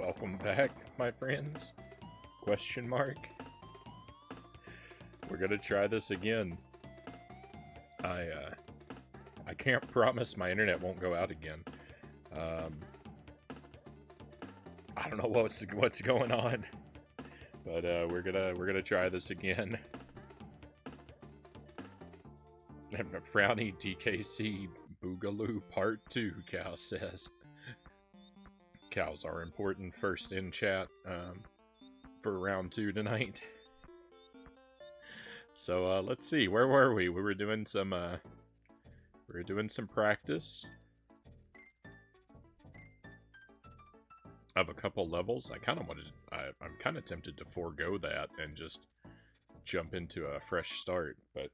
Welcome back, my friends? Question mark. We're gonna try this again. I can't promise my internet won't go out again. I don't know what's going on, but we're gonna try this again. Frownie DKC Boogaloo Part 2, Cal says. Cows are important first in chat for round 2 tonight. So let's see, where were we? We were doing some practice of a couple levels. I'm kind of tempted to forego that and just jump into a fresh start, but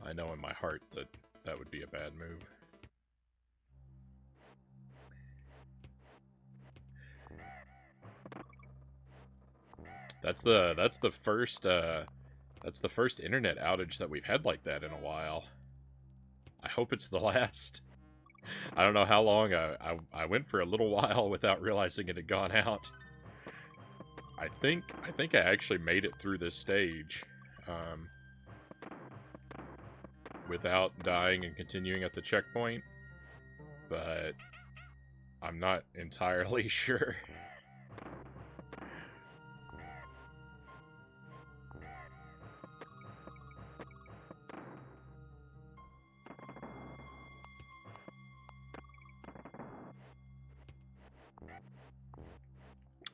I know in my heart that that would be a bad move. That's the first internet outage that we've had like that in a while. I hope it's the last. I don't know how long. I went for a little while without realizing it had gone out. I think I actually made it through this stage without dying and continuing at the checkpoint, but I'm not entirely sure.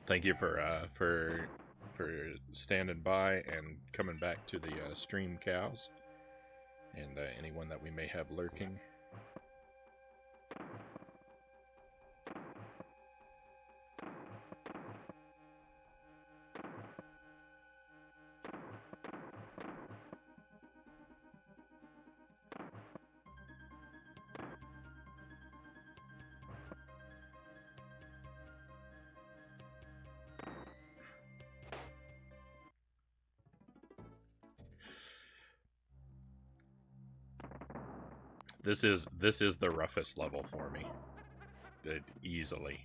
Thank you for standing by and coming back to the stream, cows, and anyone that we may have lurking. This is the roughest level for me. Easily.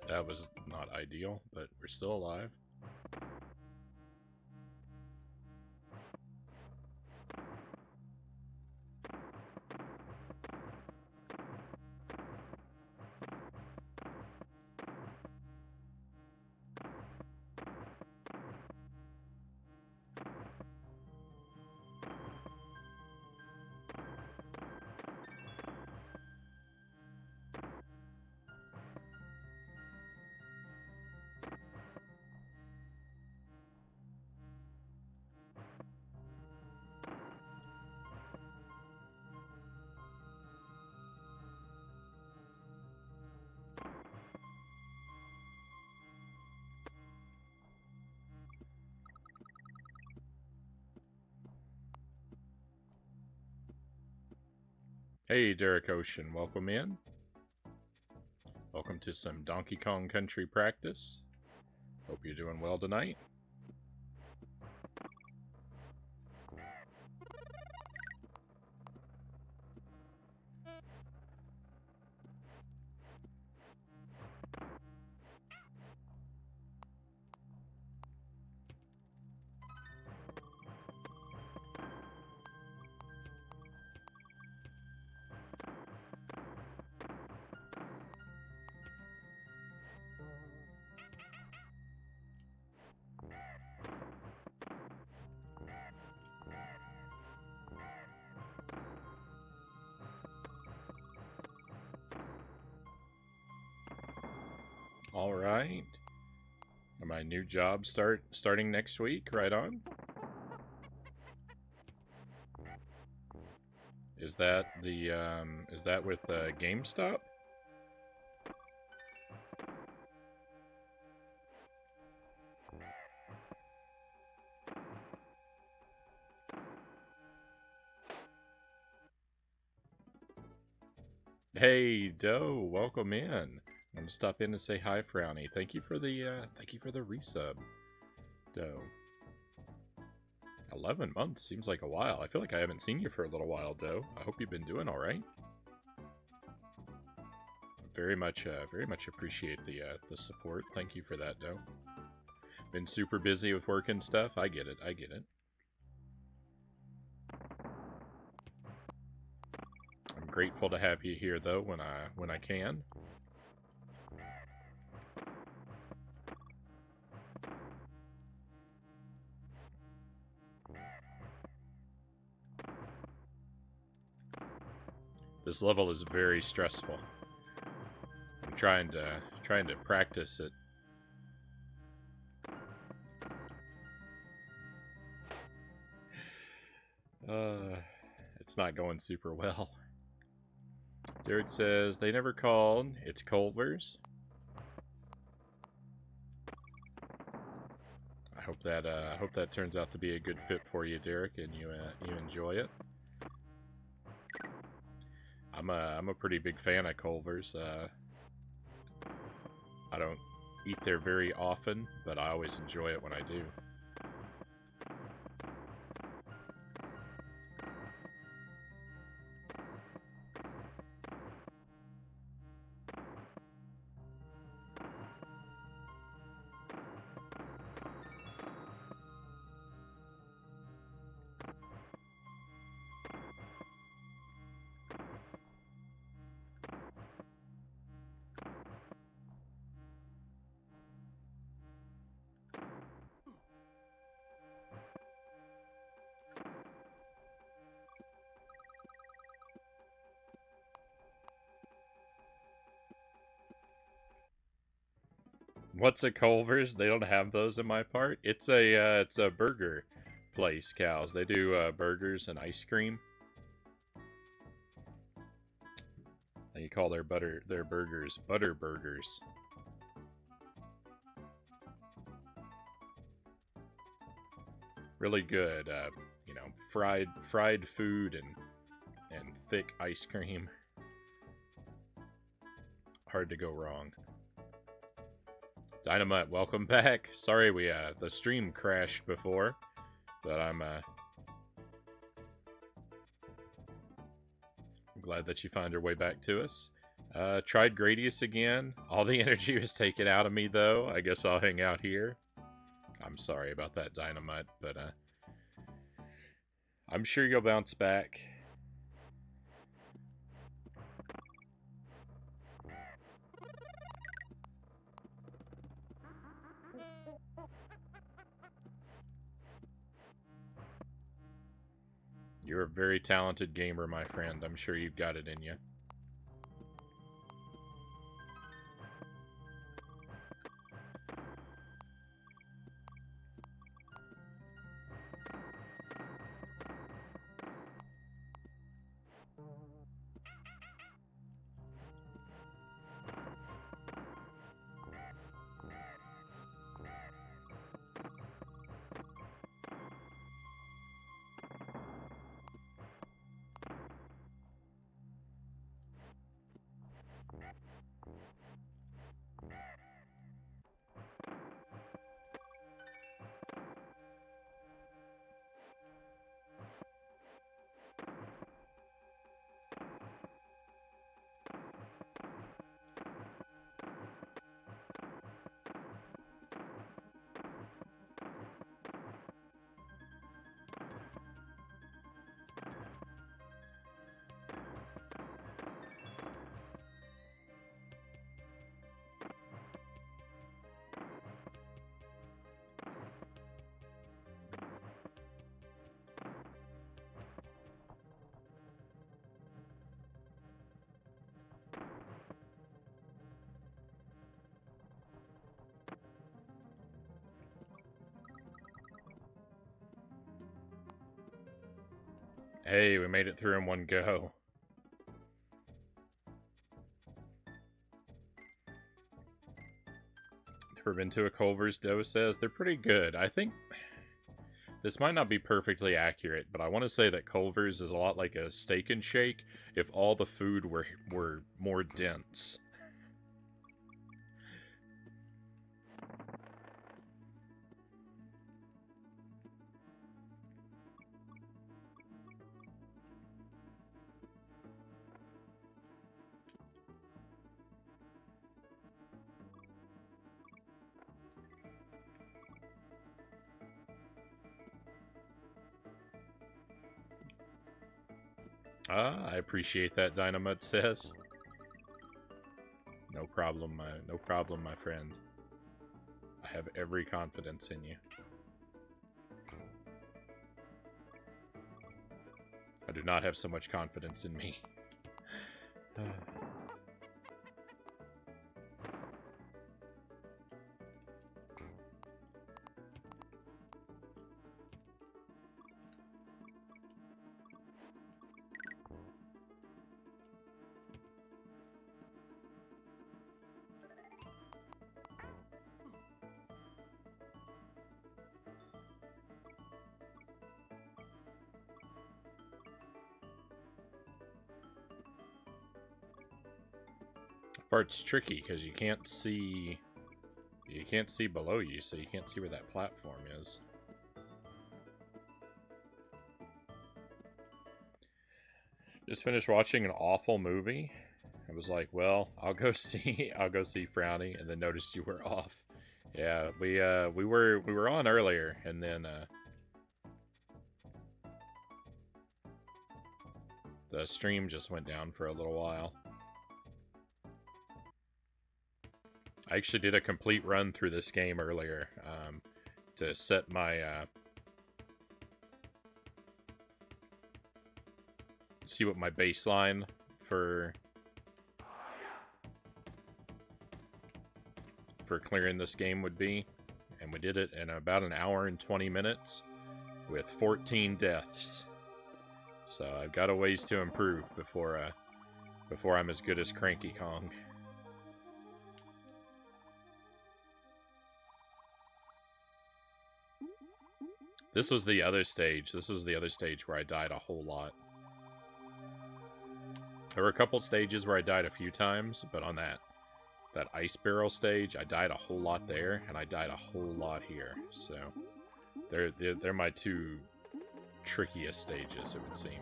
That was not ideal, but we're still alive. Hey, Derek Ocean, welcome in. Welcome to some Donkey Kong Country practice. Hope you're doing well tonight. All right. My new job starting next week. Right on. Is that the is that with GameStop? Hey, Doe, welcome in. I'm gonna stop in and say hi, Frownie. Thank you for the resub, Doe. 11 months seems like a while. I feel like I haven't seen you for a little while, Doe. I hope you've been doing all right. Very much appreciate the support. Thank you for that, Doe. Been super busy with work and stuff. I get it. I'm grateful to have you here, though, when I can. This level is very stressful. I'm trying to practice it. It's not going super well. Derek says they never called. It's Culver's. I hope that turns out to be a good fit for you, Derek, and you enjoy it. I'm a pretty big fan of Culver's. I don't eat there very often, but I always enjoy it when I do. What's a Culver's? They don't have those in my part. It's a burger place, cows. They do burgers and ice cream. They call their burgers butter burgers. Really good, you know, fried food and thick ice cream. Hard to go wrong. Dynamite, welcome back. Sorry the stream crashed before, but I'm glad that you found your way back to us. Tried Gradius again. All the energy was taken out of me, though. I guess I'll hang out here. I'm sorry about that, Dynamite, but I'm sure you'll bounce back. You're a very talented gamer, my friend. I'm sure you've got it in you. Hey, we made it through in one go. Never been to a Culver's, Doe says. They're pretty good. I think This might not be perfectly accurate, but I want to say that Culver's is a lot like a Steak and Shake if all the food were more dense. I appreciate that, Dynamite says. No problem, my friend. I have every confidence in you. I do not have so much confidence in me. Part's tricky because you can't see below you, so you can't see where that platform is. Just finished watching an awful movie. I was like, well, I'll go see Frownie, and then noticed you were off. Yeah, we were on earlier, and then the stream just went down for a little while. I actually did a complete run through this game earlier to set my see what my baseline for clearing this game would be, and we did it in about an hour and 20 minutes with 14 deaths. So I've got a ways to improve before I'm as good as Cranky Kong. This was the other stage. This was the other stage where I died a whole lot. There were a couple stages where I died a few times, but on that ice barrel stage, I died a whole lot there, and I died a whole lot here. So they're my two trickiest stages, it would seem.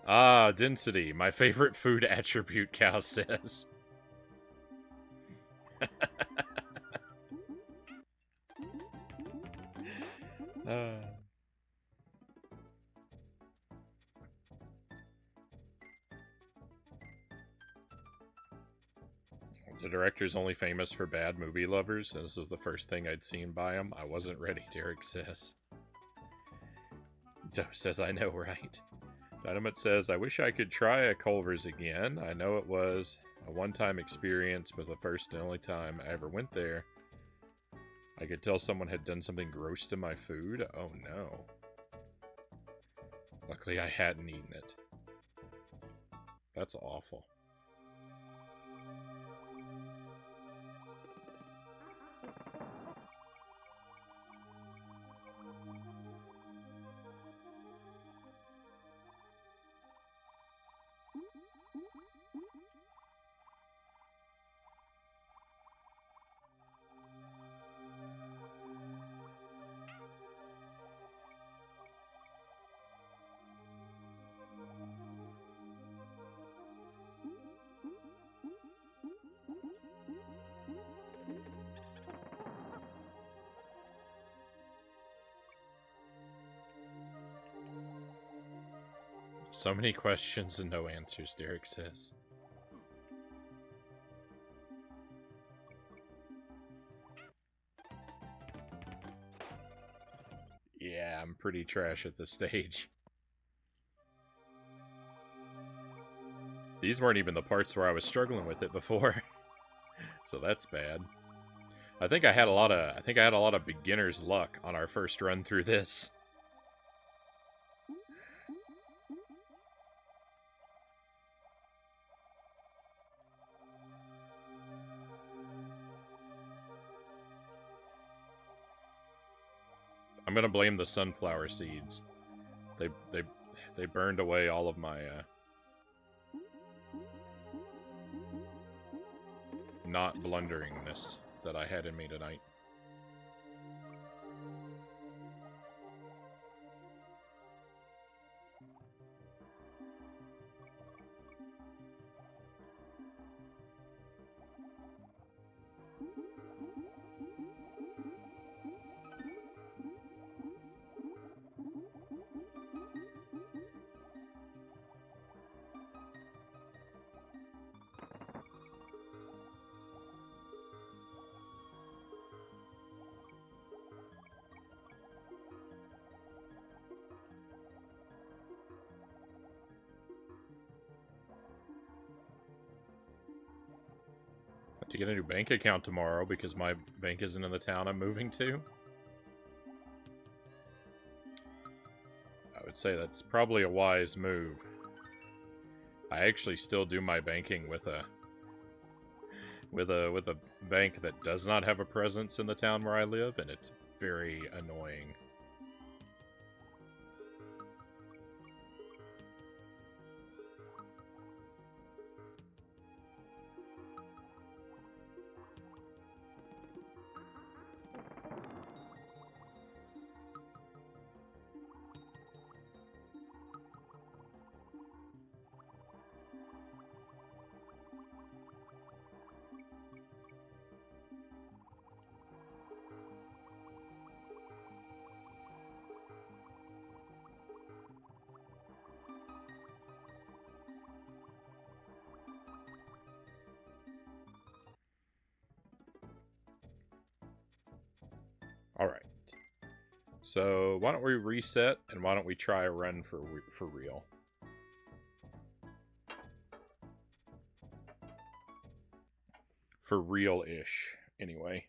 Ah, density, my favorite food attribute, Cow says. The director's only famous for bad movie lovers. This was the first thing I'd seen by him. I wasn't ready, Derek says. Doe says, I know, right? Dynamite says, I wish I could try a Culver's again. I know it was a one-time experience, but the first and only time I ever went there. I could tell someone had done something gross to my food. Oh no. Luckily I hadn't eaten it. That's awful. So many questions and no answers, Derek says. Yeah, I'm pretty trash at this stage. These weren't even the parts where I was struggling with it before. So that's bad. I think I had a lot of beginner's luck on our first run through this. I'm gonna blame the sunflower seeds. They burned away all of my not blunderingness that I had in me tonight. To get a new bank account tomorrow because my bank isn't in the town I'm moving to. I would say that's probably a wise move. I actually still do my banking with a bank that does not have a presence in the town where I live, and it's very annoying. Alright. So, why don't we reset, and why don't we try a run for real? For real-ish, anyway.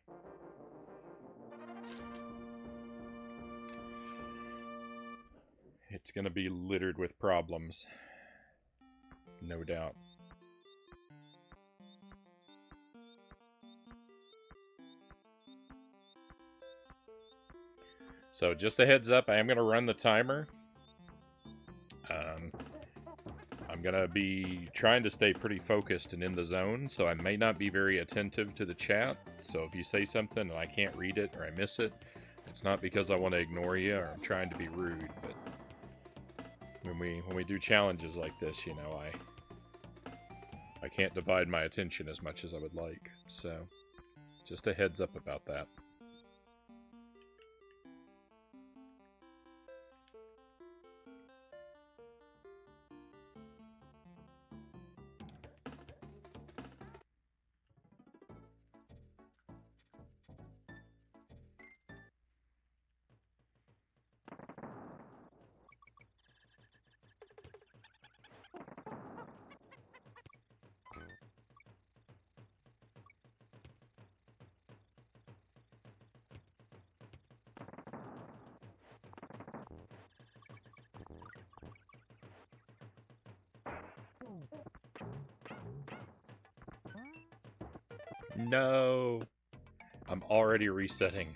It's gonna be littered with problems. No doubt. So just a heads up, I am going to run the timer. I'm going to be trying to stay pretty focused and in the zone, so I may not be very attentive to the chat. So if you say something and I can't read it or I miss it, it's not because I want to ignore you or I'm trying to be rude, but when we do challenges like this, you know, I can't divide my attention as much as I would like. So just a heads up about that. No! I'm already resetting.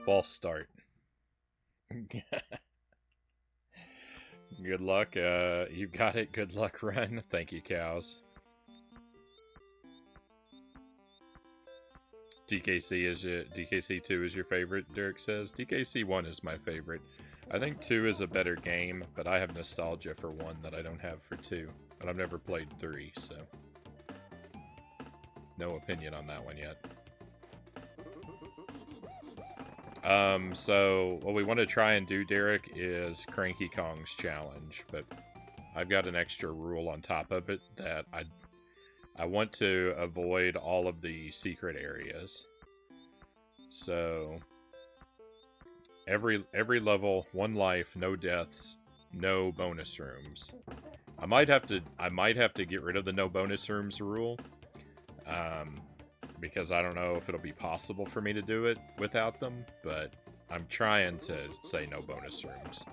False start. Good luck. You got it. Good luck, run. Thank you, cows. DKC2 is your favorite, Derek says. DKC1 is my favorite. I think 2 is a better game, but I have nostalgia for 1 that I don't have for 2. And I've never played 3, so no opinion on that one yet. So what we want to try and do, Derek, is Cranky Kong's challenge, but I've got an extra rule on top of it that I want to avoid all of the secret areas. So every level, 1 life, no deaths, no bonus rooms. I might have to get rid of the no bonus rooms rule. Because I don't know if it'll be possible for me to do it without them, but I'm trying to say no bonus rooms.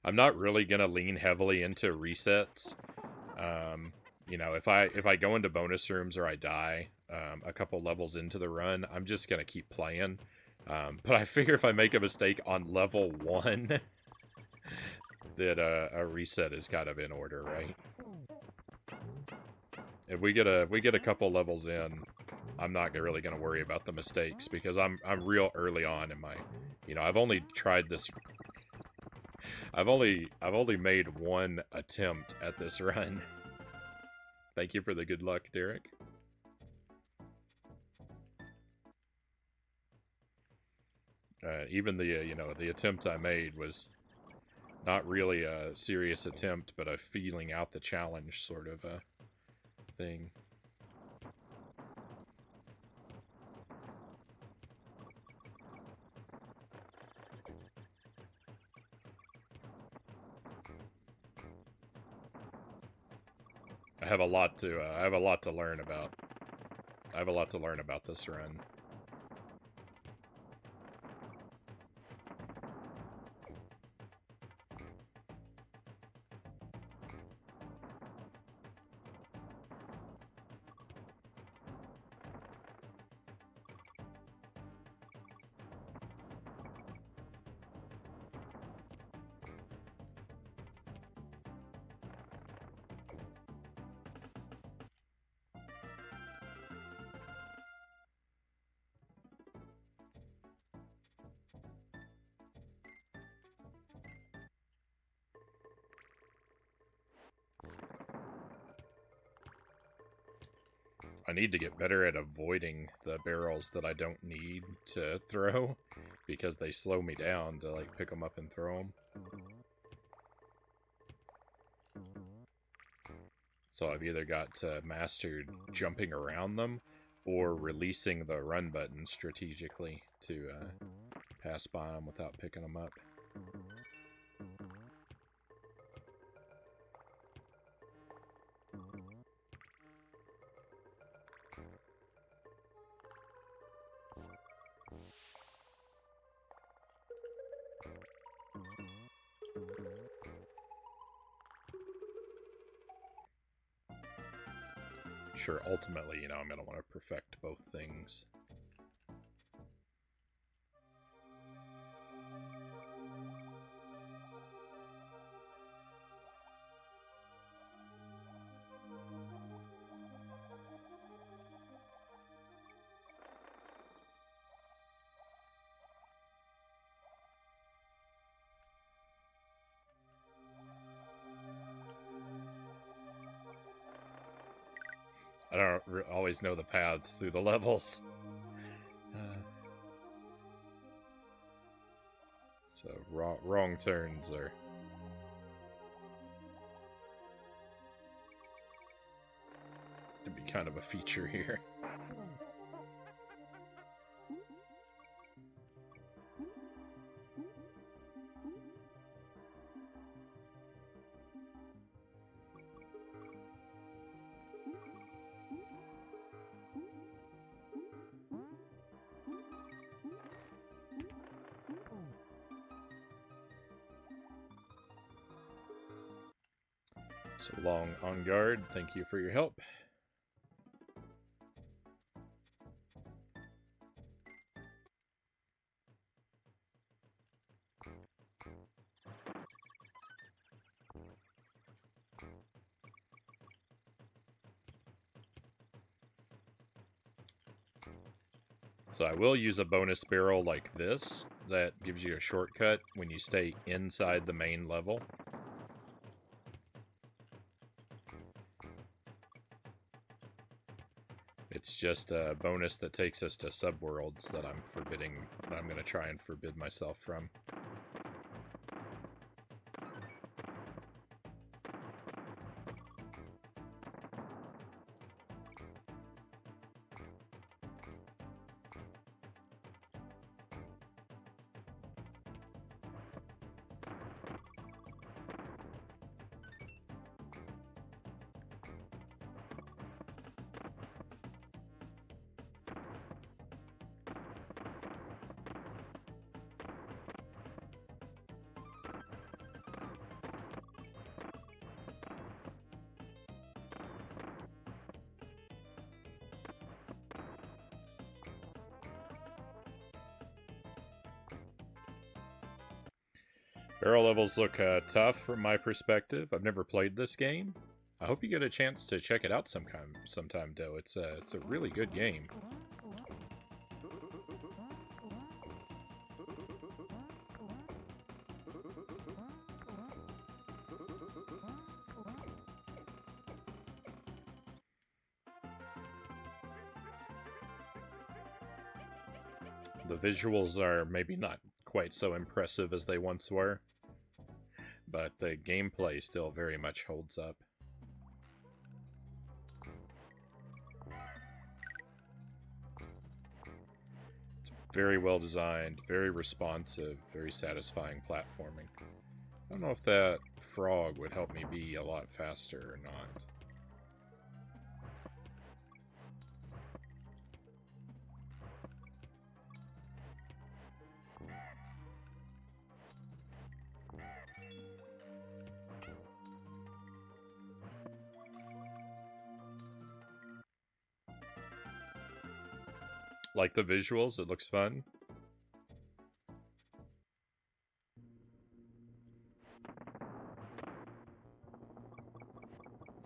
I'm not really gonna lean heavily into resets. You know, if I go into bonus rooms or I die a couple levels into the run, I'm just gonna keep playing. But I figure if I make a mistake on level 1, that a reset is kind of in order, right? If we get a couple levels in, I'm not really gonna worry about the mistakes because I'm real early on in my, you know, I've only tried this. I've only made one attempt at this run. Thank you for the good luck, Derek. Even the you know, the attempt I made was not really a serious attempt, but a feeling out the challenge sort of a thing. I have a lot to learn about. I have a lot to learn about this run. I need to get better at avoiding the barrels that I don't need to throw because they slow me down to like pick them up and throw them. So I've either got to mastered jumping around them or releasing the run button strategically to pass by them without picking them up. Sure, ultimately, you know, I'm going to want to perfect both things. I don't always know the paths through the levels. So wrong turns are... It'd be kind of a feature here. So long on guard, thank you for your help. So I will use a bonus barrel like this that gives you a shortcut when you stay inside the main level. It's just a bonus that takes us to subworlds that I'm going to try and forbid myself from. Barrel levels look tough from my perspective. I've never played this game. I hope you get a chance to check it out sometime, though. It's a really good game. The visuals are maybe not quite so impressive as they once were, but the gameplay still very much holds up. It's very well designed, very responsive, very satisfying platforming. I don't know if that frog would help me be a lot faster or not. Like the visuals, it looks fun.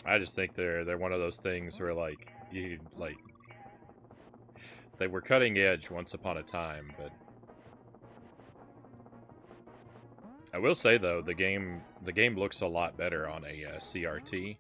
I just think they're one of those things where they were cutting edge once upon a time, but I will say though the game looks a lot better on a CRT.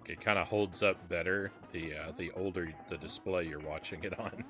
It kind of holds up better the older the display you're watching it on.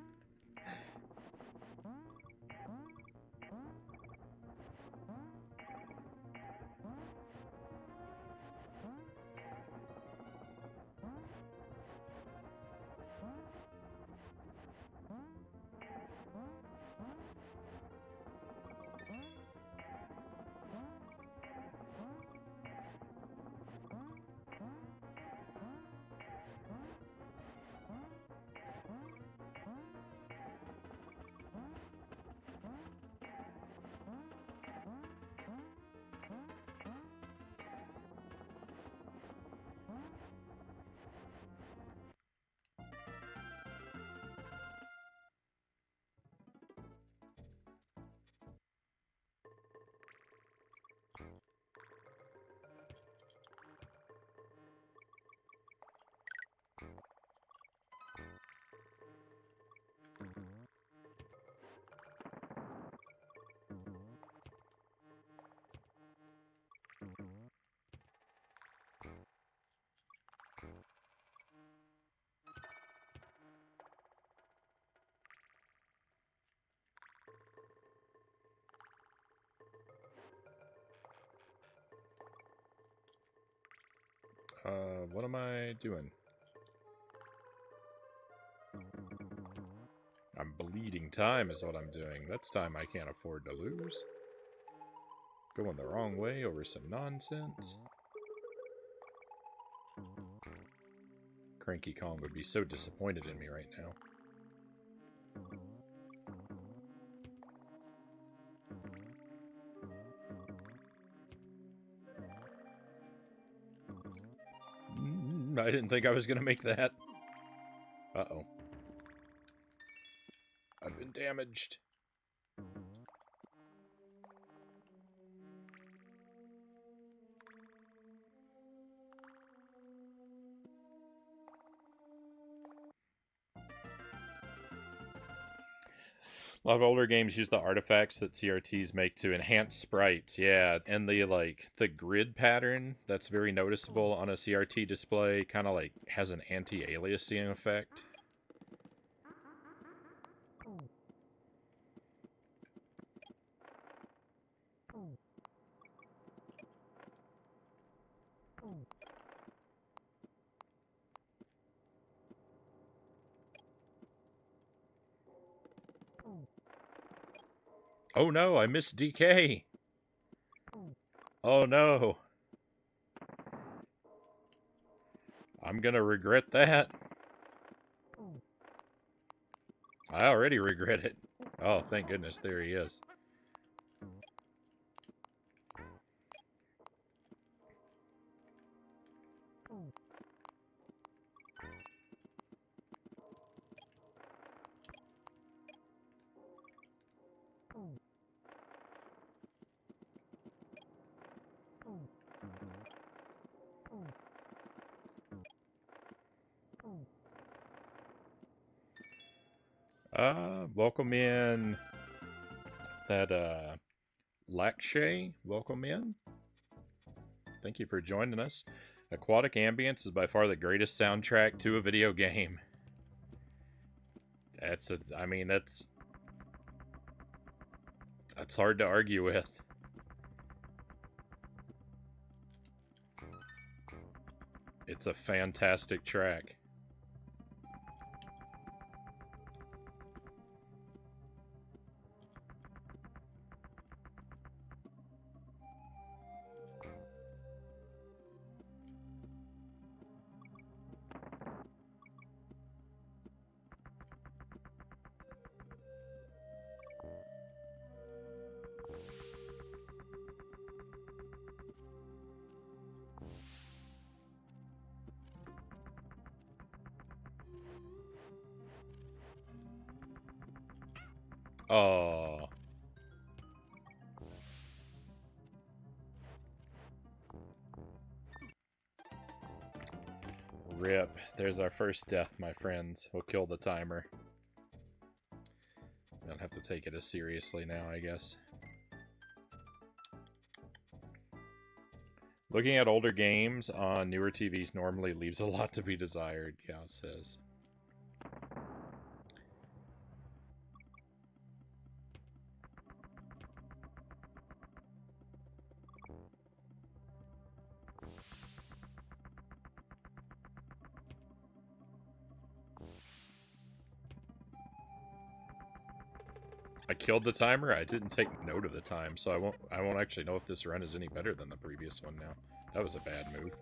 What am I doing? I'm bleeding time is what I'm doing. That's time I can't afford to lose. Going the wrong way over some nonsense. Cranky Kong would be so disappointed in me right now. I didn't think I was going to make that. Uh-oh. I've been damaged. A lot of older games use the artifacts that CRTs make to enhance sprites, yeah, and the grid pattern that's very noticeable on a CRT display kind of has an anti-aliasing effect. Oh no, I missed DK! Oh no! I'm gonna regret that. I already regret it. Oh, thank goodness, there he is. Welcome in that, Lakshay. Welcome in. Thank you for joining us. Aquatic Ambience is by far the greatest soundtrack to a video game. I mean, that's hard to argue with. It's a fantastic track. Oh. Rip. There's our first death, my friends. We'll kill the timer. Don't have to take it as seriously now, I guess. Looking at older games on newer TVs normally leaves a lot to be desired, Yao says. I killed the timer. I didn't take note of the time, so I won't actually know if this run is any better than the previous one now. That was a bad move.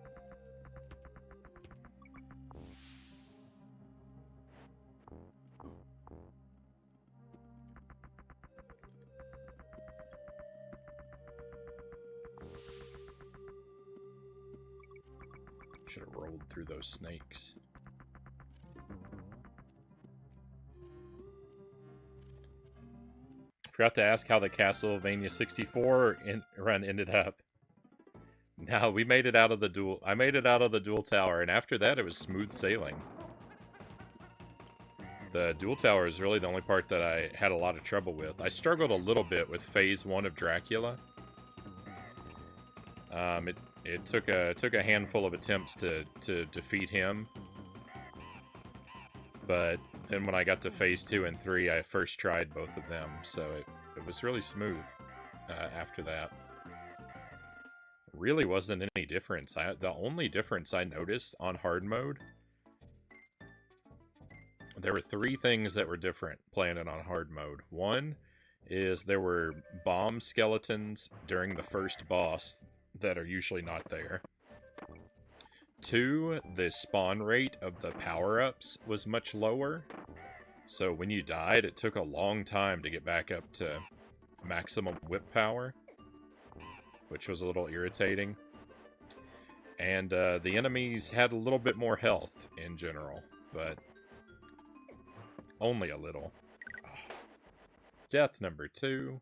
Should have rolled through those snakes. Forgot to ask how the Castlevania 64 run ended up. No, we made it out of the dual. I made it out of the dual tower, and after that, it was smooth sailing. The dual tower is really the only part that I had a lot of trouble with. I struggled a little bit with Phase 1 of Dracula. It took a handful of attempts to defeat him, but then when I got to Phase 2 and 3, I first tried both of them, so it was really smooth after that. Really wasn't any difference. The only difference I noticed on hard mode, there were 3 things that were different playing it on hard mode. One is there were bomb skeletons during the first boss that are usually not there. 2, the spawn rate of the power-ups was much lower. So when you died, it took a long time to get back up to maximum whip power, which was a little irritating. And the enemies had a little bit more health in general, but only a little. Death number 2.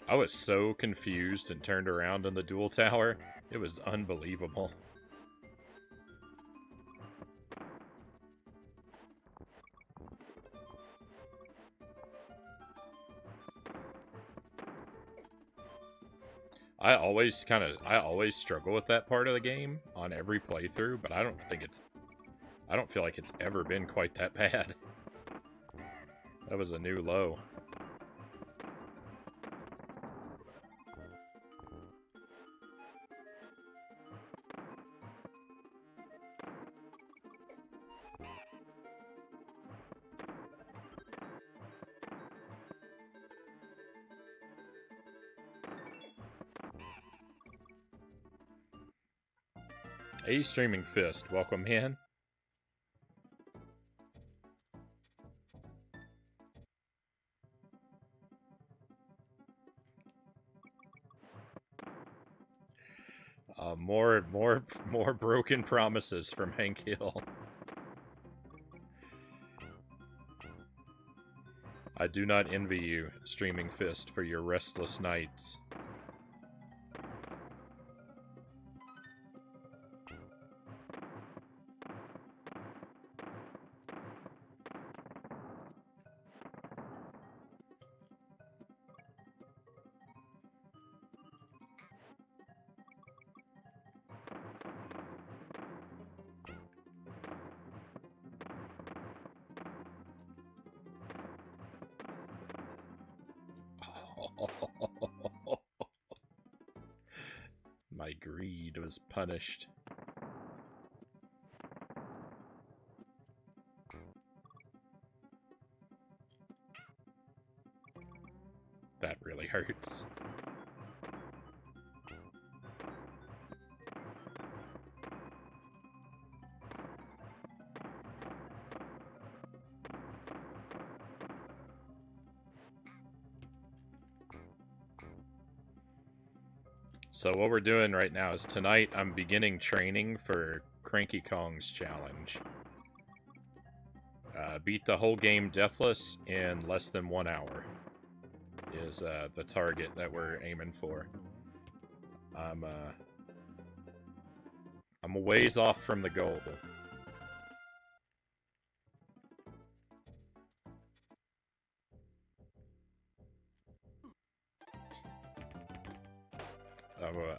I was so confused and turned around in the dual tower. It was unbelievable. I always struggle with that part of the game on every playthrough, but I don't feel like it's ever been quite that bad. That was a new low. Hey, Streaming Fist, welcome in. More broken promises from Hank Hill. I do not envy you, Streaming Fist, for your restless nights. My greed was punished. That really hurts. So what we're doing right now is tonight I'm beginning training for Cranky Kong's challenge. Beat the whole game deathless in less than 1 hour is the target that we're aiming for. I'm a ways off from the goal.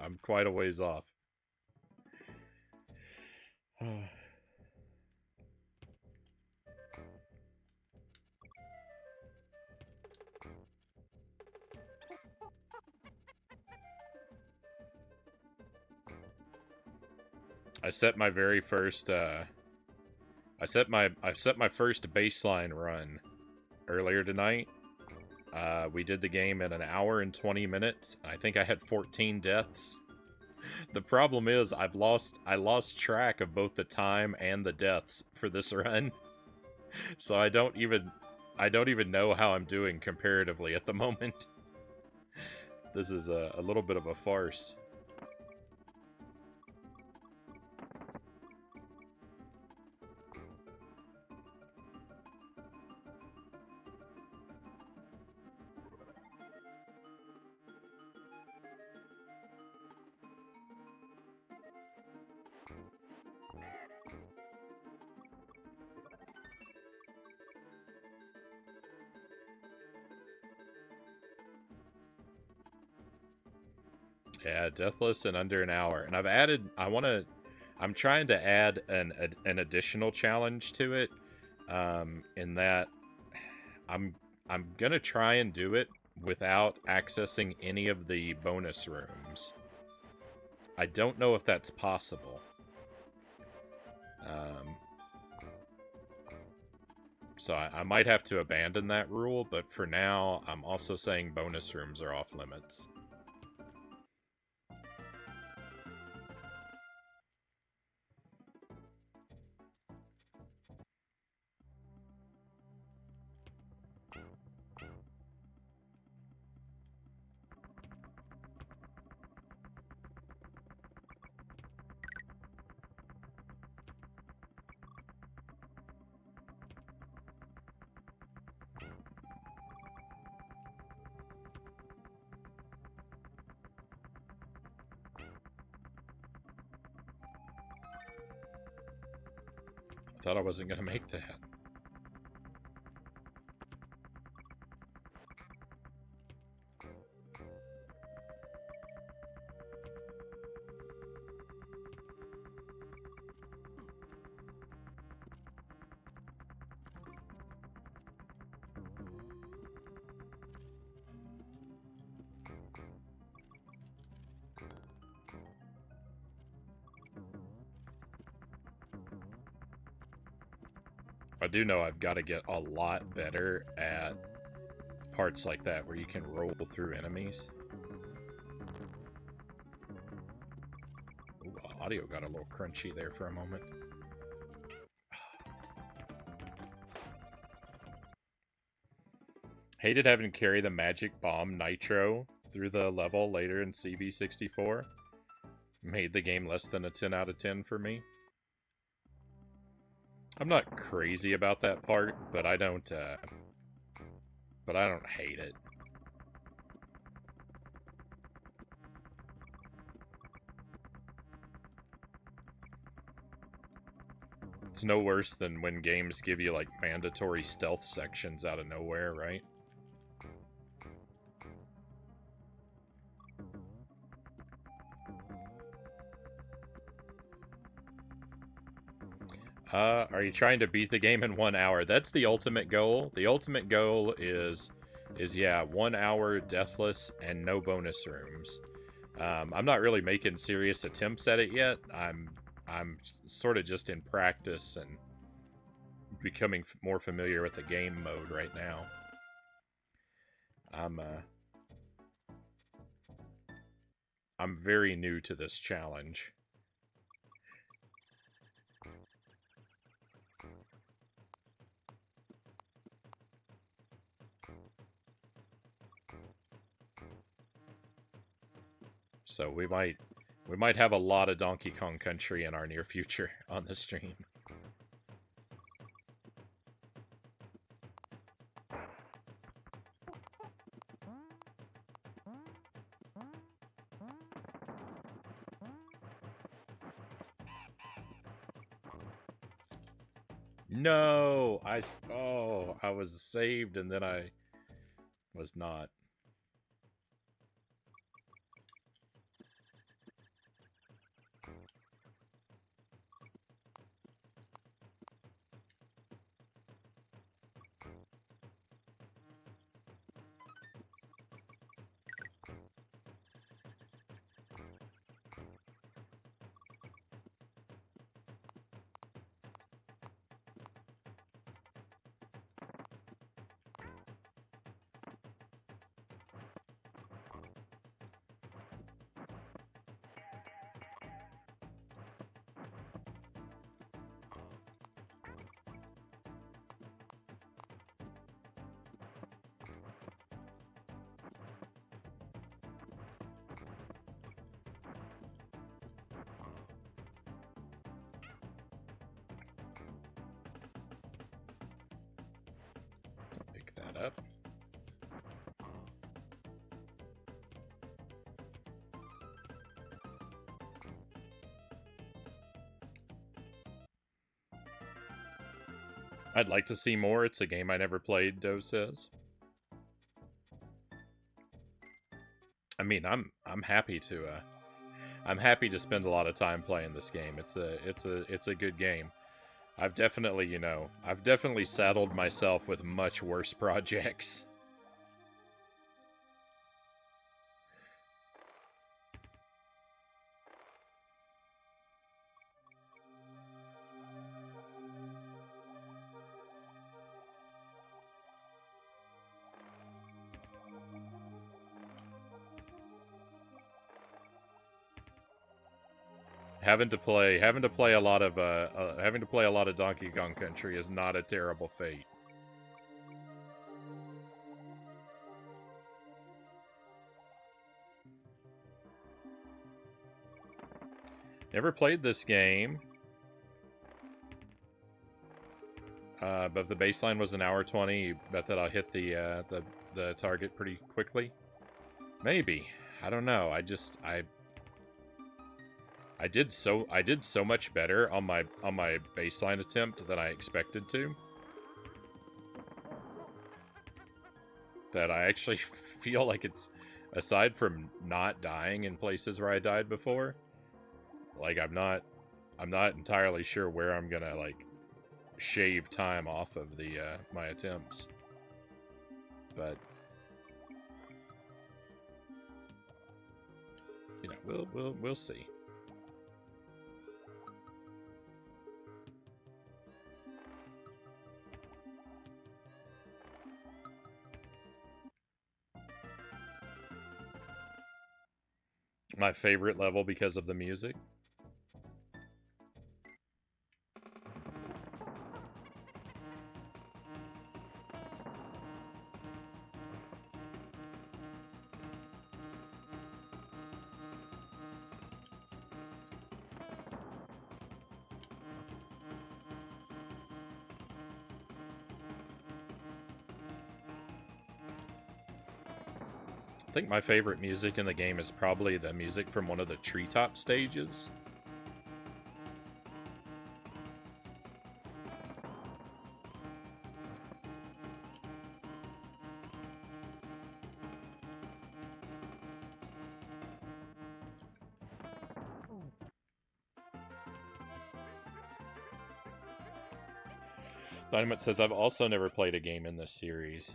I'm quite a ways off. I set my very first I set my first baseline run earlier tonight. We did the game in 1 hour and 20 minutes. I think I had 14 deaths. The problem is I lost track of both the time and the deaths for this run. So I don't even know how I'm doing comparatively at the moment. This is a little bit of a farce. Yeah, deathless in under 1 hour. And I've added, I'm trying to add an additional challenge to it. In that I'm gonna try and do it without accessing any of the bonus rooms. I don't know if that's possible. So I might have to abandon that rule, but for now, I'm also saying bonus rooms are off limits. I thought I wasn't gonna make that. I do know I've got to get a lot better at parts like that where you can roll through enemies. Ooh, audio got a little crunchy there for a moment. Hated having to carry the Magic Bomb Nitro through the level later in CB64. Made the game less than a 10 out of 10 for me. I'm not crazy about that part, but I don't hate it. It's no worse than when games give you, like, mandatory stealth sections out of nowhere, right? Are you trying to beat the game in 1 hour? That's the ultimate goal. The ultimate goal is yeah, 1 hour deathless and no bonus rooms. I'm not really making serious attempts at it yet. I'm sort of just in practice and becoming more familiar with the game mode right now. I'm very new to this challenge. So we might have a lot of Donkey Kong Country in our near future on the stream. No, I was saved and then I was not. Pick that up. I'd like to see more. It's a game I never played, Doe says. I mean, I'm happy to spend a lot of time playing this game. It's a good game. I've definitely saddled myself with much worse projects. Having to play a lot of Donkey Kong Country is not a terrible fate. Never played this game. But if the baseline was an hour 20, you bet that I'll hit the target pretty quickly? Maybe. I don't know. I did so much better on my baseline attempt than I expected to. That I actually feel like it's, aside from not dying in places where I died before, like I'm not entirely sure where I'm gonna like shave time off of the my attempts. But you know, we'll see. My favorite level because of the music. I think my favorite music in the game is probably the music from one of the treetop stages. Dynamite says, I've also never played a game in this series.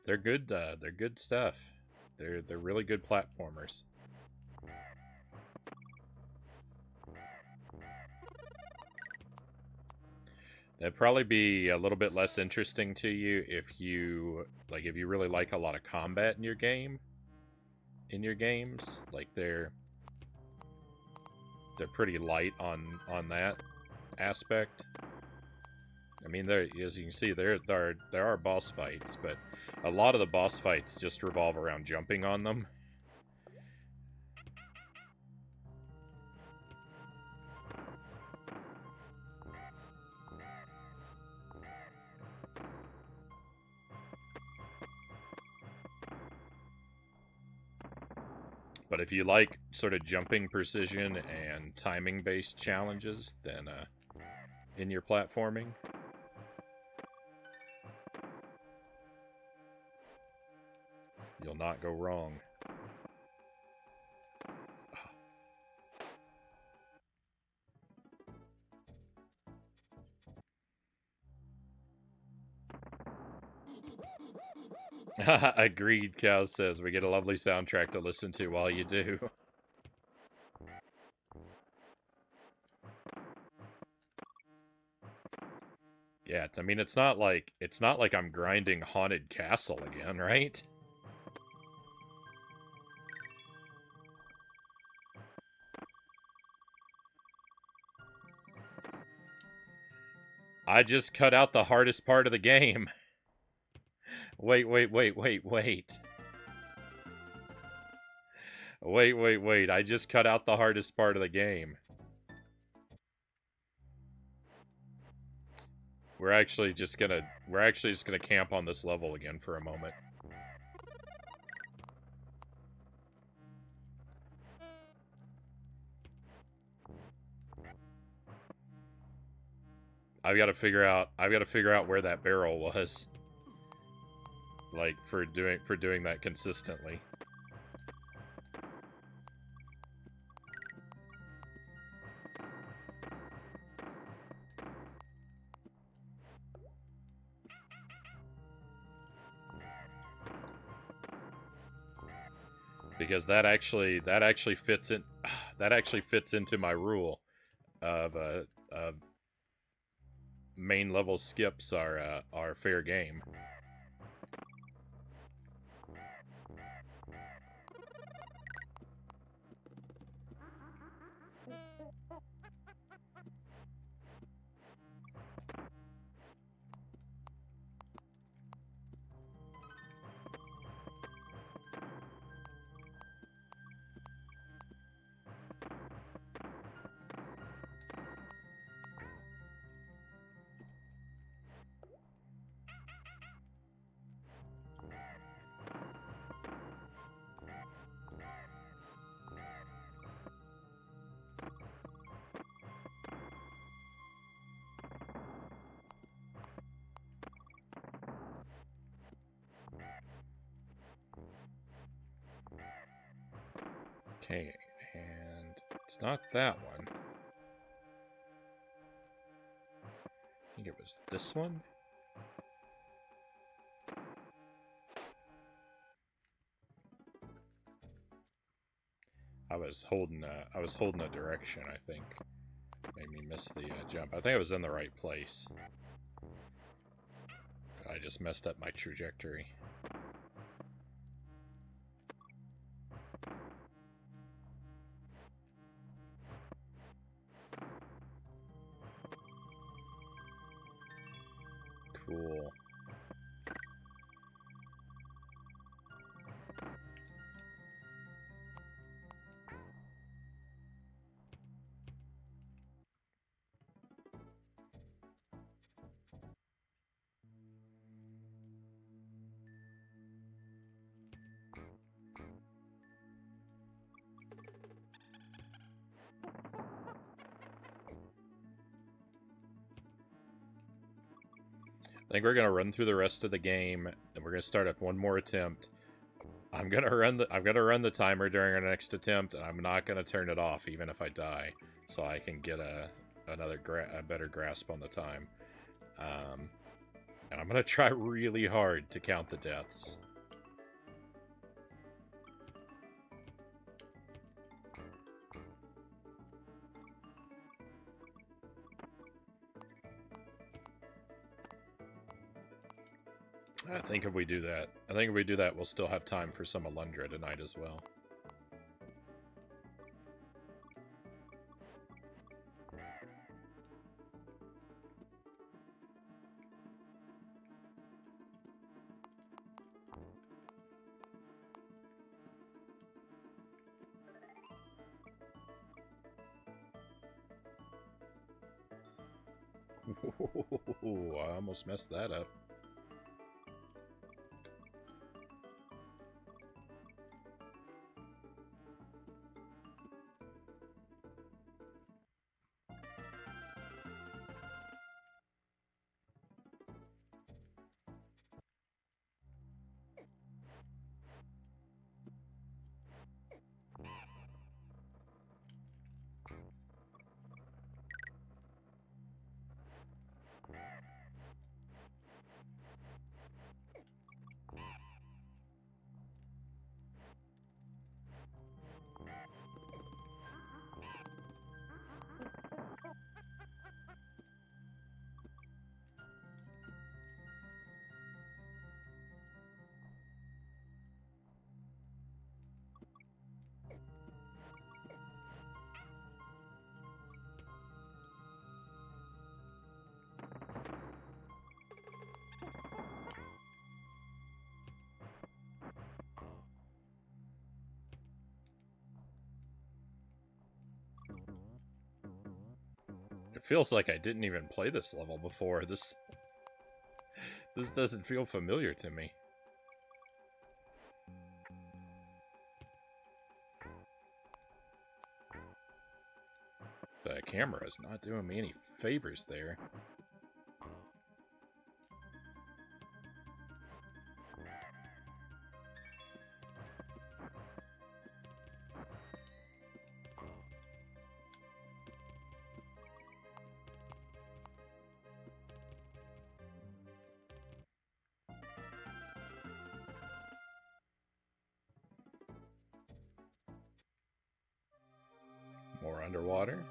They're good stuff. They're really good platformers. That'd probably be a little bit less interesting to you if you really like a lot of combat in your games. Like they're pretty light on that aspect. I mean, as you can see, there are boss fights, but a lot of the boss fights just revolve around jumping on them. But if you like sort of jumping precision and timing-based challenges, then in your platforming, you'll not go wrong. Agreed, Cow says. We get a lovely soundtrack to listen to while you do. Yeah, I mean, it's not like I'm grinding Haunted Castle again, right? I just cut out the hardest part of the game. Wait. Wait. I just cut out the hardest part of the game. We're actually just gonna camp on this level again for a moment. I've got to figure out where that barrel was. Like for doing that consistently. Because that actually fits into my rule of main level skips are fair game. Okay, and it's not that one. I think it was this one. I was holding a direction, I think. Made me miss the jump. I think I was in the right place. I just messed up my trajectory. Cool. I think we're gonna run through the rest of the game, and we're gonna start up one more attempt. I'm gonna run the timer during our next attempt, and I'm not gonna turn it off even if I die, so I can get a better grasp on the time. And I'm gonna try really hard to count the deaths. I think if we do that, we'll still have time for some Alundra tonight as well. Ooh, I almost messed that up. It feels like I didn't even play this level before. This doesn't feel familiar to me. The camera is not doing me any favors there. More underwater.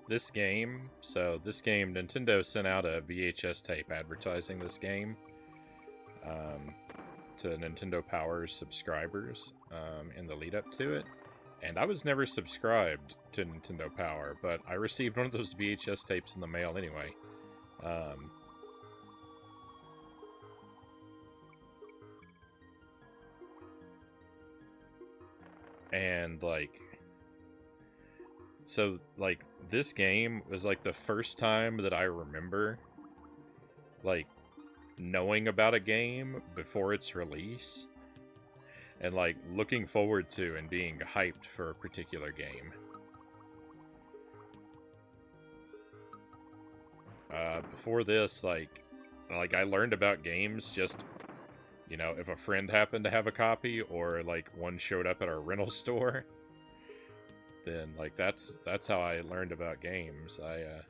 This game, Nintendo sent out a VHS tape advertising this game to Nintendo Power subscribers in the lead up to it. And I was never subscribed to Nintendo Power, but I received one of those VHS tapes in the mail anyway. And, like... So, like, this game was, like, the first time that I remember, like, knowing about a game before its release. And, like, looking forward to and being hyped for a particular game. Before this, like, I learned about games just, you know, if a friend happened to have a copy, or, like, one showed up at our rental store. Then, like, that's how I learned about games. I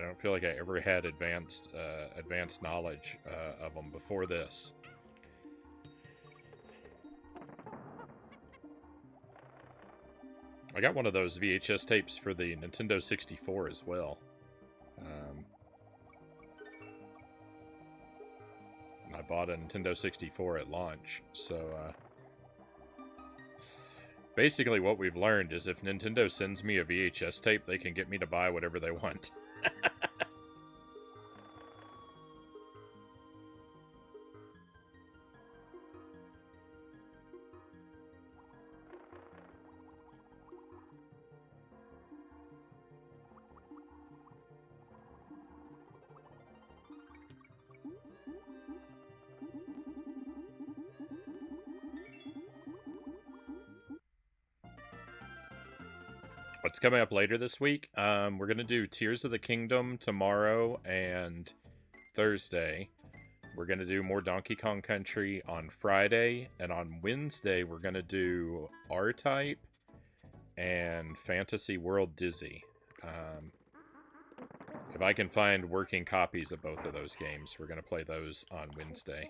don't feel like I ever had advanced knowledge of them before this. I got one of those VHS tapes for the Nintendo 64 as well. bought a Nintendo 64 at launch. So, basically what we've learned is if Nintendo sends me a VHS tape, they can get me to buy whatever they want. What's coming up later this week? We're gonna do Tears of the Kingdom tomorrow and Thursday. We're gonna do more Donkey Kong Country on Friday, and on Wednesday we're gonna do R-Type and Fantasy World Dizzy. If I can find working copies of both of those games, we're gonna play those on Wednesday.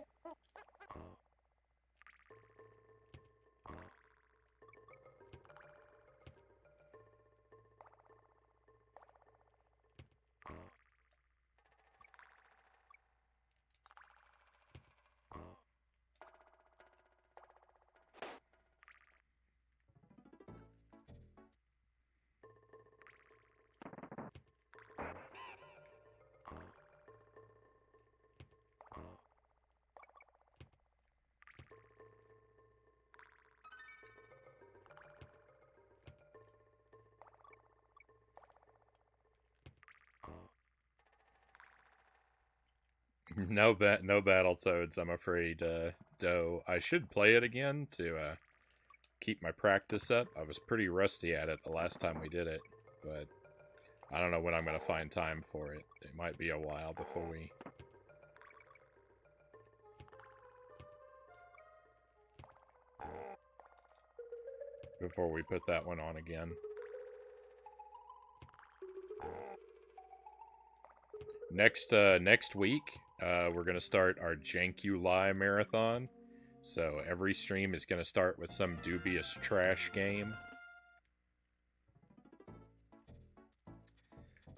No Battletoads, I'm afraid, Doe. I should play it again to keep my practice up. I was pretty rusty at it the last time we did it, but I don't know when I'm going to find time for it. It might be a while before we put that one on again. Next week, we're going to start our Jank You Lie marathon. So every stream is going to start with some dubious trash game.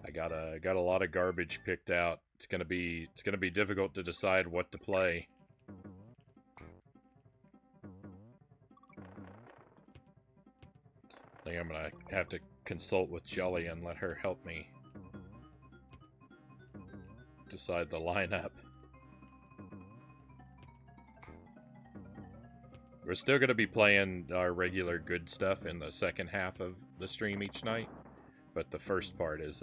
I got a lot of garbage picked out. It's gonna be difficult to decide what to play. I think I'm gonna have to consult with Jelly and let her help me decide the lineup. We're still gonna be playing our regular good stuff in the second half of the stream each night, but the first part is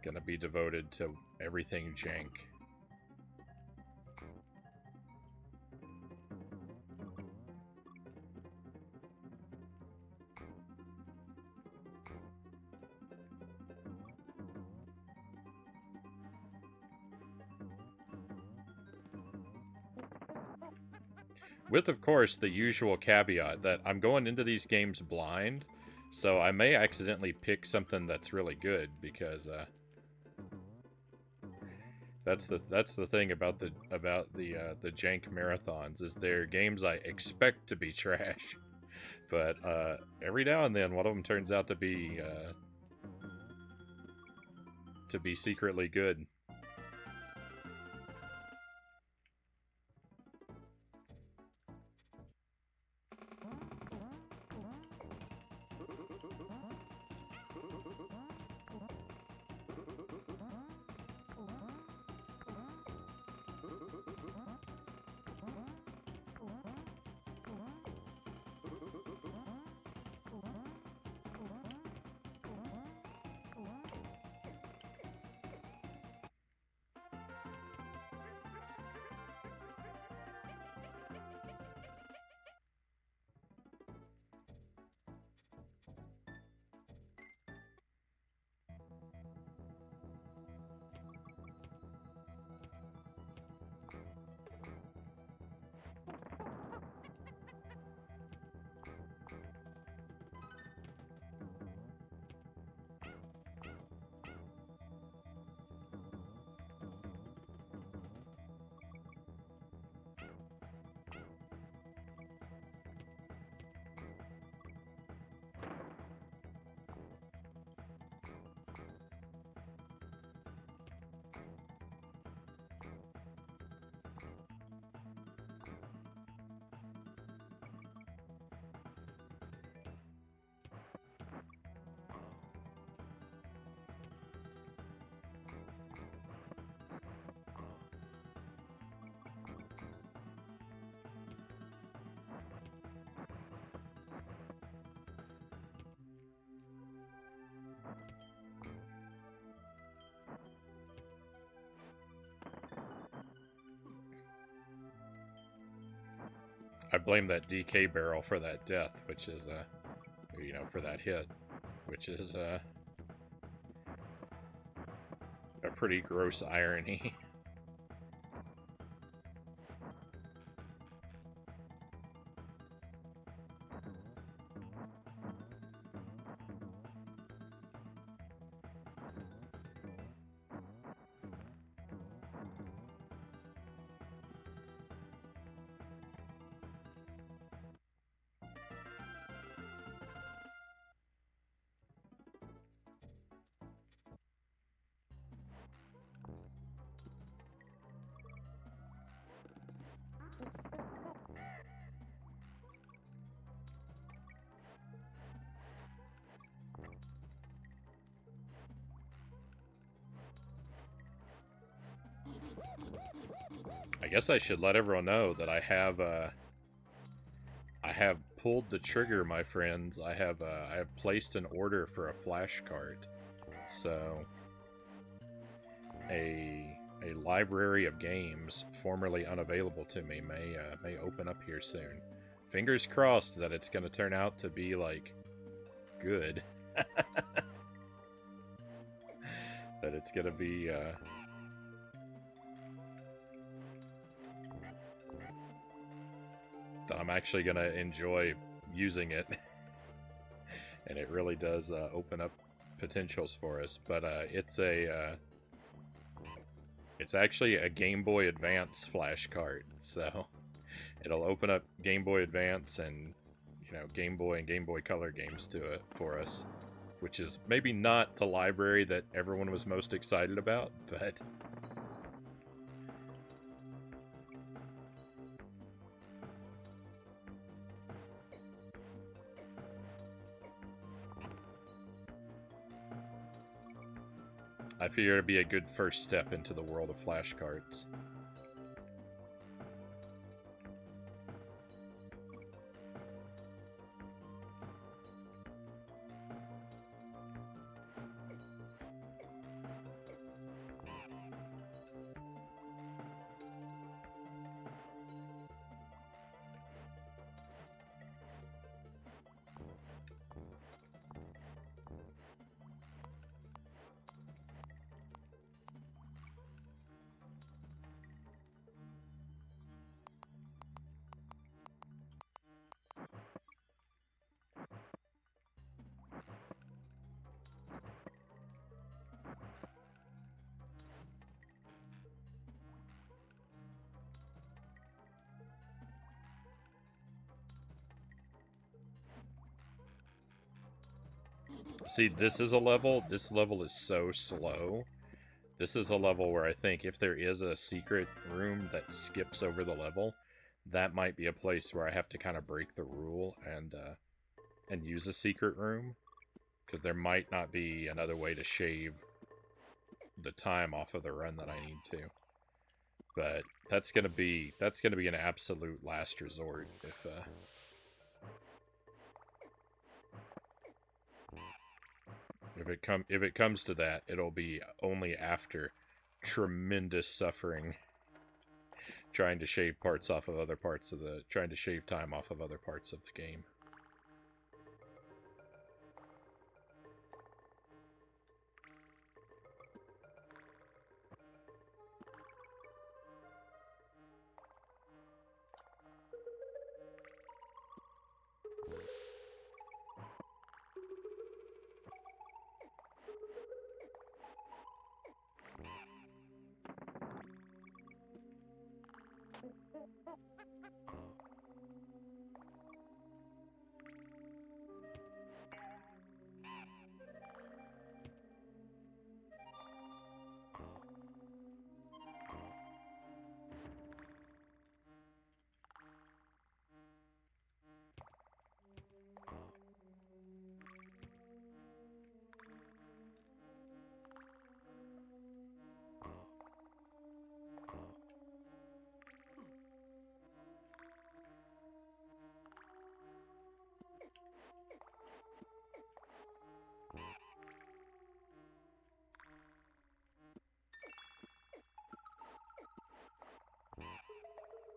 gonna be devoted to everything jank. With, of course, the usual caveat that I'm going into these games blind, so I may accidentally pick something that's really good, because that's the thing about the jank marathons, is they're games I expect to be trash, but every now and then one of them turns out to be secretly good. I blame that DK barrel for that death, which is, you know, for that hit, which is, a pretty gross irony. I guess I should let everyone know that I have pulled the trigger, my friends. I have placed an order for a flash cart. So a library of games formerly unavailable to me may open up here soon. Fingers crossed that it's going to turn out to be like good. That it's going to be that I'm actually going to enjoy using it. And it really does open up potentials for us. But it's actually a Game Boy Advance flash cart, so it'll open up Game Boy Advance and, you know, Game Boy and Game Boy Color games to it for us, which is maybe not the library that everyone was most excited about, but I figure it'd be a good first step into the world of flashcards. See, this level is so slow. This is a level where I think if there is a secret room that skips over the level, that might be a place where I have to kind of break the rule and use a secret room, because there might not be another way to shave the time off of the run that I need to. But that's gonna be an absolute last resort if it comes to that. It'll be only after tremendous suffering trying to shave time off of other parts of the game.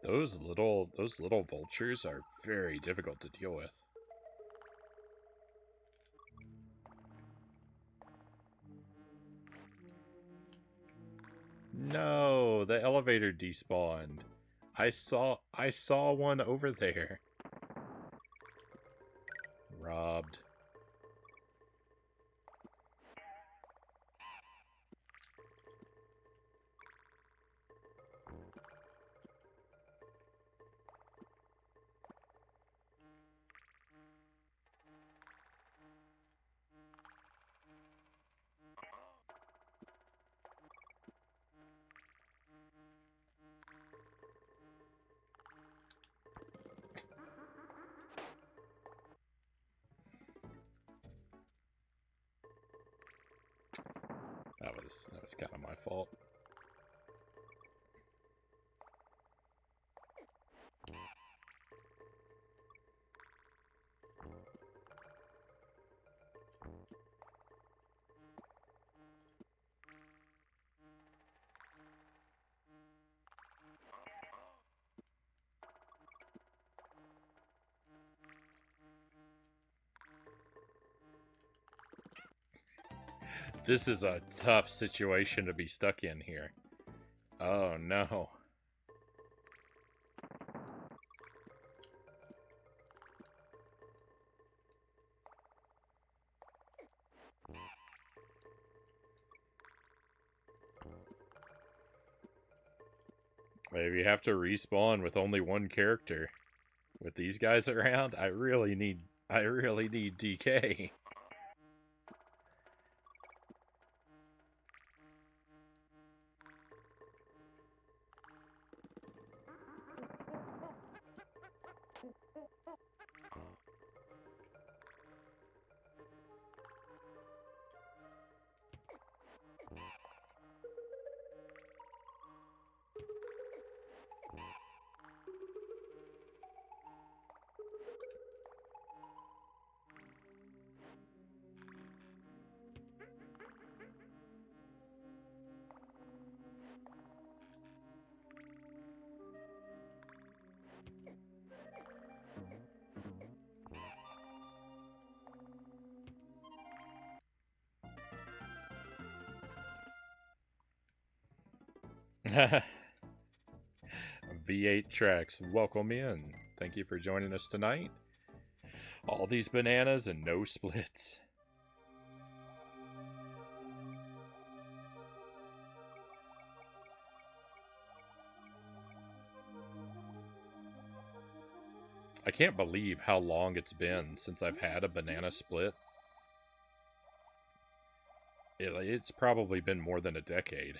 Those little vultures are very difficult to deal with. No, the elevator despawned. I saw one over there. Robbed. That was kind of my fault. This is a tough situation to be stuck in here. Oh no. Maybe you have to respawn with only one character. With these guys around, I really need DK. V8 Tracks, welcome in. Thank you for joining us tonight. All these bananas and no splits. I can't believe how long it's been since I've had a banana split. It's probably been more than a decade.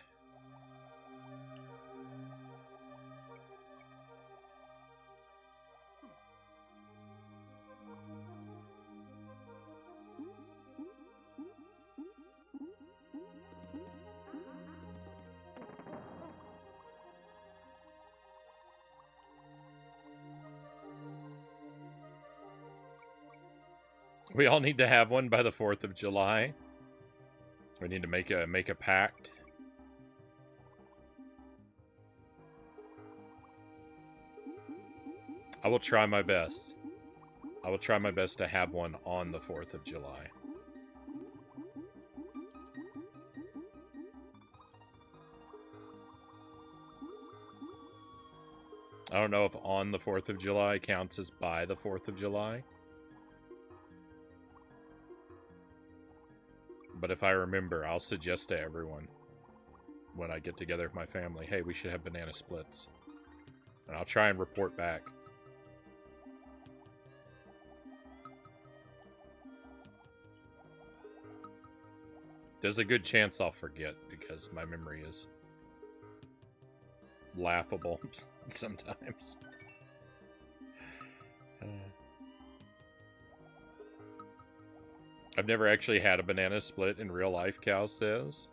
We all need to have one by the 4th of July. We need to make a pact. I will try my best. I will try my best to have one on the 4th of July. I don't know if on the 4th of July counts as by the 4th of July. But if I remember, I'll suggest to everyone when I get together with my family, hey, we should have banana splits. And I'll try and report back. There's a good chance I'll forget because my memory is laughable sometimes. I've never actually had a banana split in real life, Cal says.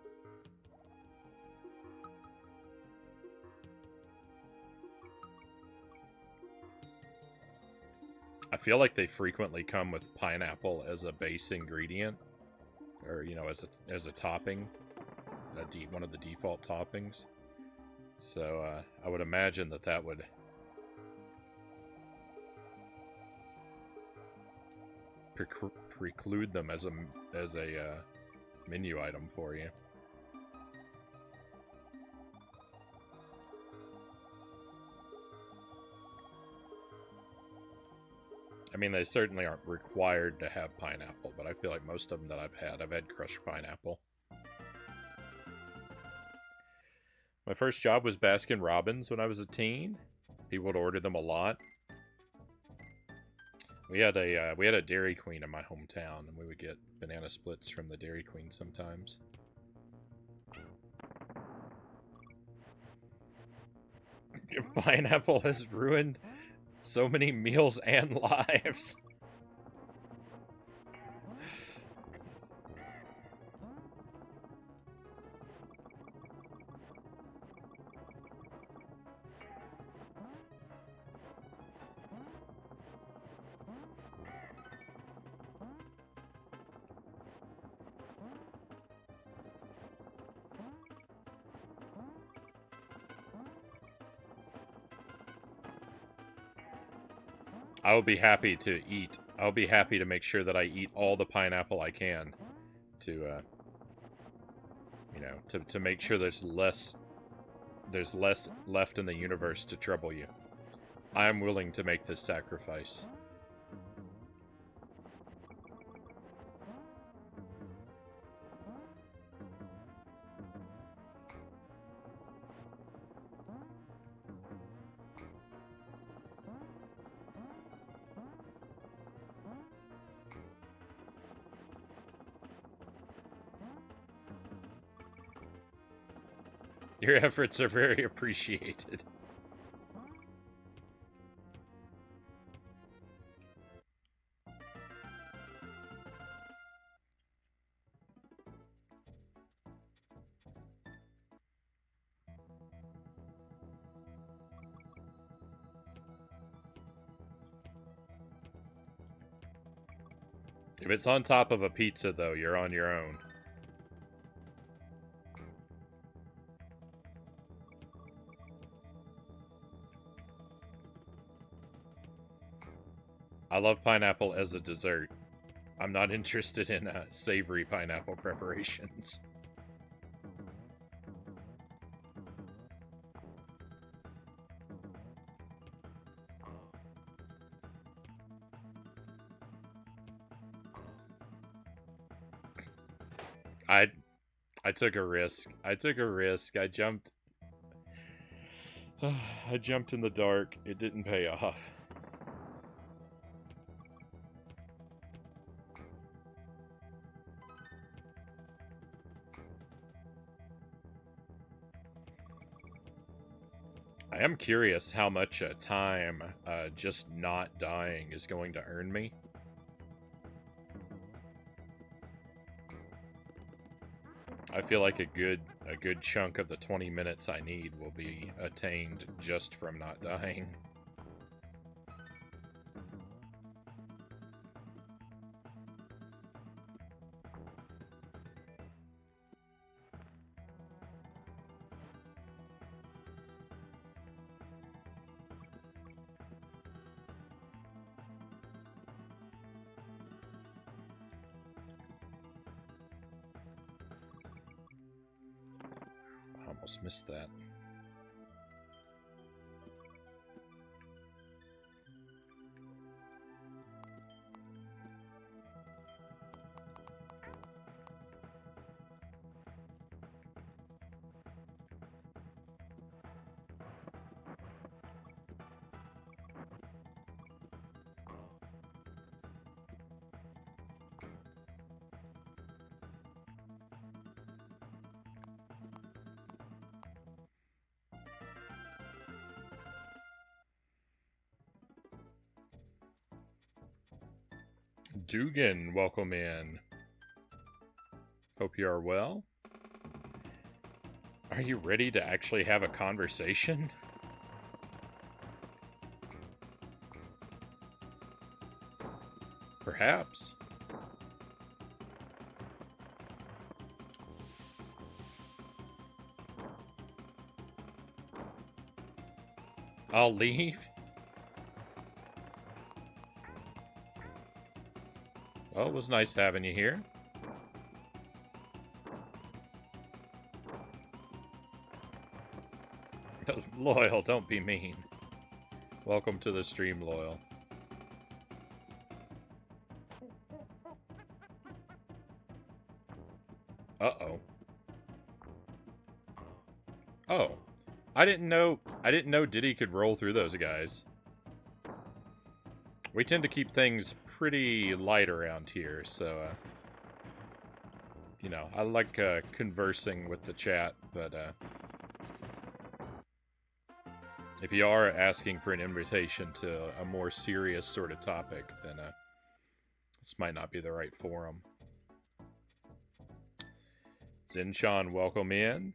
I feel like they frequently come with pineapple as a base ingredient. Or, you know, as a topping. One of the default toppings. So, I would imagine that would preclude them as a menu item for you. I mean, they certainly aren't required to have pineapple, but I feel like most of them that I've had crushed pineapple. My first job was Baskin Robbins when I was a teen. People would order them a lot. We had a Dairy Queen in my hometown, and we would get banana splits from the Dairy Queen sometimes. Pineapple has ruined so many meals and lives. I'll be happy to eat. I'll be happy to make sure that I eat all the pineapple I can to, to make sure there's less left in the universe to trouble you. I am willing to make this sacrifice. Your efforts are very appreciated. If it's on top of a pizza, though, you're on your own. I love pineapple as a dessert. I'm not interested in savory pineapple preparations. I took a risk. I jumped. I jumped in the dark. It didn't pay off. I am curious how much time just not dying is going to earn me. I feel like a good chunk of the 20 minutes I need will be attained just from not dying. Almost missed that. Dugan, welcome in. Hope you are well. Are you ready to actually have a conversation? Perhaps. I'll leave? Well, it was nice having you here. Loyal, don't be mean. Welcome to the stream, Loyal. Uh-oh. Oh. I didn't know Diddy could roll through those guys. We tend to keep things pretty light around here, so, you know, I like, conversing with the chat, but, if you are asking for an invitation to a more serious sort of topic, then, this might not be the right forum. Zinshan, welcome in.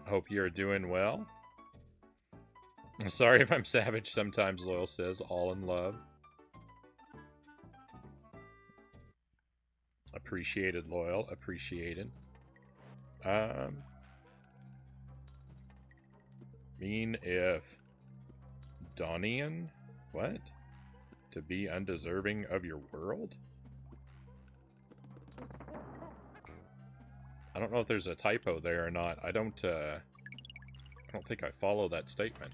Hope you're doing well. Sorry if I'm savage sometimes, Loyal says. All in love. Appreciated, Loyal. Appreciated. Mean if Donian? What? To be undeserving of your world? I don't know if there's a typo there or not. I don't think I follow that statement.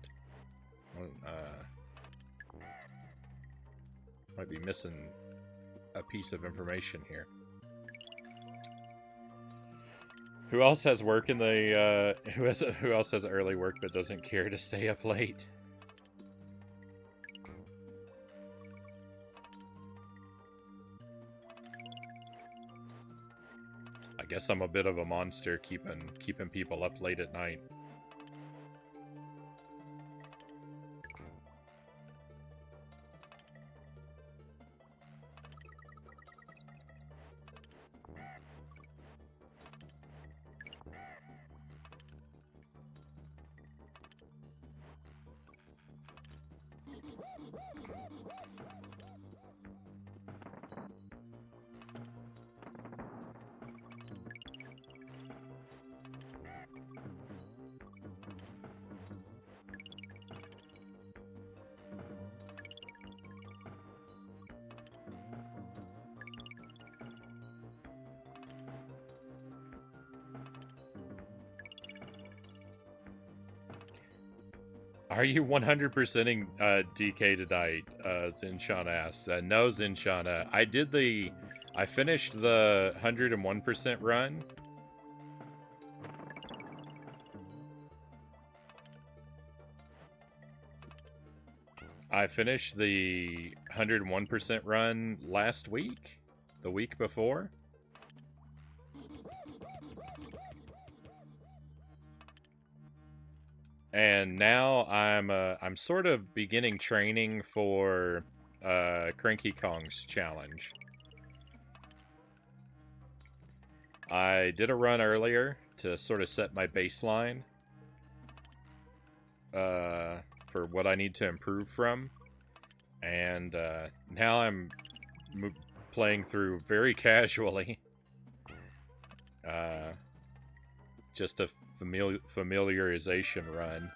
Might be missing a piece of information here. Who else has work in the, who else has early work but doesn't care to stay up late? I guess I'm a bit of a monster keeping people up late at night. Are you 100%ing DK tonight? Zinshan asks. No, Zinshan. I finished the 101% run. I finished the 101% run last week, the week before. And now I'm sort of beginning training for Cranky Kong's challenge. I did a run earlier to sort of set my baseline for what I need to improve from, and now I'm playing through very casually, just a familiarization run,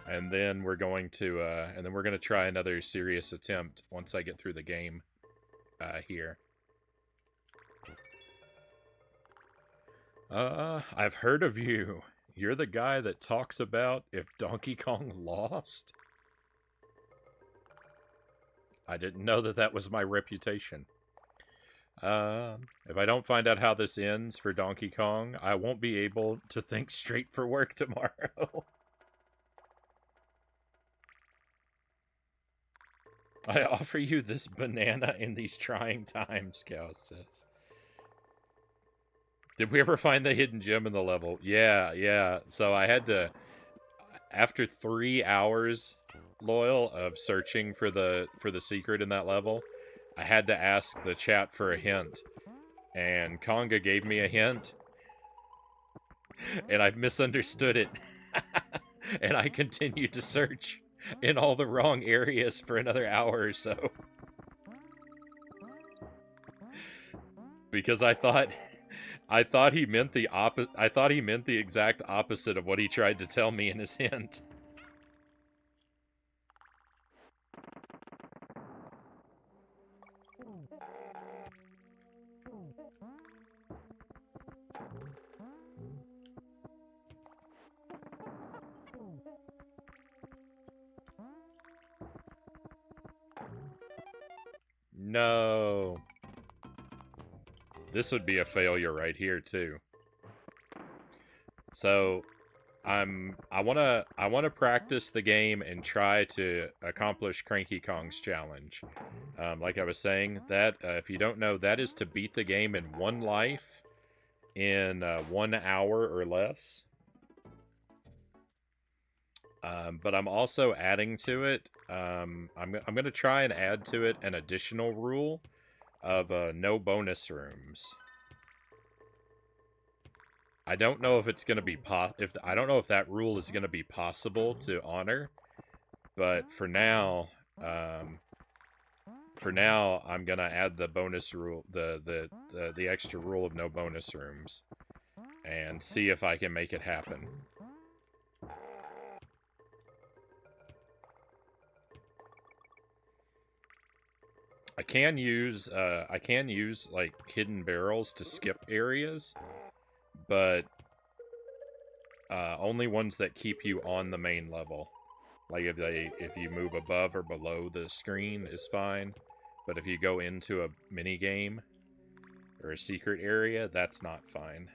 and then we're going to try another serious attempt once I get through the game here. I've heard of you. You're the guy that talks about if Donkey Kong lost? I didn't know that was my reputation. If I don't find out how this ends for Donkey Kong, I won't be able to think straight for work tomorrow. I offer you this banana in these trying times, Cow says. Did we ever find the hidden gem in the level? Yeah. So I had to, after 3 hours, Loyal, of searching for the secret in that level, I had to ask the chat for a hint, and Konga gave me a hint, and I misunderstood it, and I continued to search in all the wrong areas for another hour or so, because I thought I thought he meant the opposite. I thought he meant the exact opposite of what he tried to tell me in his hint. No. This would be a failure right here too. So I wanna practice the game and try to accomplish Cranky Kong's challenge. Like I was saying, that if you don't know, that is to beat the game in one life in 1 hour or less. But I'm also adding to it. I'm gonna try and add to it an additional rule of no bonus rooms. I don't know if it's gonna be I don't know if that rule is gonna be possible to honor, but for now, I'm gonna add the bonus rule, the extra rule of no bonus rooms, and see if I can make it happen. I can use like hidden barrels to skip areas, but only ones that keep you on the main level. Like if you move above or below the screen is fine, but if you go into a mini game or a secret area, that's not fine.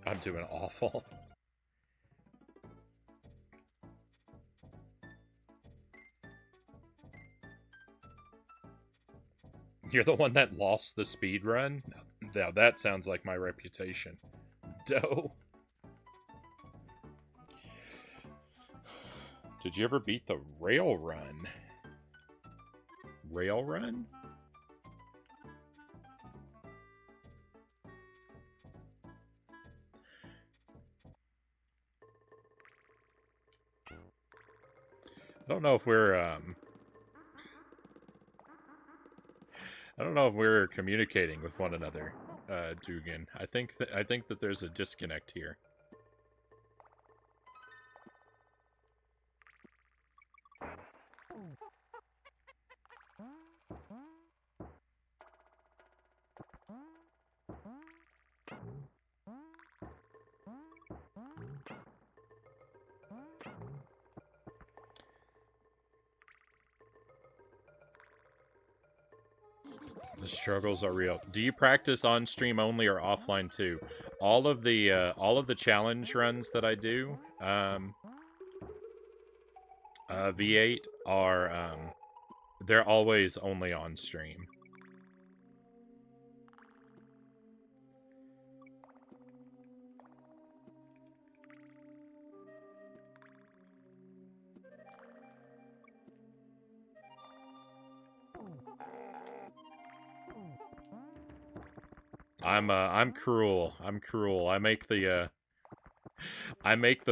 I'm doing awful. You're the one that lost the speed run? Now that sounds like my reputation. Doe. Did you ever beat the rail run? Rail run? I don't know if we're I don't know if we're communicating with one another, Dugan. I think that there's a disconnect here. The struggles are real. Do you practice on stream only or offline too? All of the challenge runs that I do, V8 are they're always only on stream. I'm cruel. I'm cruel. I make the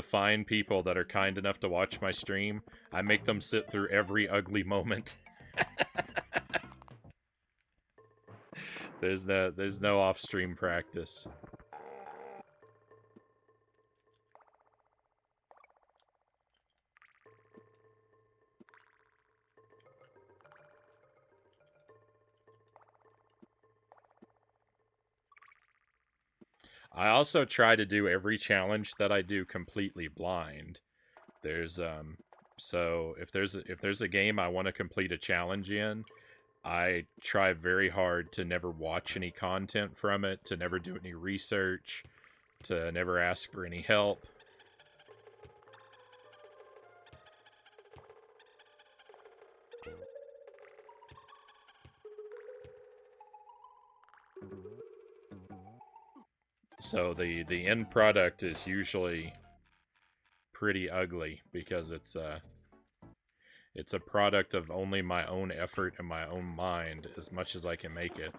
fine people that are kind enough to watch my stream, I make them sit through every ugly moment. There's no off-stream practice. I also try to do every challenge that I do completely blind. There's so if there's a game I want to complete a challenge in, I try very hard to never watch any content from it, to never do any research, to never ask for any help. So the end product is usually pretty ugly because It's a product of only my own effort and my own mind, as much as I can make it.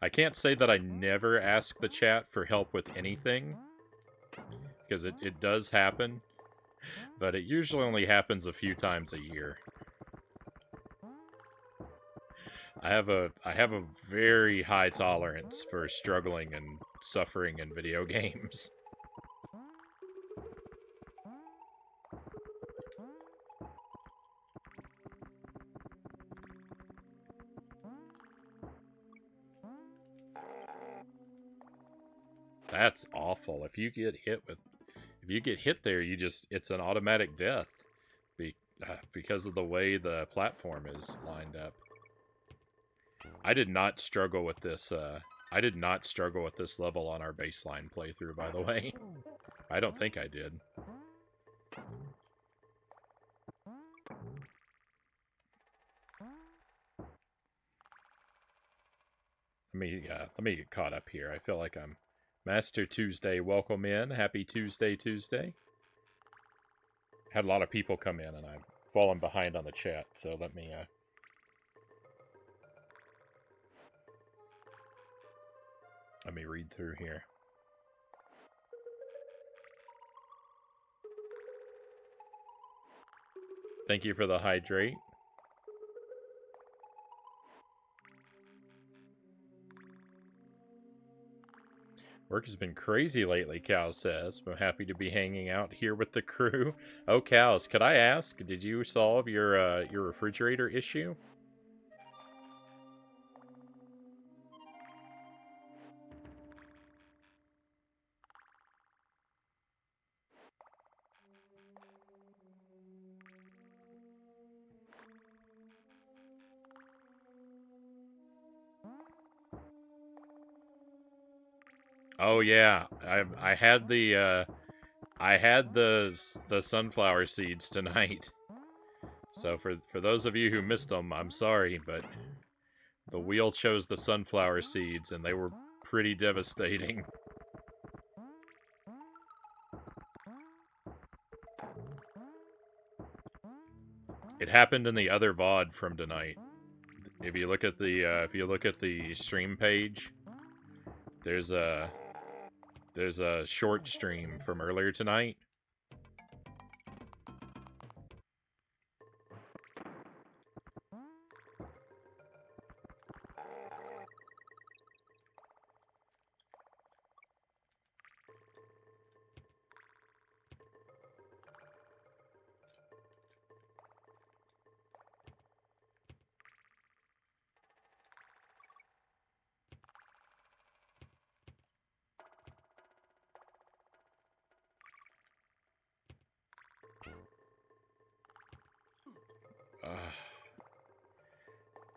I can't say that I never ask the chat for help with anything, because it does happen, but it usually only happens a few times a year. I have a very high tolerance for struggling and suffering in video games. That's awful. If you get hit there, it's an automatic death because of the way the platform is lined up. I did not struggle with this level on our baseline playthrough, by the way. I don't think I did. Let me get caught up here. I feel like I'm Master Tuesday. Welcome in. Happy Tuesday. Had a lot of people come in, and I've fallen behind on the chat. So let me read through here. Thank you for the hydrate. Work has been crazy lately, Cal says. I'm happy to be hanging out here with the crew. Oh, Cows, could I ask, did you solve your refrigerator issue? Oh yeah, I had the sunflower seeds tonight. So for those of you who missed them, I'm sorry, but the wheel chose the sunflower seeds, and they were pretty devastating. It happened in the other VOD from tonight. If you look at the stream page, there's a short stream from earlier tonight.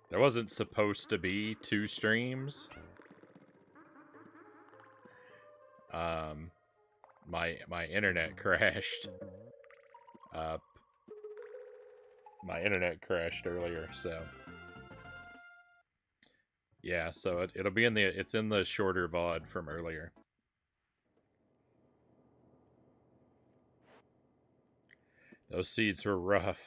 There wasn't supposed to be 2 streams. My internet crashed. My internet crashed earlier, so yeah. So it'll be it's in the shorter VOD from earlier. Those seeds were rough.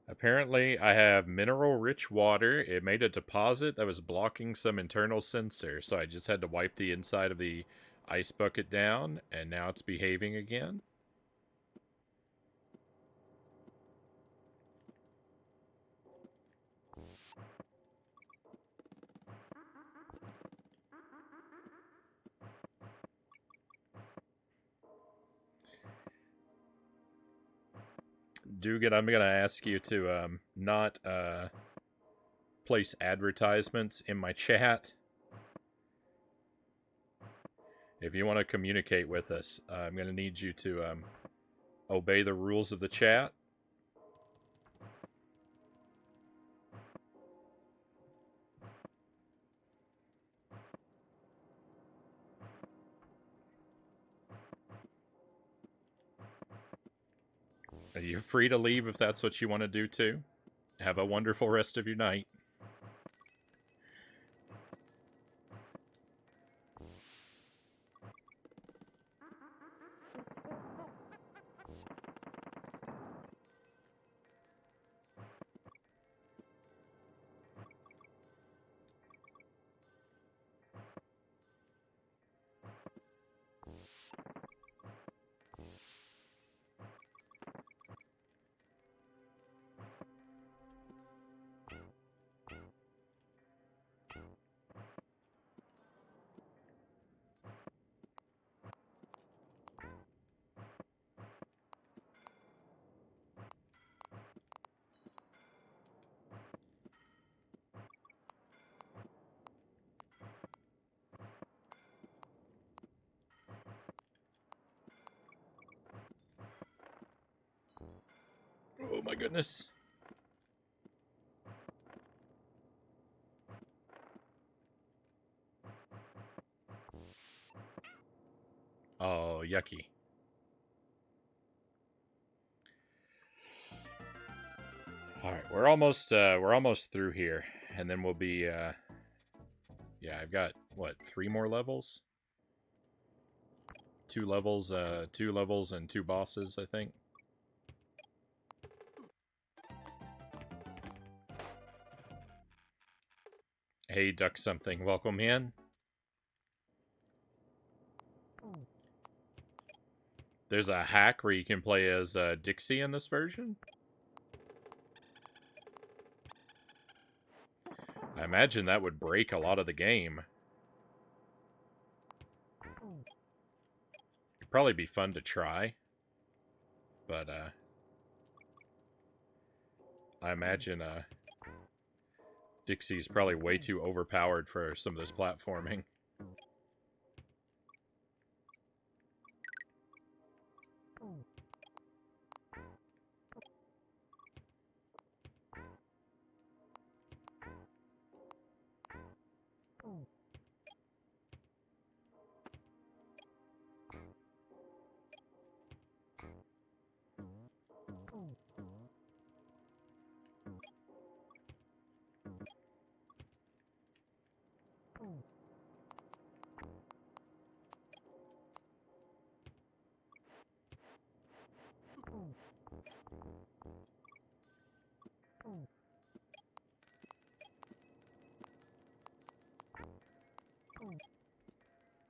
Apparently, I have mineral-rich water. It made a deposit that was blocking some internal sensor, so I just had to wipe the inside of the ice bucket down, and now it's behaving again. Dugan, I'm going to ask you to not place advertisements in my chat. If you want to communicate with us, I'm going to need you to obey the rules of the chat. You're free to leave if that's what you want to do too. Have a wonderful rest of your night. Oh my goodness. Oh, yucky. All right, we're almost through here, and then we'll be yeah, I've got what, 3 more levels? 2 levels, 2 levels and 2 bosses, I think. Hey, Duck Something, welcome in. There's a hack where you can play as Dixie in this version. I imagine that would break a lot of the game. It'd probably be fun to try. But, I imagine, Dixie's probably way too overpowered for some of this platforming.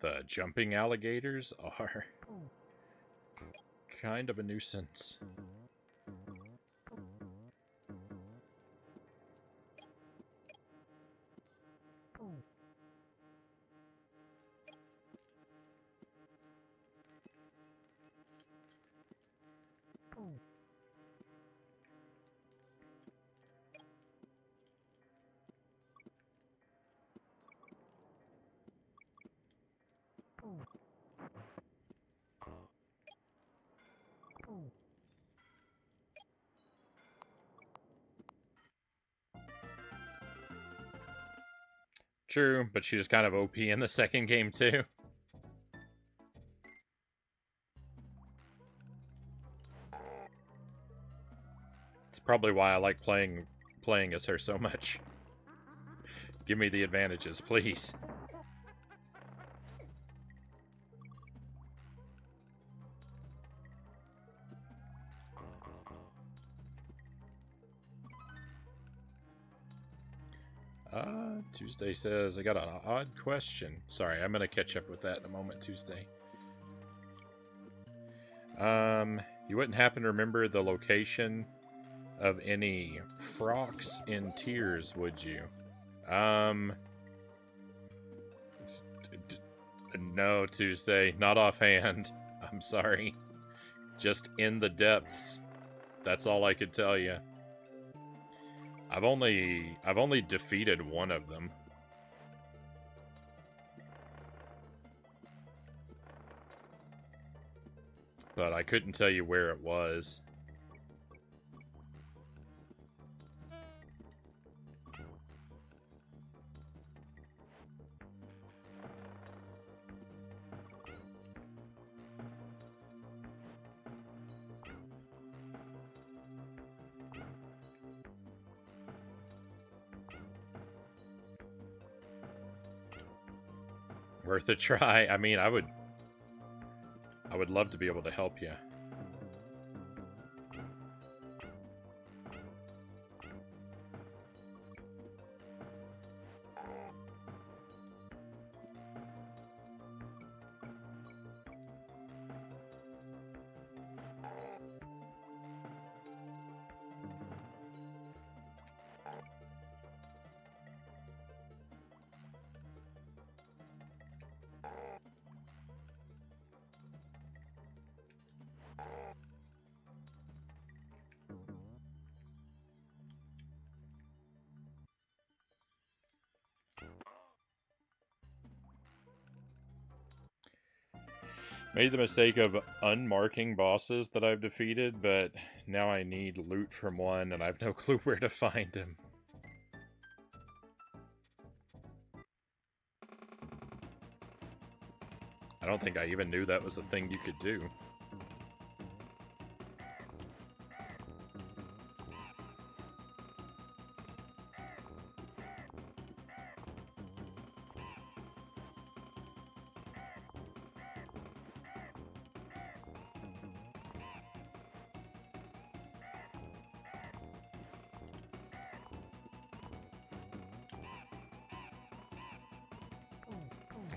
The jumping alligators are kind of a nuisance. True, but she was kind of OP in the second game too. It's probably why I like playing as her so much. Give me the advantages, please. Tuesday says, I got an odd question. Sorry, I'm going to catch up with that in a moment, Tuesday. You wouldn't happen to remember the location of any frocks in Tears, would you? No, Tuesday, not offhand. I'm sorry. Just in the depths. That's all I could tell you. I've only defeated one of them. But I couldn't tell you where it was. Worth a try. I mean, I would love to be able to help you. Made the mistake of unmarking bosses that I've defeated, but now I need loot from one, and I have no clue where to find him. I don't think I even knew that was a thing you could do.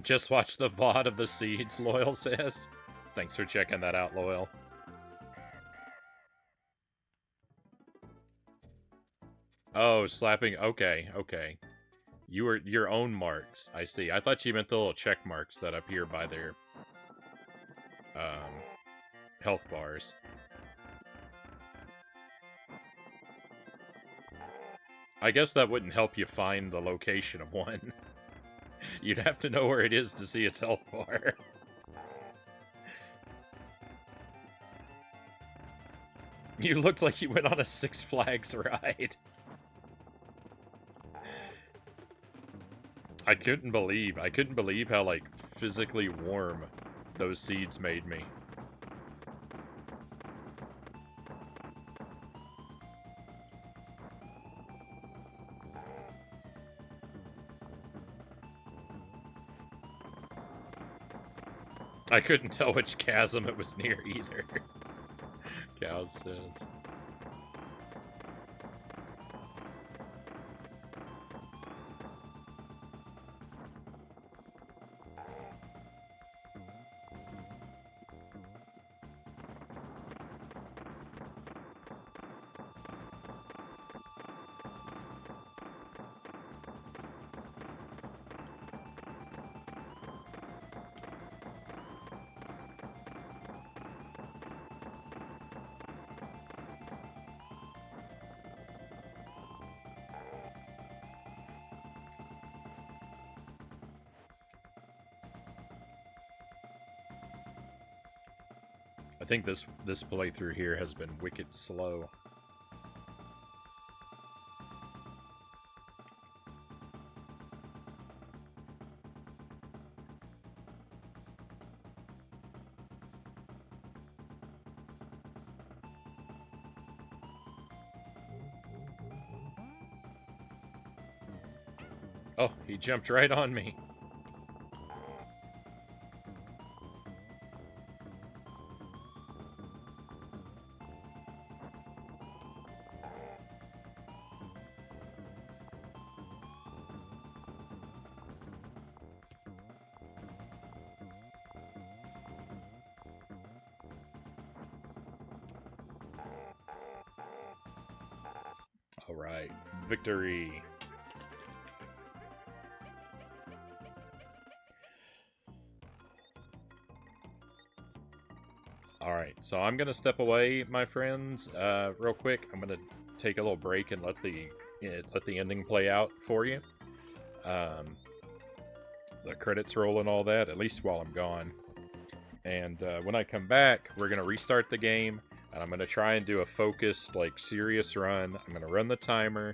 Just watch the VOD of the seeds, Loyal says. Thanks for checking that out, Loyal. Oh, slapping. Okay, okay. You were your own marks. I see. I thought you meant the little check marks that appear by their health bars. I guess that wouldn't help you find the location of one. You'd have to know where it is to see its health bar. You looked like you went on a Six Flags ride. I couldn't believe how, like, physically warm those seeds made me. I couldn't tell which chasm it was near either. Cow says. I think this playthrough here has been wicked slow. Oh, he jumped right on me. All right, victory. All right, so I'm gonna step away, my friends, real quick. I'm gonna take a little break and let the ending play out for you. The credits roll and all that, at least while I'm gone. And when I come back, we're gonna restart the game, and I'm gonna try and do a focused, like, serious run. I'm gonna run the timer,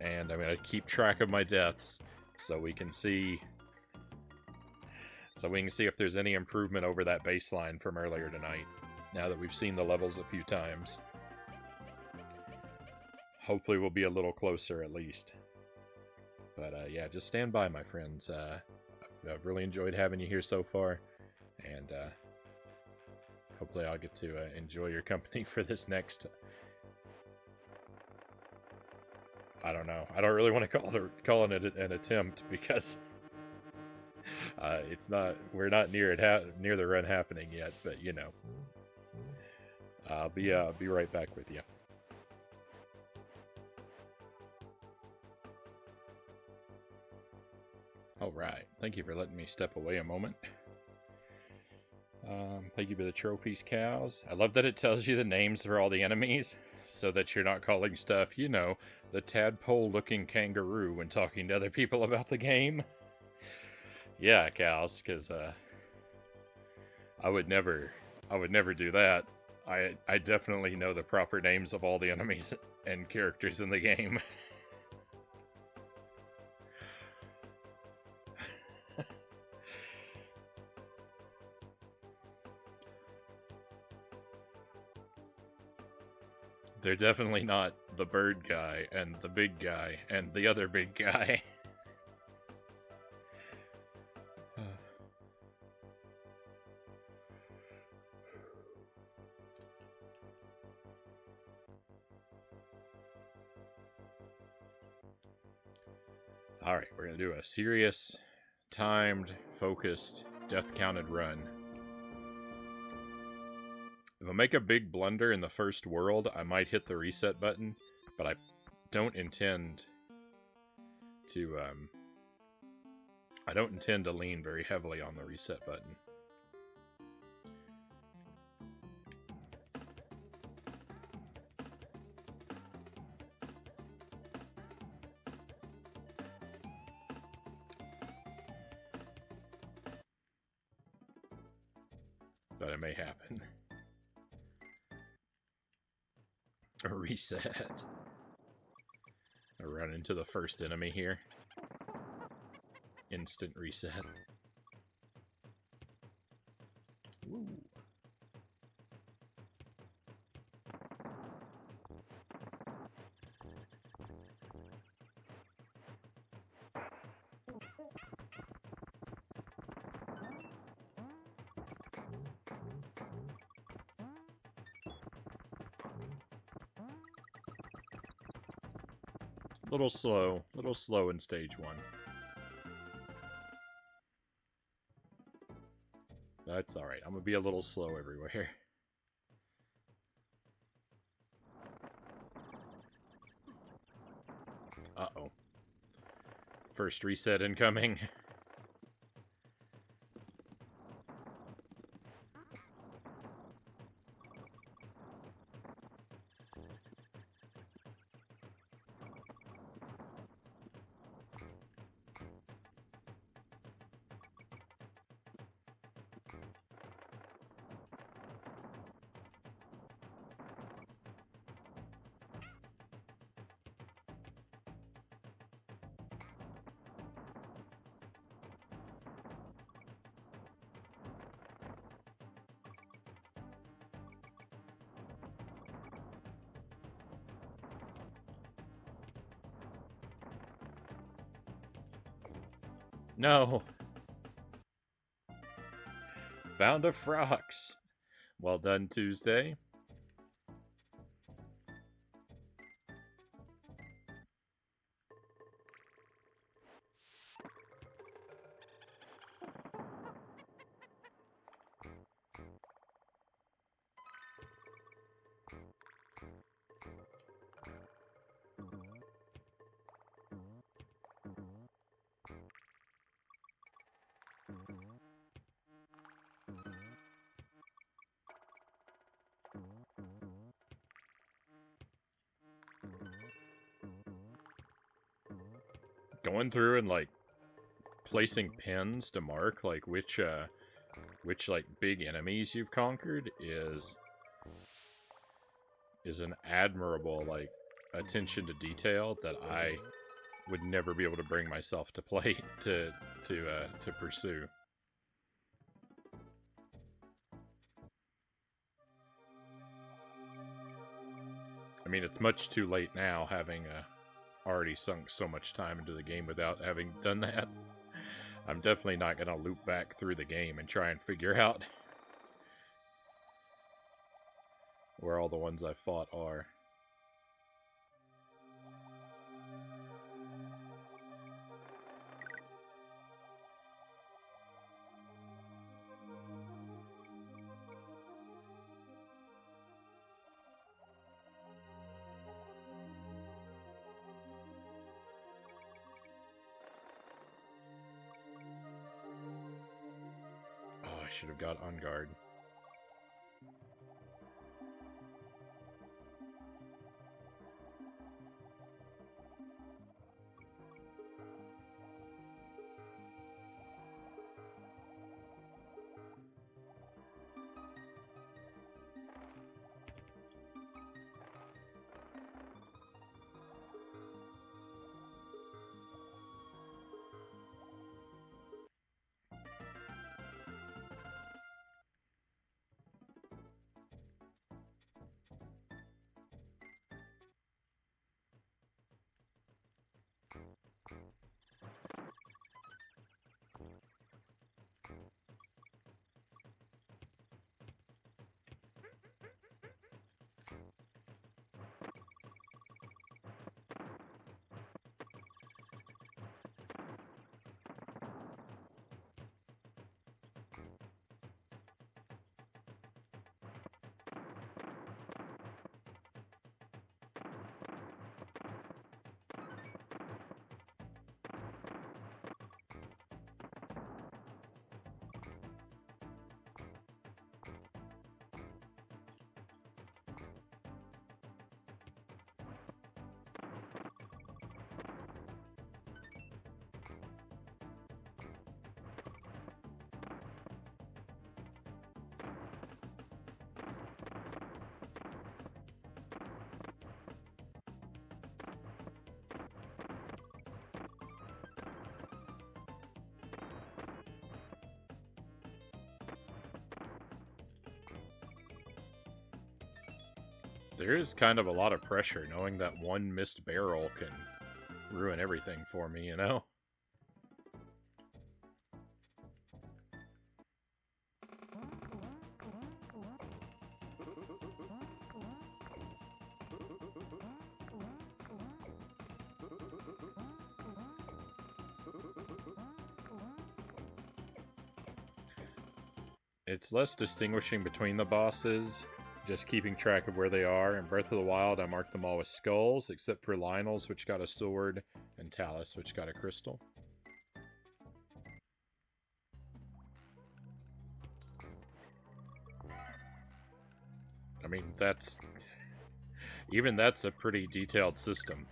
and I'm gonna keep track of my deaths so we can see. So we can see if there's any improvement over that baseline from earlier tonight, now that we've seen the levels a few times. Hopefully we'll be a little closer at least. But yeah, just stand by, my friends. I've really enjoyed having you here so far, and hopefully I'll get to enjoy your company for this next. I don't know. I don't really want to call it an attempt because it's not. We're not near it near the run happening yet. But you know, I'll be right back with you. All right. Thank you for letting me step away a moment. Thank you for the trophies, cows. I love that it tells you the names for all the enemies, so that you're not calling stuff, you know, the tadpole-looking kangaroo when talking to other people about the game. Yeah, cows, because I would never do that. I definitely know the proper names of all the enemies and characters in the game. They're definitely not the bird guy and the big guy and the other big guy. Alright, we're going to do a serious, timed, focused, death-counted run. If I make a big blunder in the first world, I might hit the reset button, but I don't intend to, I don't intend to lean very heavily on the reset button. But it may happen. A reset. I run into the first enemy here. Instant reset. Woo. Little slow in stage 1. That's alright, I'm gonna be a little slow everywhere. Uh-oh. First reset incoming. No! Found a Frox! Well done, Tuesday. Going through and, like, placing pins to mark, like, which like, big enemies you've conquered is an admirable, like, attention to detail that I would never be able to bring myself to play, to pursue. I mean, it's much too late now, having already sunk so much time into the game without having done that. I'm definitely not going to loop back through the game and try and figure out where all the ones I fought are. I should have got on guard. There is kind of a lot of pressure knowing that one missed barrel can ruin everything for me, you know? It's less distinguishing between the bosses, just keeping track of where they are. In Breath of the Wild, I marked them all with skulls, except for Lionel's, which got a sword, and Talus, which got a crystal. I mean, even that's a pretty detailed system.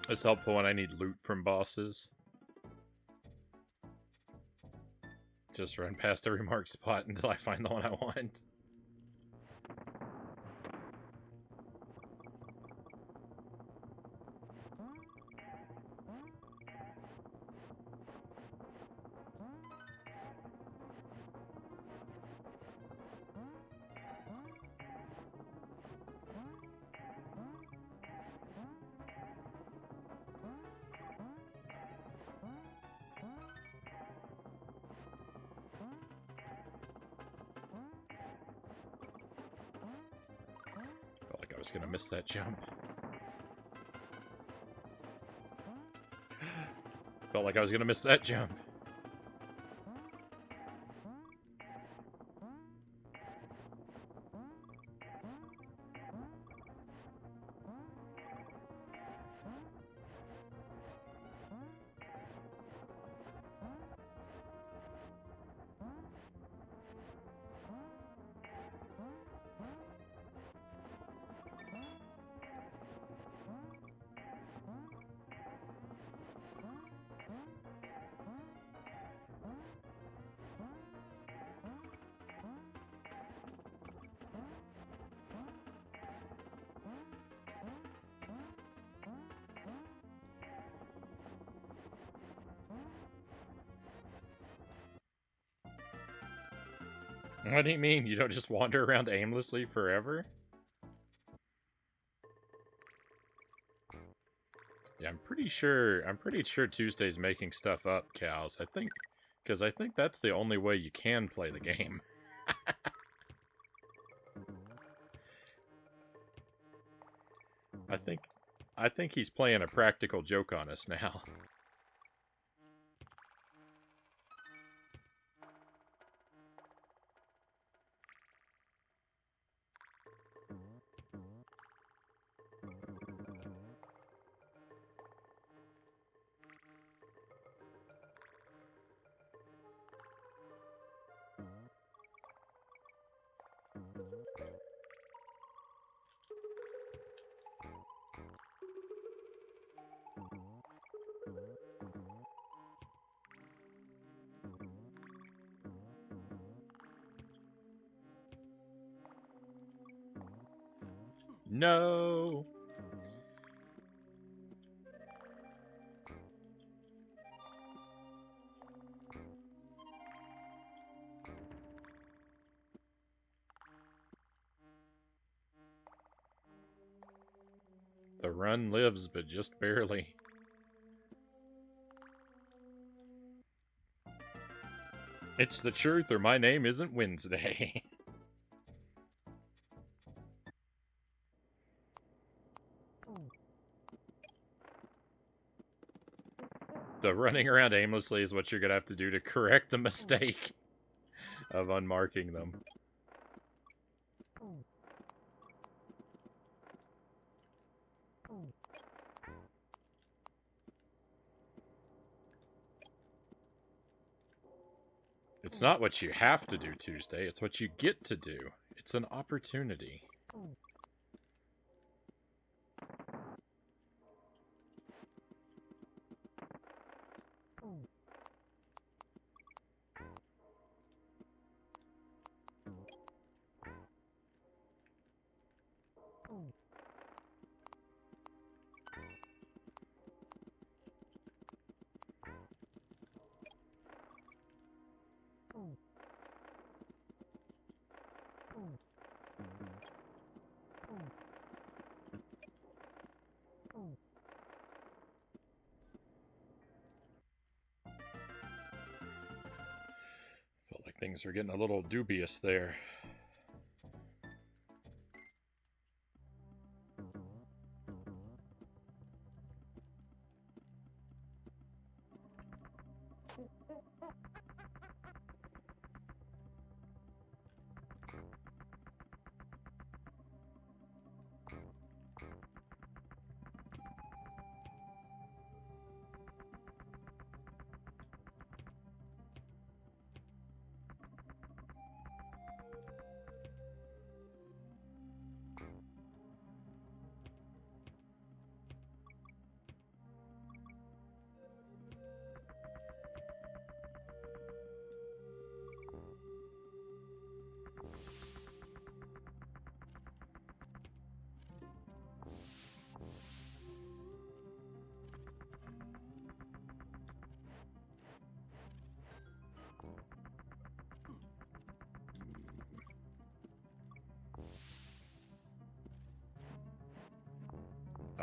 It's helpful when I need loot from bosses. Just run past every marked spot until I find the one I want. I was gonna miss that jump. Felt like I was gonna miss that jump. What do you mean? You don't just wander around aimlessly forever? Yeah, I'm pretty sure Tuesday's making stuff up, Cows. Because I think that's the only way you can play the game. I think he's playing a practical joke on us now. No! The run lives, but just barely. It's the truth, or my name isn't Wednesday. The running around aimlessly is what you're gonna have to do to correct the mistake of unmarking them. It's not what you have to do, Tuesday. It's what you get to do. It's an opportunity. Felt like things were getting a little dubious there.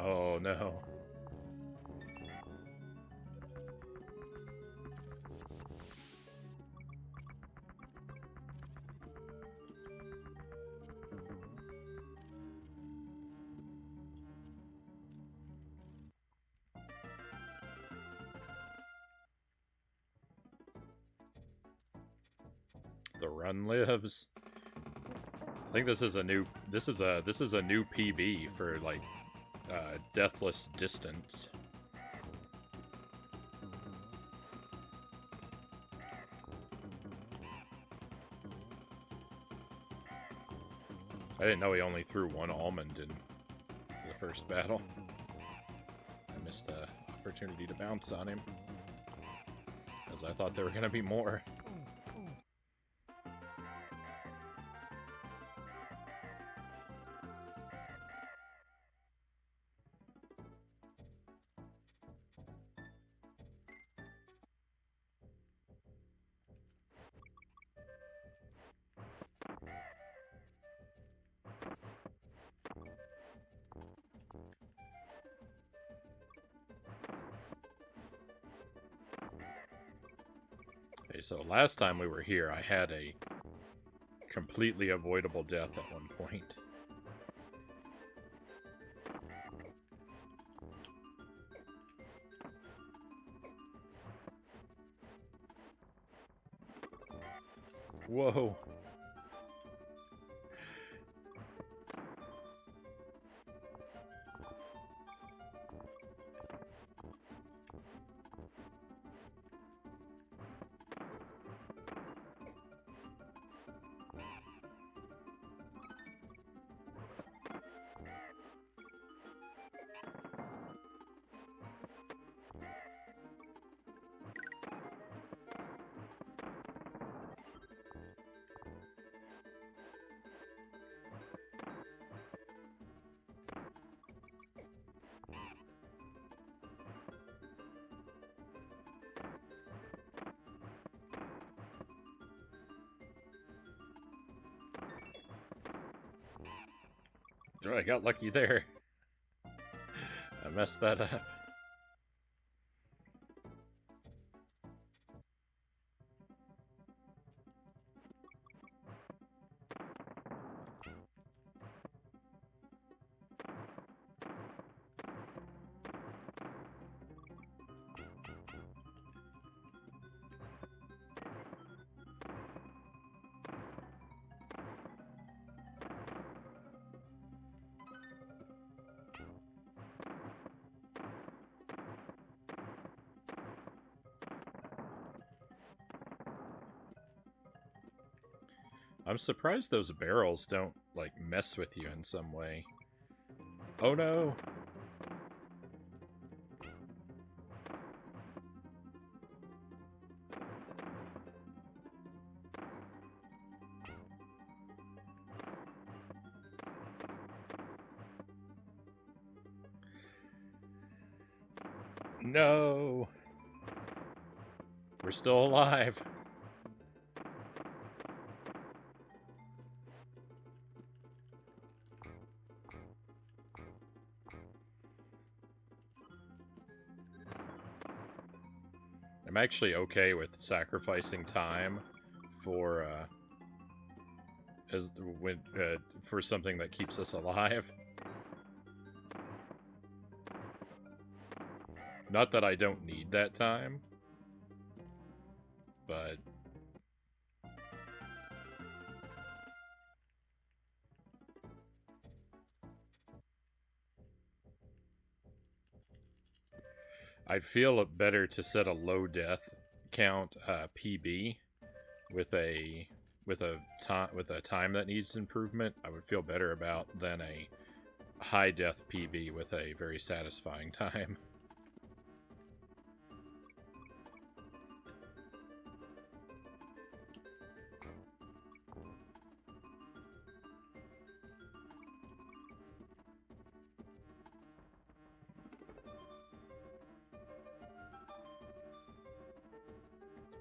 Oh no. The run lives. I think this is a new PB for like deathless distance. I didn't know he only threw one almond in the first battle. I missed an opportunity to bounce on him, as I thought there were going to be more. Okay, so last time we were here, I had a completely avoidable death at one point. Whoa. Oh, I got lucky there. I messed that up. I'm surprised those barrels don't, like, mess with you in some way. Oh no! No! We're still alive. I'm actually okay with sacrificing time for for something that keeps us alive. Not that I don't need that time, but I'd feel it better to set a low death count PB with a time that needs improvement. I would feel better about than a high death PB with a very satisfying time.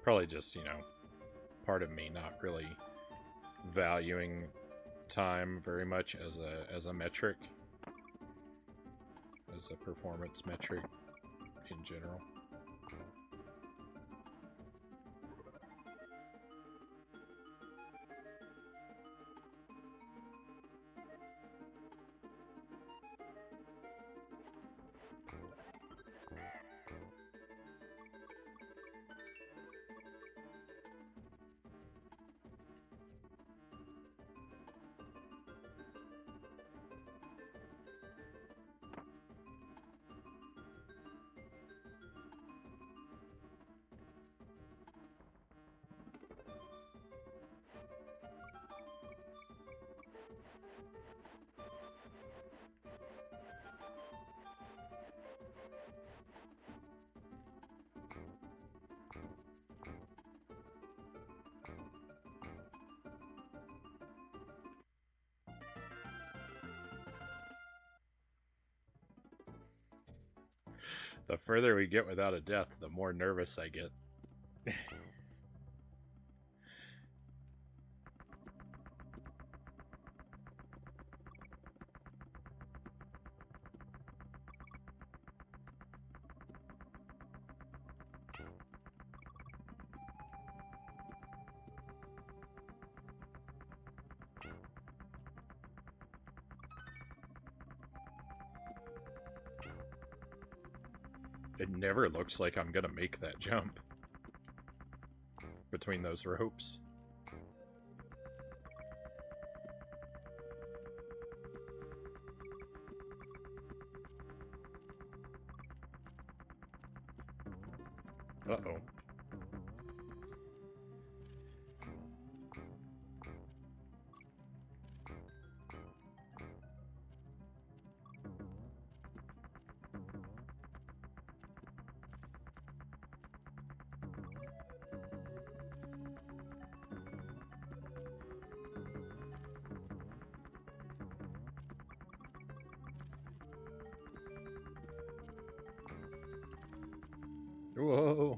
Probably just, you know, part of me not really valuing time very much as a metric, as a performance metric in general. The further we get without a death, the more nervous I get. It never looks like I'm gonna make that jump between those ropes. Uh-oh. Whoa.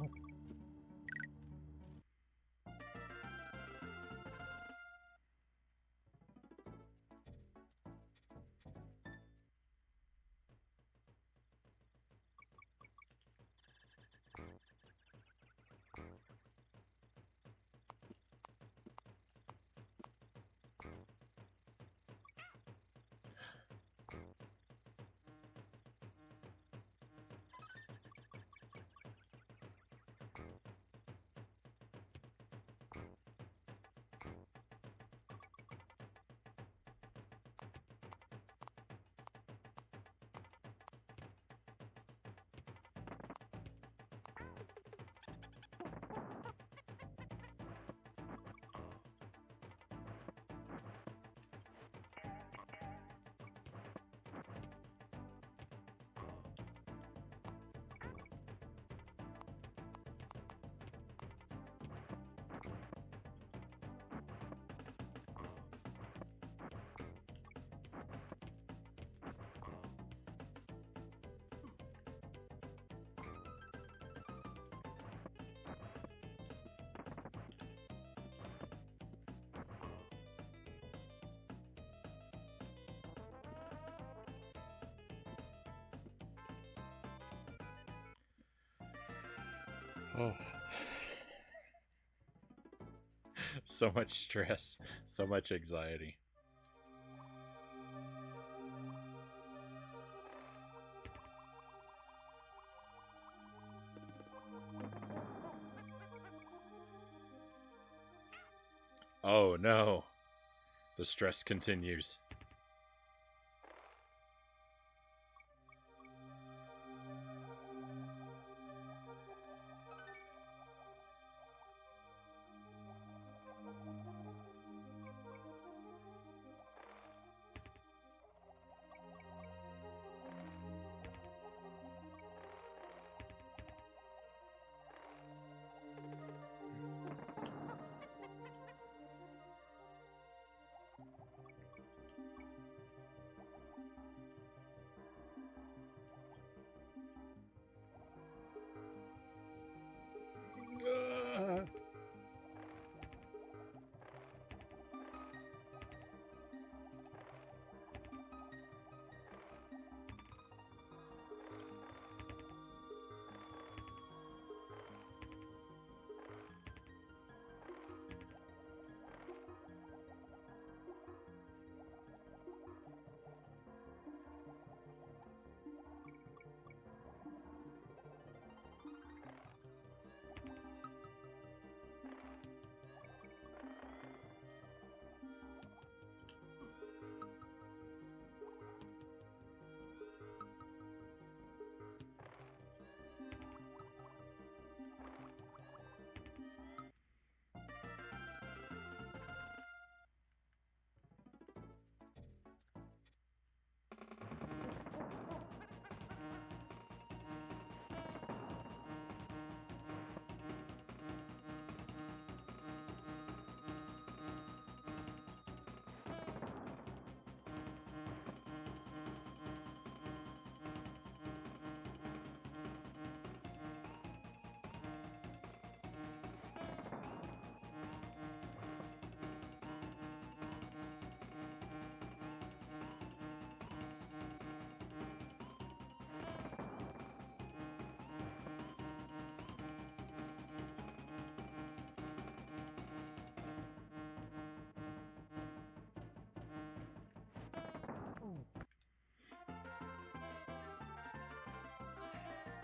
Oh. So much stress, so much anxiety. Oh no. The stress continues.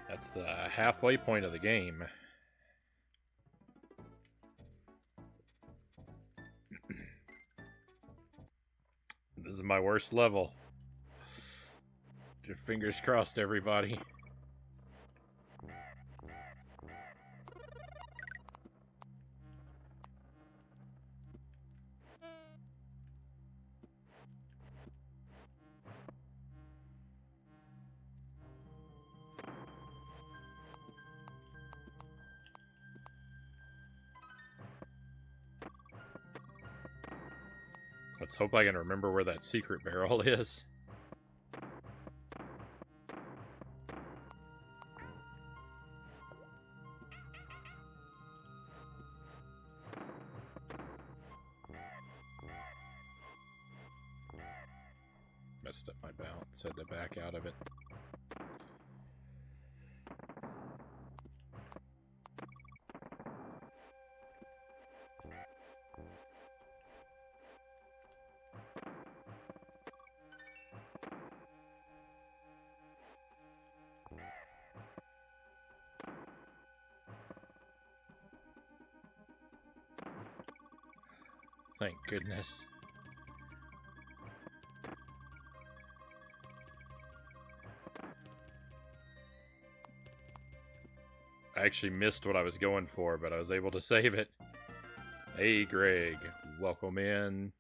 That's the halfway point of the game. This is my worst level. Your fingers crossed, everybody. Let's hope I can remember where that secret barrel is. Messed up my bounce, had to back out of it. Thank goodness. I actually missed what I was going for, but I was able to save it. Hey, Greg. Welcome in.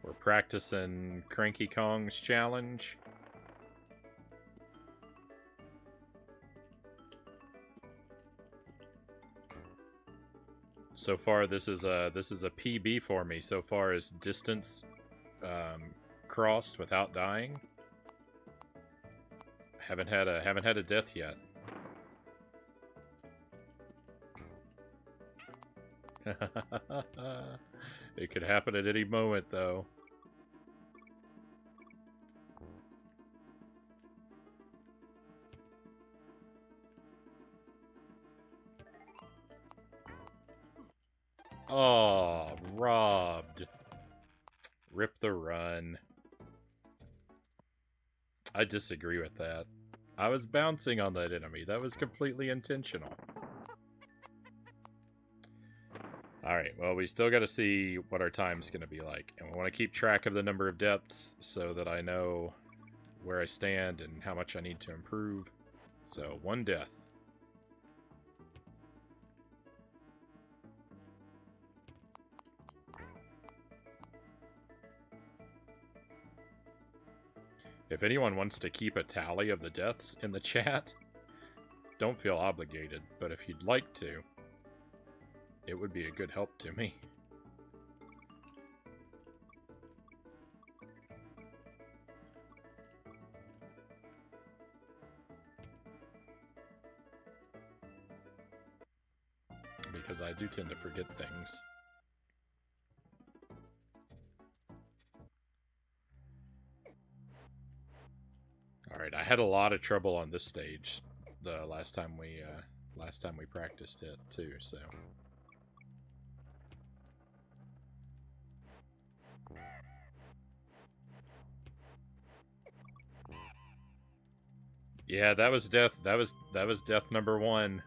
We're practicing Cranky Kong's challenge. So far, this is a PB for me. So far as distance crossed without dying. Haven't had a death yet. It could happen at any moment, though. Oh, robbed. Rip the run. I disagree with that. I was bouncing on that enemy. That was completely intentional. Alright, well, we still got to see what our time's going to be like. And we want to keep track of the number of deaths so that I know where I stand and how much I need to improve. So, 1 death. If anyone wants to keep a tally of the deaths in the chat, don't feel obligated, but if you'd like to, it would be a good help to me. Because I do tend to forget things. Alright, I had a lot of trouble on this stage the last time we practiced it too, so. Yeah, that was death. That was death number 1.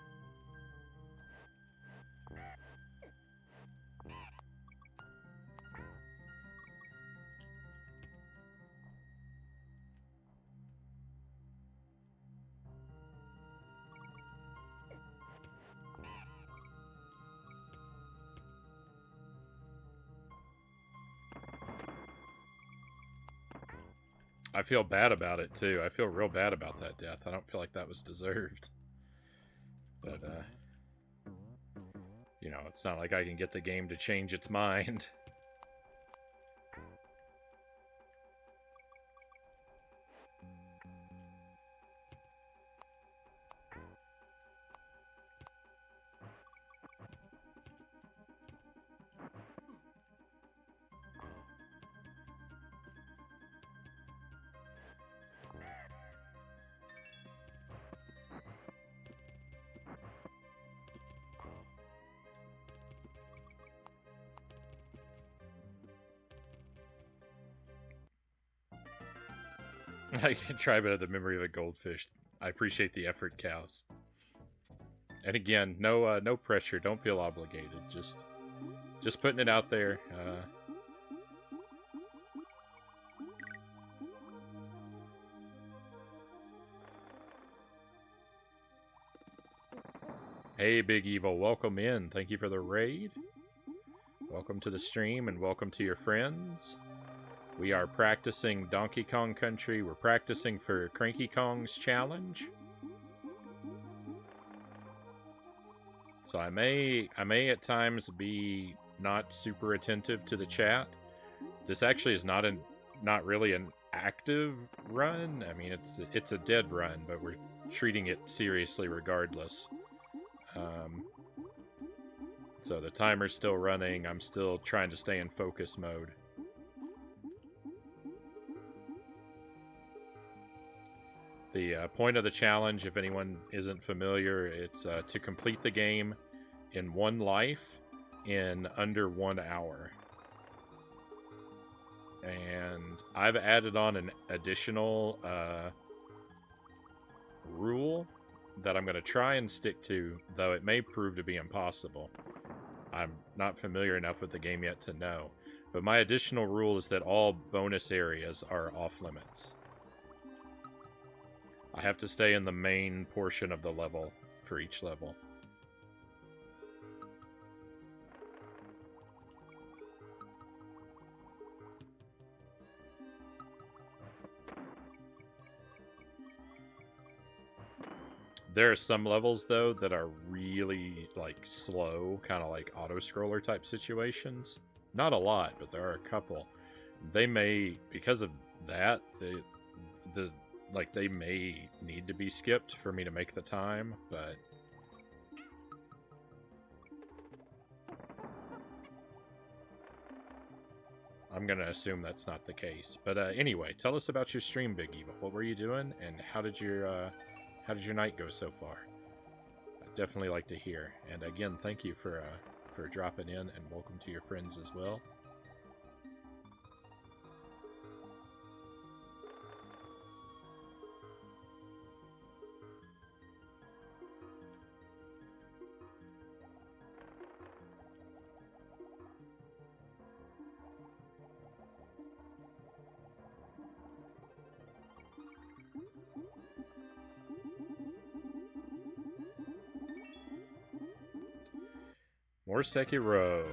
I feel bad about it, too. I feel real bad about that death. I don't feel like that was deserved. But, you know, it's not like I can get the game to change its mind. I can try but the memory of a goldfish. I appreciate the effort, cows. And again, no pressure. Don't feel obligated. Just putting it out there. Hey, Big Evil, welcome in. Thank you for the raid. Welcome to the stream and welcome to your friends. We are practicing Donkey Kong Country. We're practicing for Cranky Kong's challenge. So I may at times be not super attentive to the chat. This actually is not really an active run. I mean, it's a dead run, but we're treating it seriously regardless. So the timer's still running. I'm still trying to stay in focus mode. The point of the challenge, if anyone isn't familiar, it's to complete the game in one life in under 1 hour. And I've added on an additional rule that I'm going to try and stick to, though it may prove to be impossible. I'm not familiar enough with the game yet to know. But my additional rule is that all bonus areas are off limits. I have to stay in the main portion of the level for each level. There are some levels, though, that are really, like, slow, kind of like auto-scroller type situations. Not a lot, but there are a couple. They may, because of that, they may need to be skipped for me to make the time, but I'm going to assume that's not the case. But anyway, tell us about your stream, Big Evil. What were you doing, and how did your night go so far? I'd definitely like to hear. And again, thank you for dropping in, and welcome to your friends as well. More Sekiro.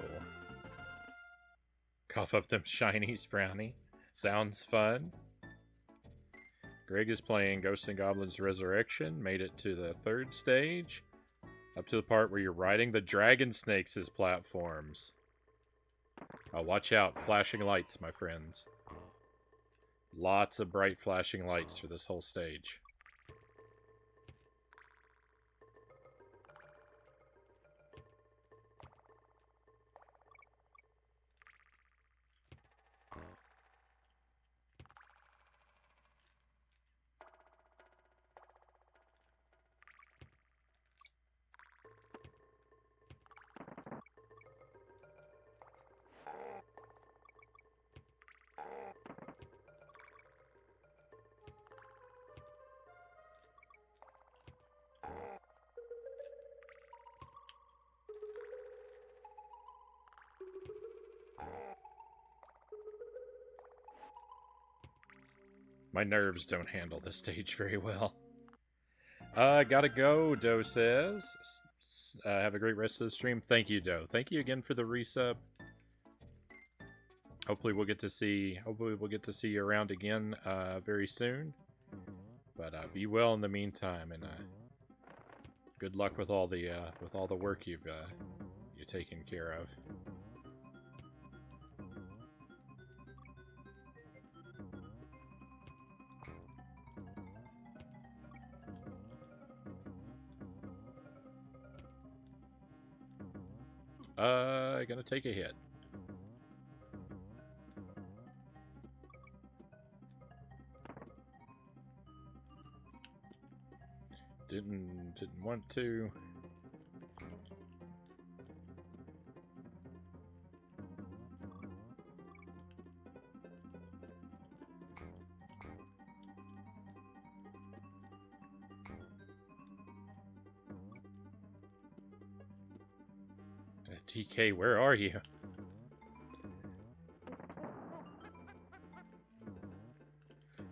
Cough up them shinies, Frownie. Sounds fun. Greg is playing Ghosts and Goblins Resurrection. Made it to the 3rd stage. Up to the part where you're riding the dragon snakes as platforms. Oh, watch out. Flashing lights, my friends. Lots of bright flashing lights for this whole stage. My nerves don't handle this stage very well. Gotta go, Doe says. Have a great rest of the stream. Thank you, Doe. Thank you again for the resub. Hopefully we'll get to see you around again very soon. But be well in the meantime, and good luck with all the work you've taken care of. Gonna take a hit. Didn't want to. TK, where are you?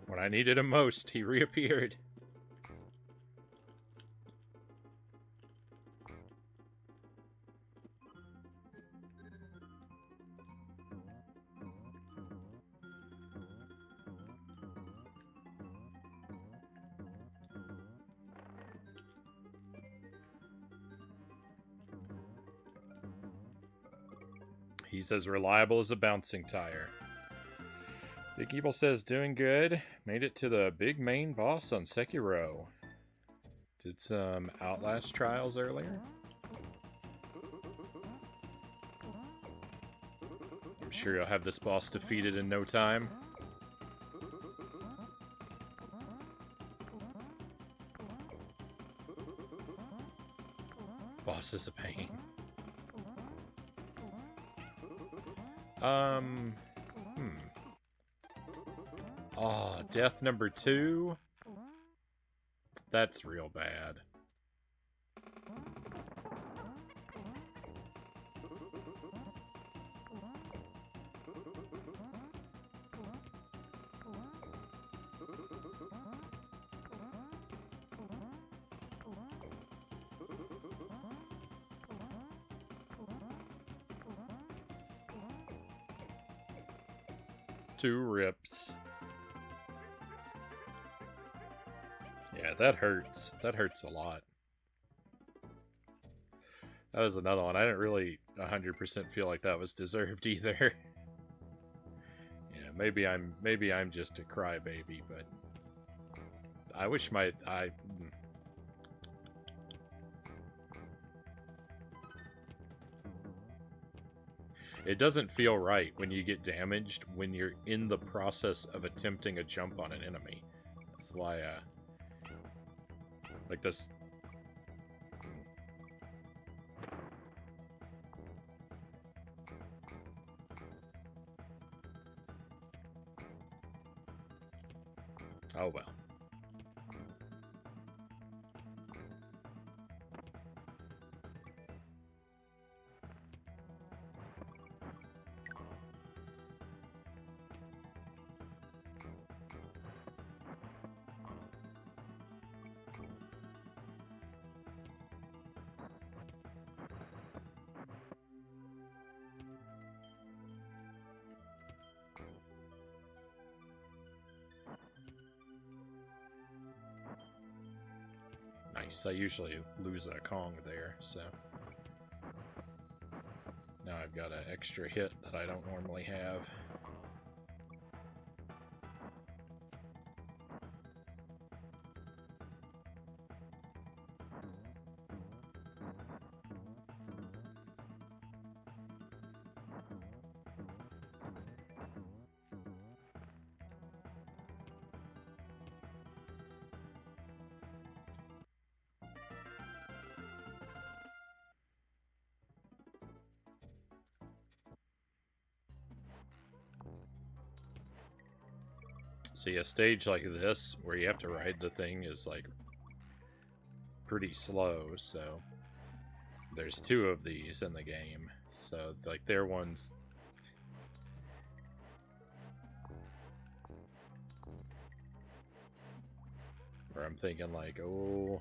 When I needed him most, he reappeared. He's as reliable as a bouncing tire. Big Evil says, doing good. Made it to the big main boss on Sekiro. Did some Outlast trials earlier. I'm sure you'll have this boss defeated in no time. Boss is a pain. Oh, death number 2? That's real bad. Two rips. Yeah, that hurts. That hurts a lot. That was another one. I didn't really 100% feel like that was deserved either. Yeah, maybe I'm just a crybaby, but I wish it doesn't feel right when you get damaged when you're in the process of attempting a jump on an enemy. That's why, like this. Oh well. Nice. I usually lose a Kong there, so now I've got an extra hit that I don't normally have. See, a stage like this, where you have to ride the thing, is, like, pretty slow, so there's 2 of these in the game. So, like, they're ones... where I'm thinking, like, oh,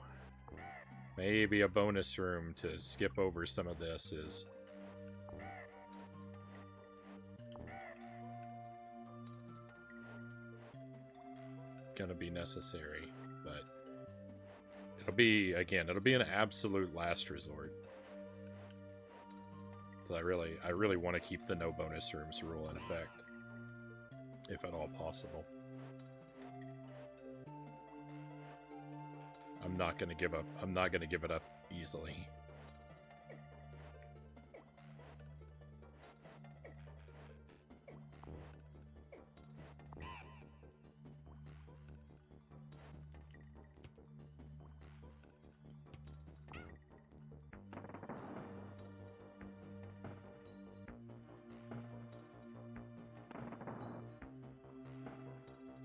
maybe a bonus room to skip over some of this is... gonna be necessary, but it'll be, again, it'll be an absolute last resort. So I really want to keep the no bonus rooms rule in effect, if at all possible. I'm not gonna give up. I'm not gonna give it up easily.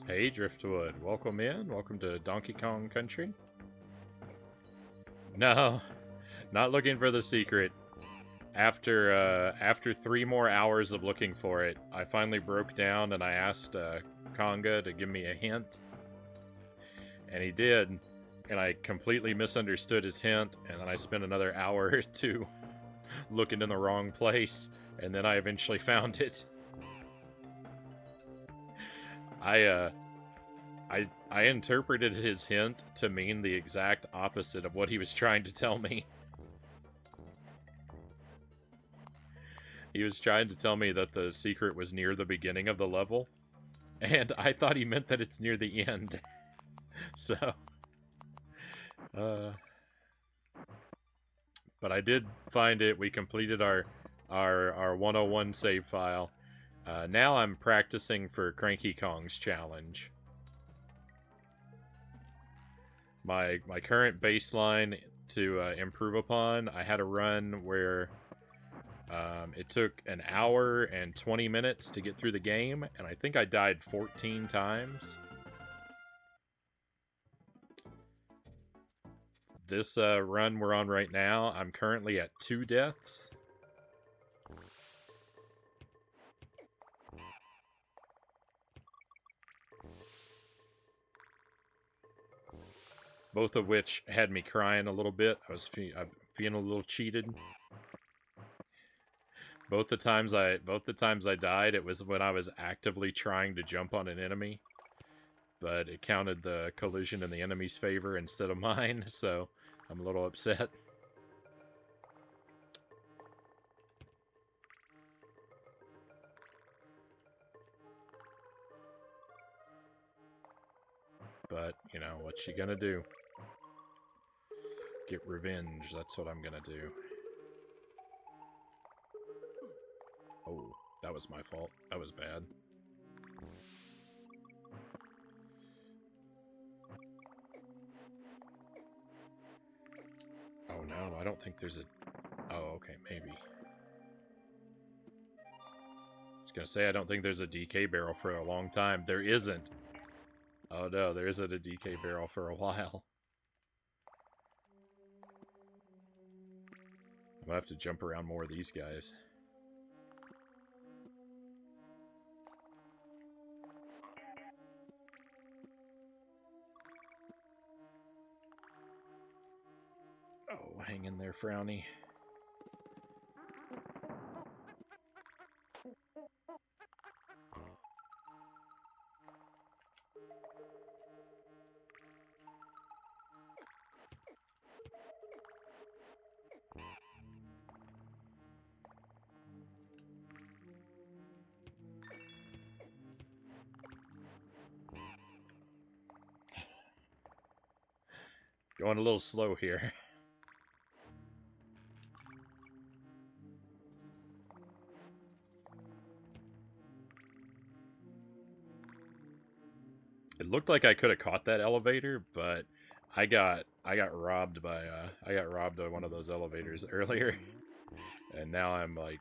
Hey, Driftwood, welcome in. Welcome to Donkey Kong Country. No, not looking for the secret After 3 more hours of looking for it, I finally broke down and I asked Conga to give me a hint, and he did, and I completely misunderstood his hint, and then I spent another hour or two looking in the wrong place, and then I eventually found it. I interpreted his hint to mean the exact opposite of what he was trying to tell me. He was trying to tell me that the secret was near the beginning of the level, and I thought he meant that it's near the end. So, but I did find it. We completed our 101 save file. Now I'm practicing for Cranky Kong's challenge. My current baseline to improve upon, I had a run where it took an hour and 20 minutes to get through the game, and I think I died 14 times. This run we're on right now, I'm currently at 2 deaths. Both of which had me crying a little bit. I'm feeling a little cheated. Both the times I died, it was when I was actively trying to jump on an enemy, but it counted the collision in the enemy's favor instead of mine, so I'm a little upset. But, you know, what you gonna do? Get revenge, that's what I'm gonna do. Oh, that was my fault. That was bad. Oh no, I don't think there's a... Oh, okay, maybe. I was gonna say, I don't think there's a DK barrel for a long time. There isn't. Oh no, there isn't a DK barrel for a while. I'm gonna have to jump around more of these guys. Oh, hang in there, Frownie. Going a little slow here. It looked like I could have caught that elevator, but I got robbed by one of those elevators earlier, and now I'm like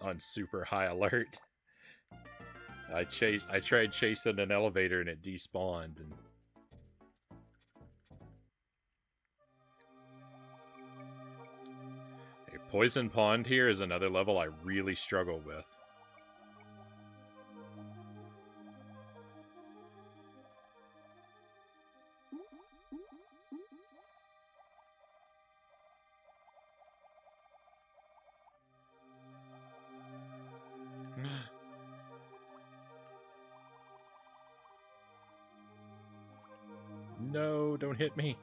on super high alert. I tried chasing an elevator and it despawned. And Poison Pond here is another level I really struggle with. No, don't hit me.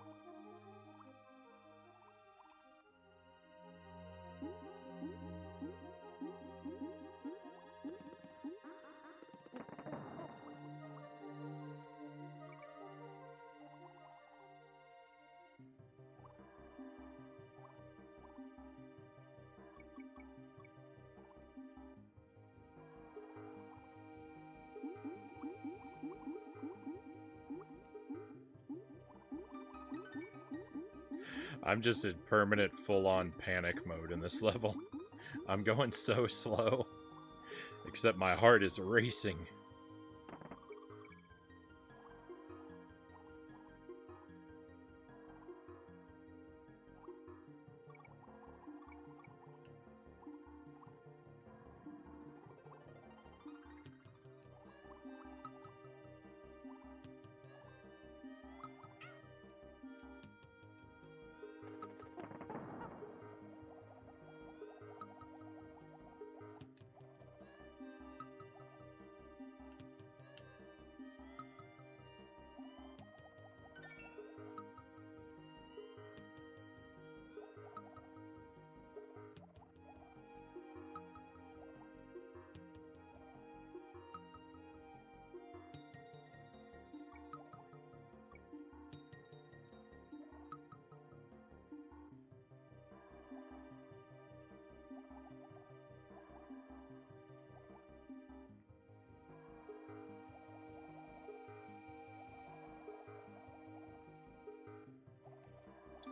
I'm just in permanent full-on panic mode in this level. I'm going so slow. Except my heart is racing.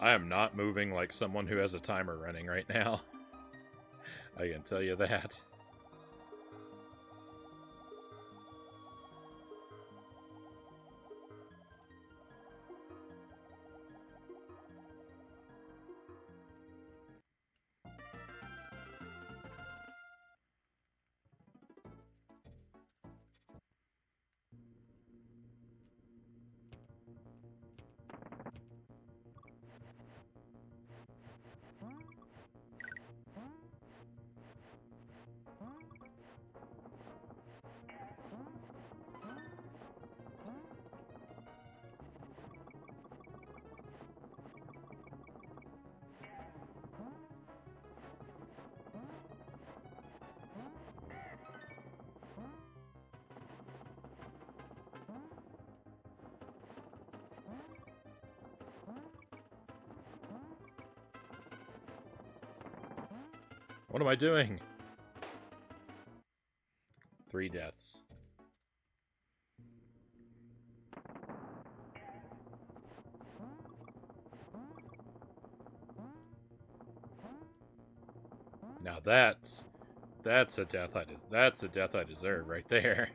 I am not moving like someone who has a timer running right now. I can tell you that. What am I doing? 3 deaths. Now that's a death I deserve right there.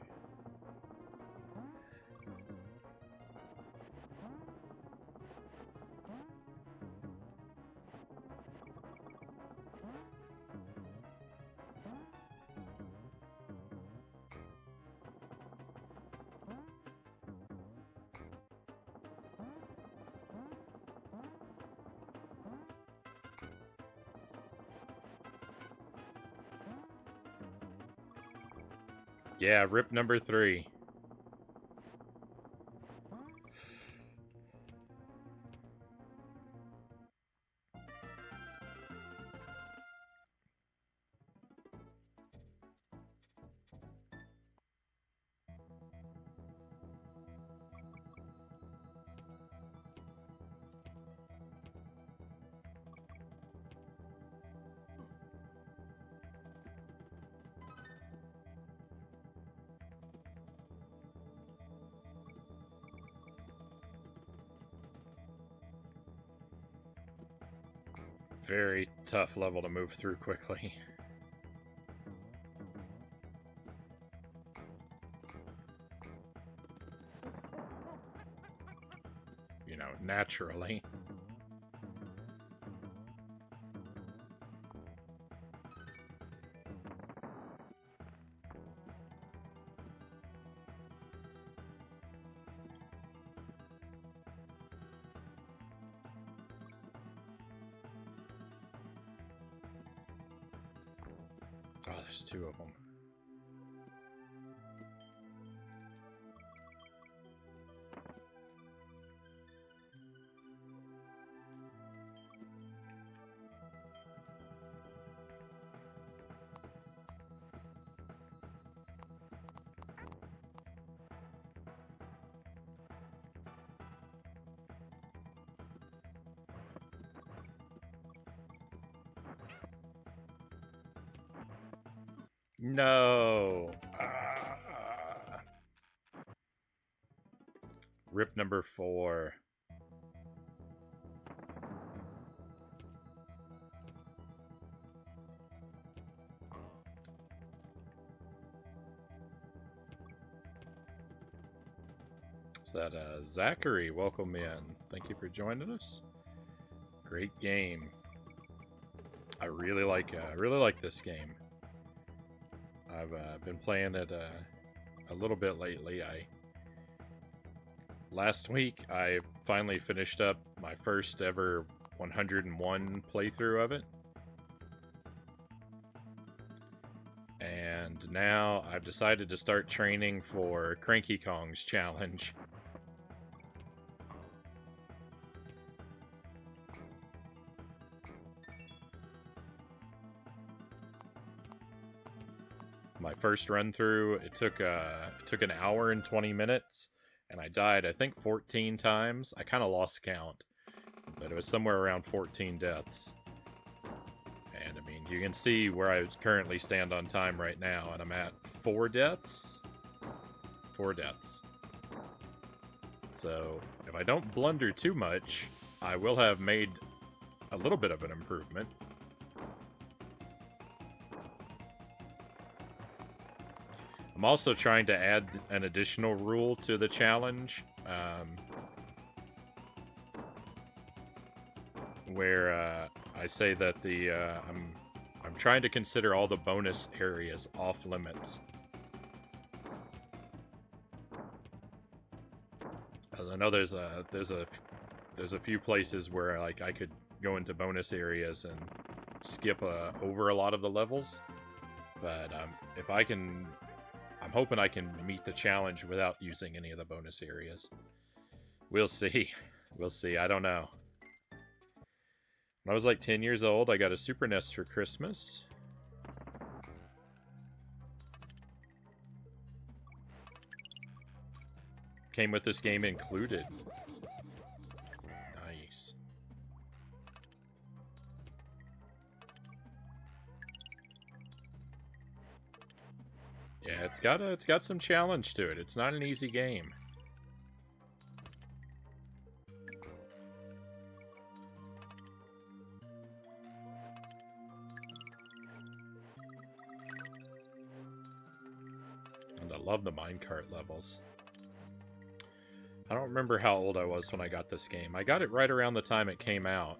Yeah, rip number 3. Very tough level to move through quickly. You know, naturally. Oh, there's 2 of them. No. Rip number 4. Is that Zachary? Welcome in. Thank you for joining us. Great game. I really like this game. I've been playing it a little bit lately. Last week I finally finished up my first ever 101 playthrough of it. And now I've decided to start training for Cranky Kong's challenge. My first run through, it took an hour and 20 minutes, and I died I think 14 times. I kind of lost count, but it was somewhere around 14 deaths. And I mean, you can see where I currently stand on time right now, and I'm at 4 deaths. 4 deaths. So if I don't blunder too much, I will have made a little bit of an improvement. I'm also trying to add an additional rule to the challenge, where I say that I'm trying to consider all the bonus areas off limits. I know there's a few places where like I could go into bonus areas and skip over a lot of the levels, but if I can, I'm hoping I can meet the challenge without using any of the bonus areas. We'll see. We'll see. I don't know. When I was like 10 years old, I got a Super NES for Christmas. Came with this game included. Nice. Yeah, it's got some challenge to it. It's not an easy game. And I love the minecart levels. I don't remember how old I was when I got this game. I got it right around the time it came out.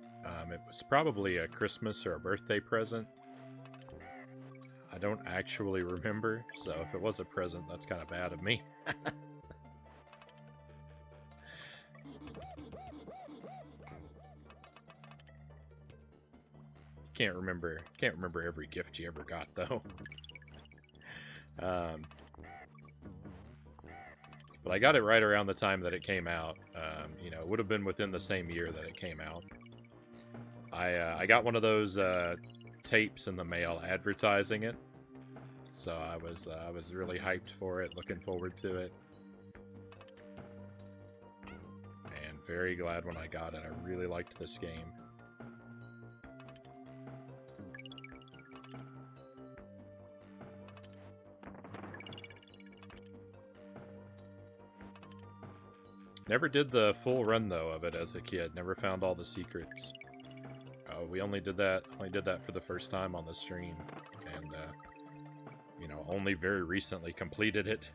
It was probably a Christmas or a birthday present. I don't actually remember, so if it was a present, that's kind of bad of me. Can't remember every gift you ever got, though. But I got it right around the time that it came out. You know, it would have been within the same year that it came out. I got one of those tapes in the mail advertising it, so I was really hyped for it, looking forward to it, and very glad when I got it. I really liked this game. Never did the full run though of it as a kid. Never found all the secrets. We only did that for the first time on the stream, and you know, only very recently completed it.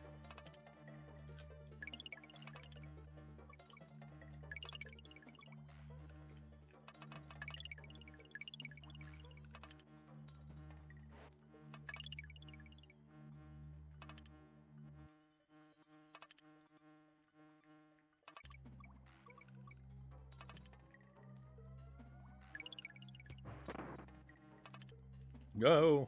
Go!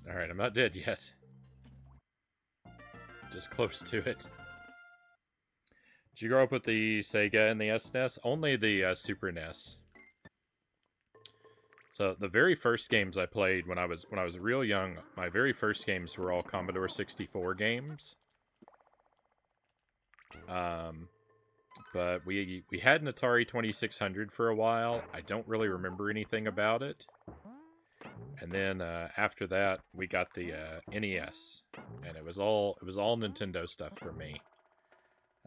Alright, I'm not dead yet. Just close to it. Did you grow up with the Sega and the SNES? Only the Super NES. So the very first games I played when I was real young, my very first games were all Commodore 64 games. But we had an Atari 2600 for a while. I don't really remember anything about it. And then after that, we got the NES, and it was all Nintendo stuff for me.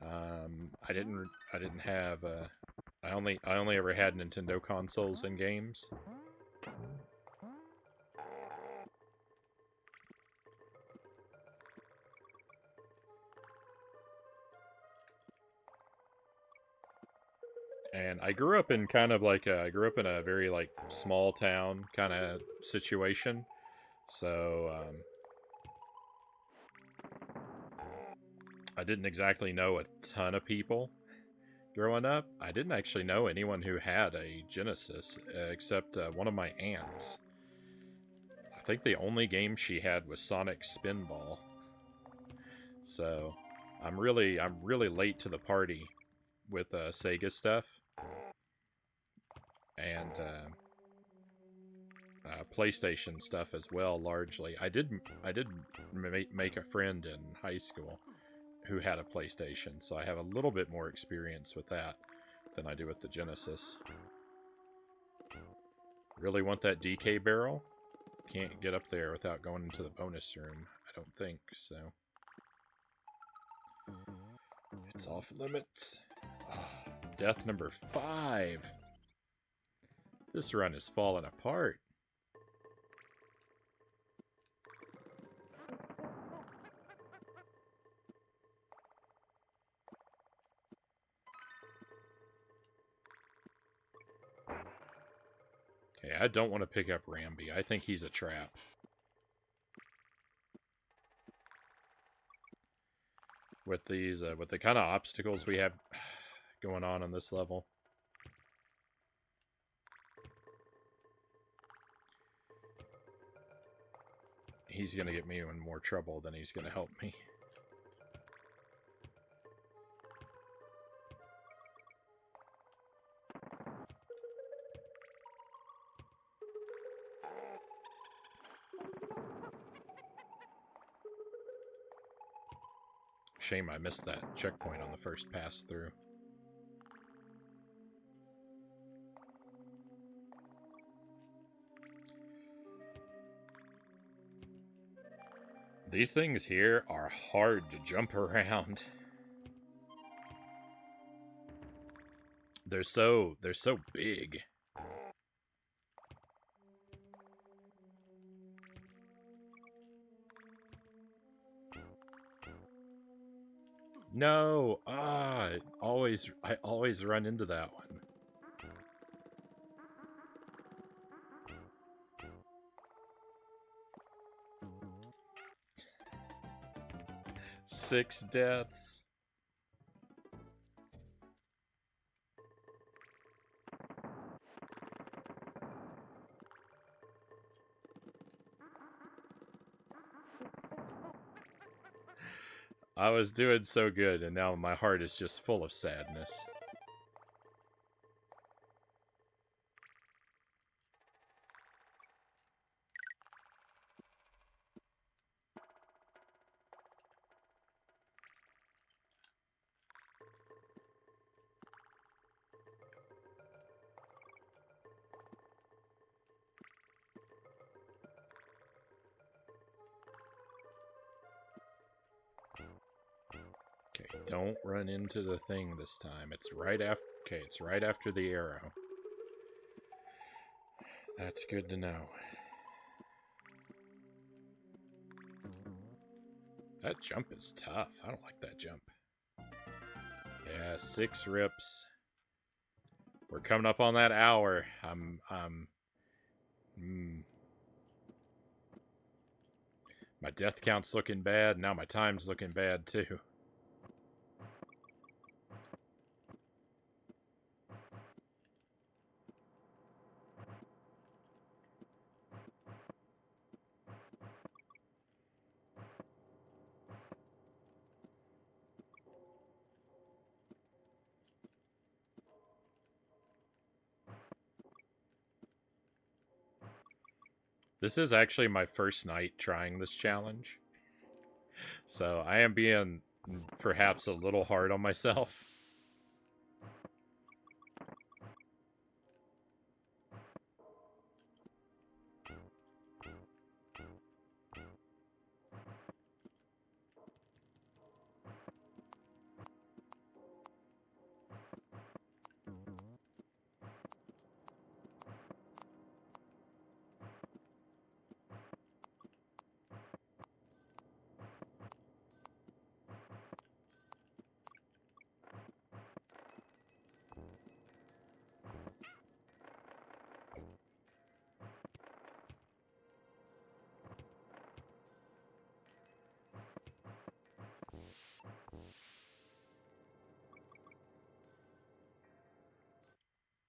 I didn't have I only ever had Nintendo consoles and games. And I grew up in kind of like I grew up in a very like small town kind of situation, so I didn't exactly know a ton of people growing up. I didn't actually know anyone who had a Genesis except one of my aunts. I think the only game she had was Sonic Spinball. So I'm really late to the party with Sega stuff. And PlayStation stuff as well, largely. I did make a friend in high school who had a PlayStation, so I have a little bit more experience with that than I do with the Genesis. Really want that DK barrel? Can't get up there without going into the bonus room, I don't think, so. It's off limits. Death number 5. This run is falling apart. Okay, I don't want to pick up Ramby. I think he's a trap. With these, with the kind of obstacles we have going on this level. He's going to get me in more trouble than he's going to help me. Shame I missed that checkpoint on the first pass through. These things here are hard to jump around. They're so big. No, I always run into that one. Six deaths. I was doing so good, and now my heart is just full of sadness. Okay, don't run into the thing this time. It's right after. Okay, it's right after the arrow. That's good to know. That jump is tough. I don't like that jump. Yeah, 6 rips. We're coming up on that hour. My death count's looking bad. Now my time's looking bad too. This is actually my first night trying this challenge. So I am being perhaps a little hard on myself.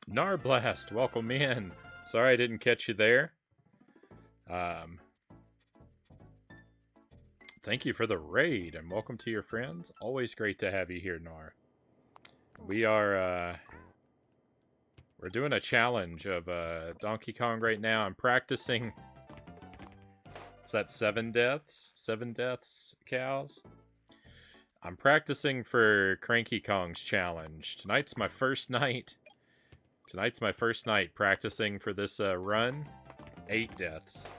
Narblast, welcome in. Sorry I didn't catch you there. Thank you for the raid and welcome to your friends. Always great to have you here, Nar. We are we're doing a challenge of Donkey Kong right now. I'm practicing. Is that 7 deaths? 7 deaths, cows? I'm practicing for Cranky Kong's challenge. Tonight's my first night. Tonight's my first night practicing for this run. 8 deaths.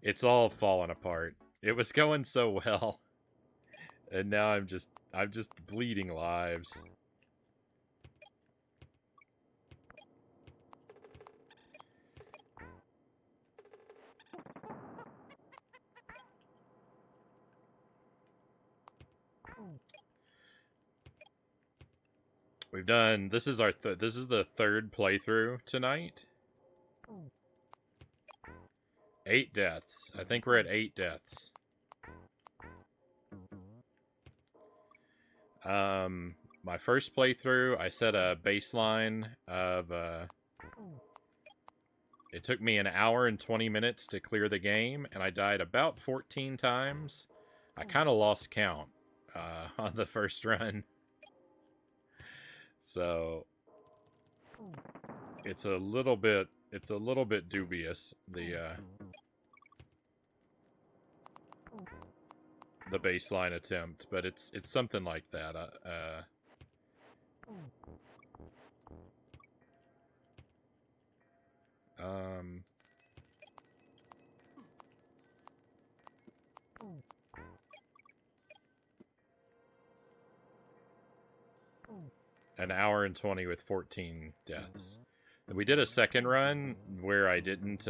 It's all falling apart. It was going so well. And now I'm just bleeding lives. We've done, this is the third playthrough tonight. 8 deaths. I think we're at 8 deaths. My first playthrough, I set a baseline of, it took me an hour and 20 minutes to clear the game, and I died about 14 times. I kind of lost count, on the first run. So, it's a little bit dubious, the baseline attempt, but it's something like that. An hour and 20 with 14 deaths. We did a second run where I didn't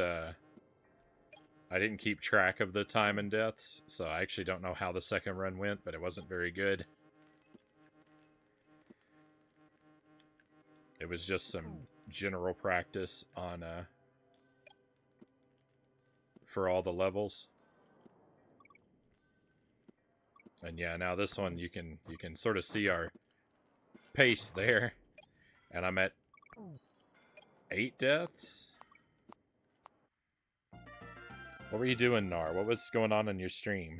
keep track of the time and deaths, so I actually don't know how the second run went, but it wasn't very good. It was just some general practice on for all the levels. And yeah, now this one you can sort of see our pace there. And I'm at 8 deaths. What were you doing, Nar? What was going on in your stream?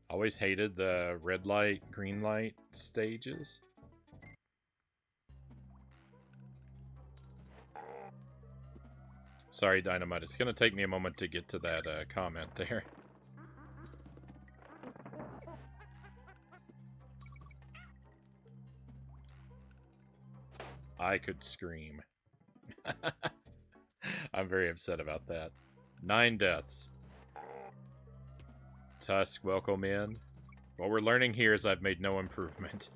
Always hated the red light, green light stages. Sorry, Dynamite. It's going to take me a moment to get to that comment there. I could scream. I'm very upset about that. 9 deaths. Tusk, welcome in. What we're learning here is I've made no improvement.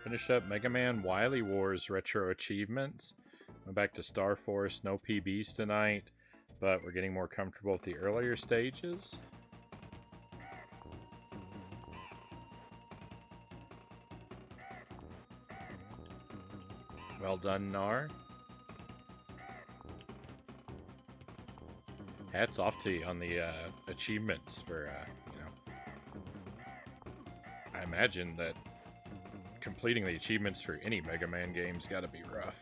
Finish up Mega Man Wily Wars retro achievements. Went back to Star Force, no PBs tonight, but we're getting more comfortable with the earlier stages. Well done, Nar. Hats off to you on the achievements for, I imagine that completing the achievements for any Mega Man game's gotta be rough.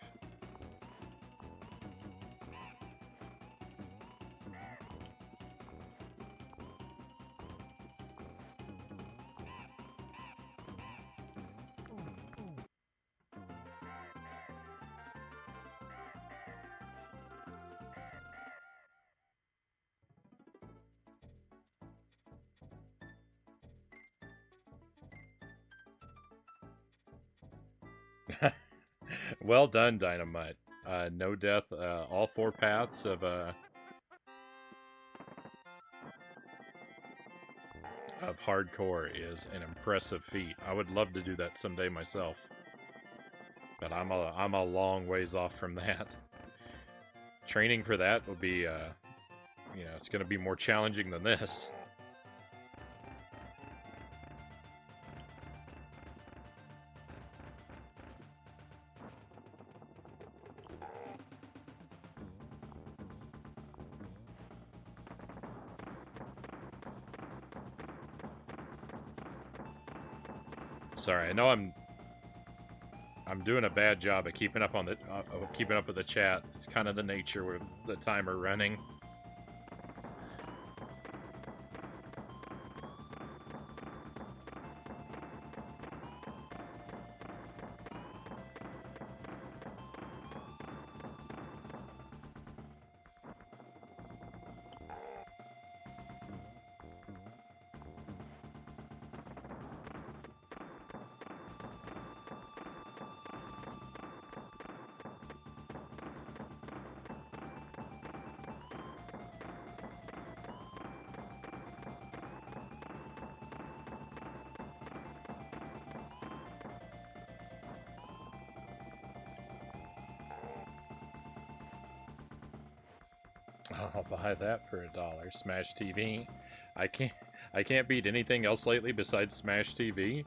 Well done, Dynamite. No death, all 4 paths of hardcore is an impressive feat. I would love to do that someday myself, but I'm a long ways off from that. Training for that will be, it's going to be more challenging than this. Sorry, I know I'm doing a bad job of keeping up on the keeping up with the chat. It's kind of the nature with the timer running. I'll buy that for $1. Smash TV. I can't beat anything else lately besides Smash TV.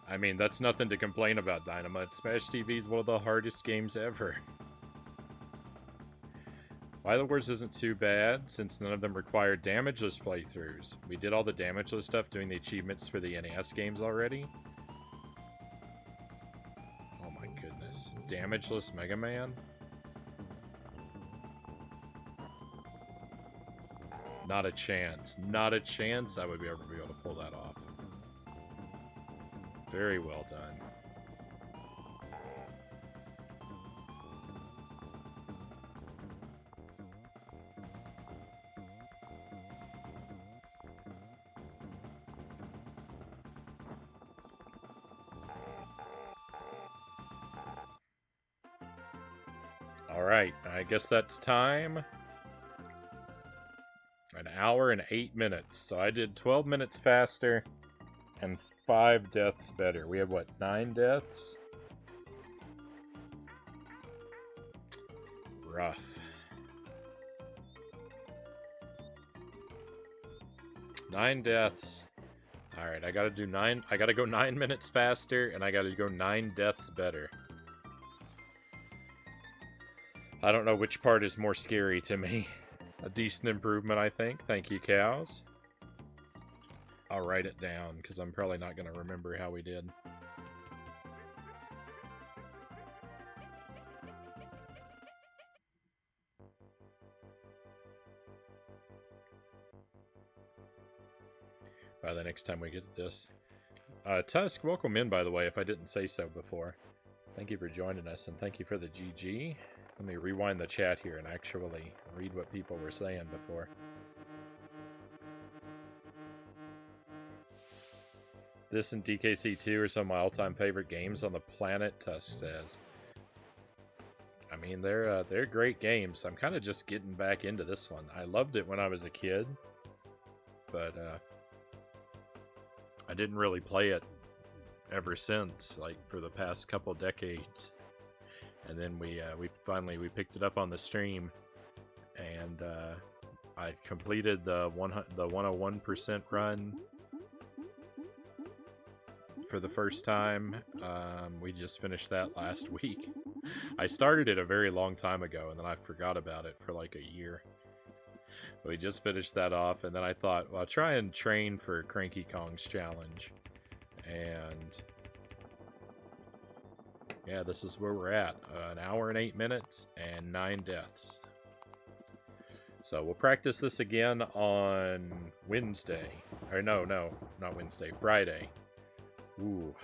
I mean, that's nothing to complain about, Dynamite. Smash TV is one of the hardest games ever. Why the Wars isn't too bad, since none of them required damageless playthroughs. We did all the damageless stuff doing the achievements for the NES games already. Oh my goodness. Damageless Mega Man? Not a chance. Not a chance I would ever be able to pull that off. Very well done. Alright, I guess that's time. An hour and 8 minutes. So I did 12 minutes faster and 5 deaths better. We had, what, 9 deaths? Rough. Nine deaths. Alright, I gotta go 9 minutes faster, and I gotta go 9 deaths better. I don't know which part is more scary to me. A decent improvement, I think. Thank you, cows. I'll write it down, because I'm probably not going to remember how we did. By the next time we get to this. Tusk, welcome in, by the way, if I didn't say so before. Thank you for joining us, and thank you for the GG. Let me rewind the chat here and actually read what people were saying before. This and DKC 2 are some of my all-time favorite games on the planet, Tusk says. I mean, they're great games. I'm kind of just getting back into this one. I loved it when I was a kid, but I didn't really play it ever since, like for the past couple decades. And then we finally picked it up on the stream, and I completed the 101% run for the first time. We just finished that last week. I started it a very long time ago, and then I forgot about it for like a year. We just finished that off, and then I thought, well, I'll try and train for Cranky Kong's challenge. And yeah, this is where we're at. An hour and 8 minutes and 9 deaths. So we'll practice this again on Wednesday. Or no, not Wednesday, Friday. Ooh,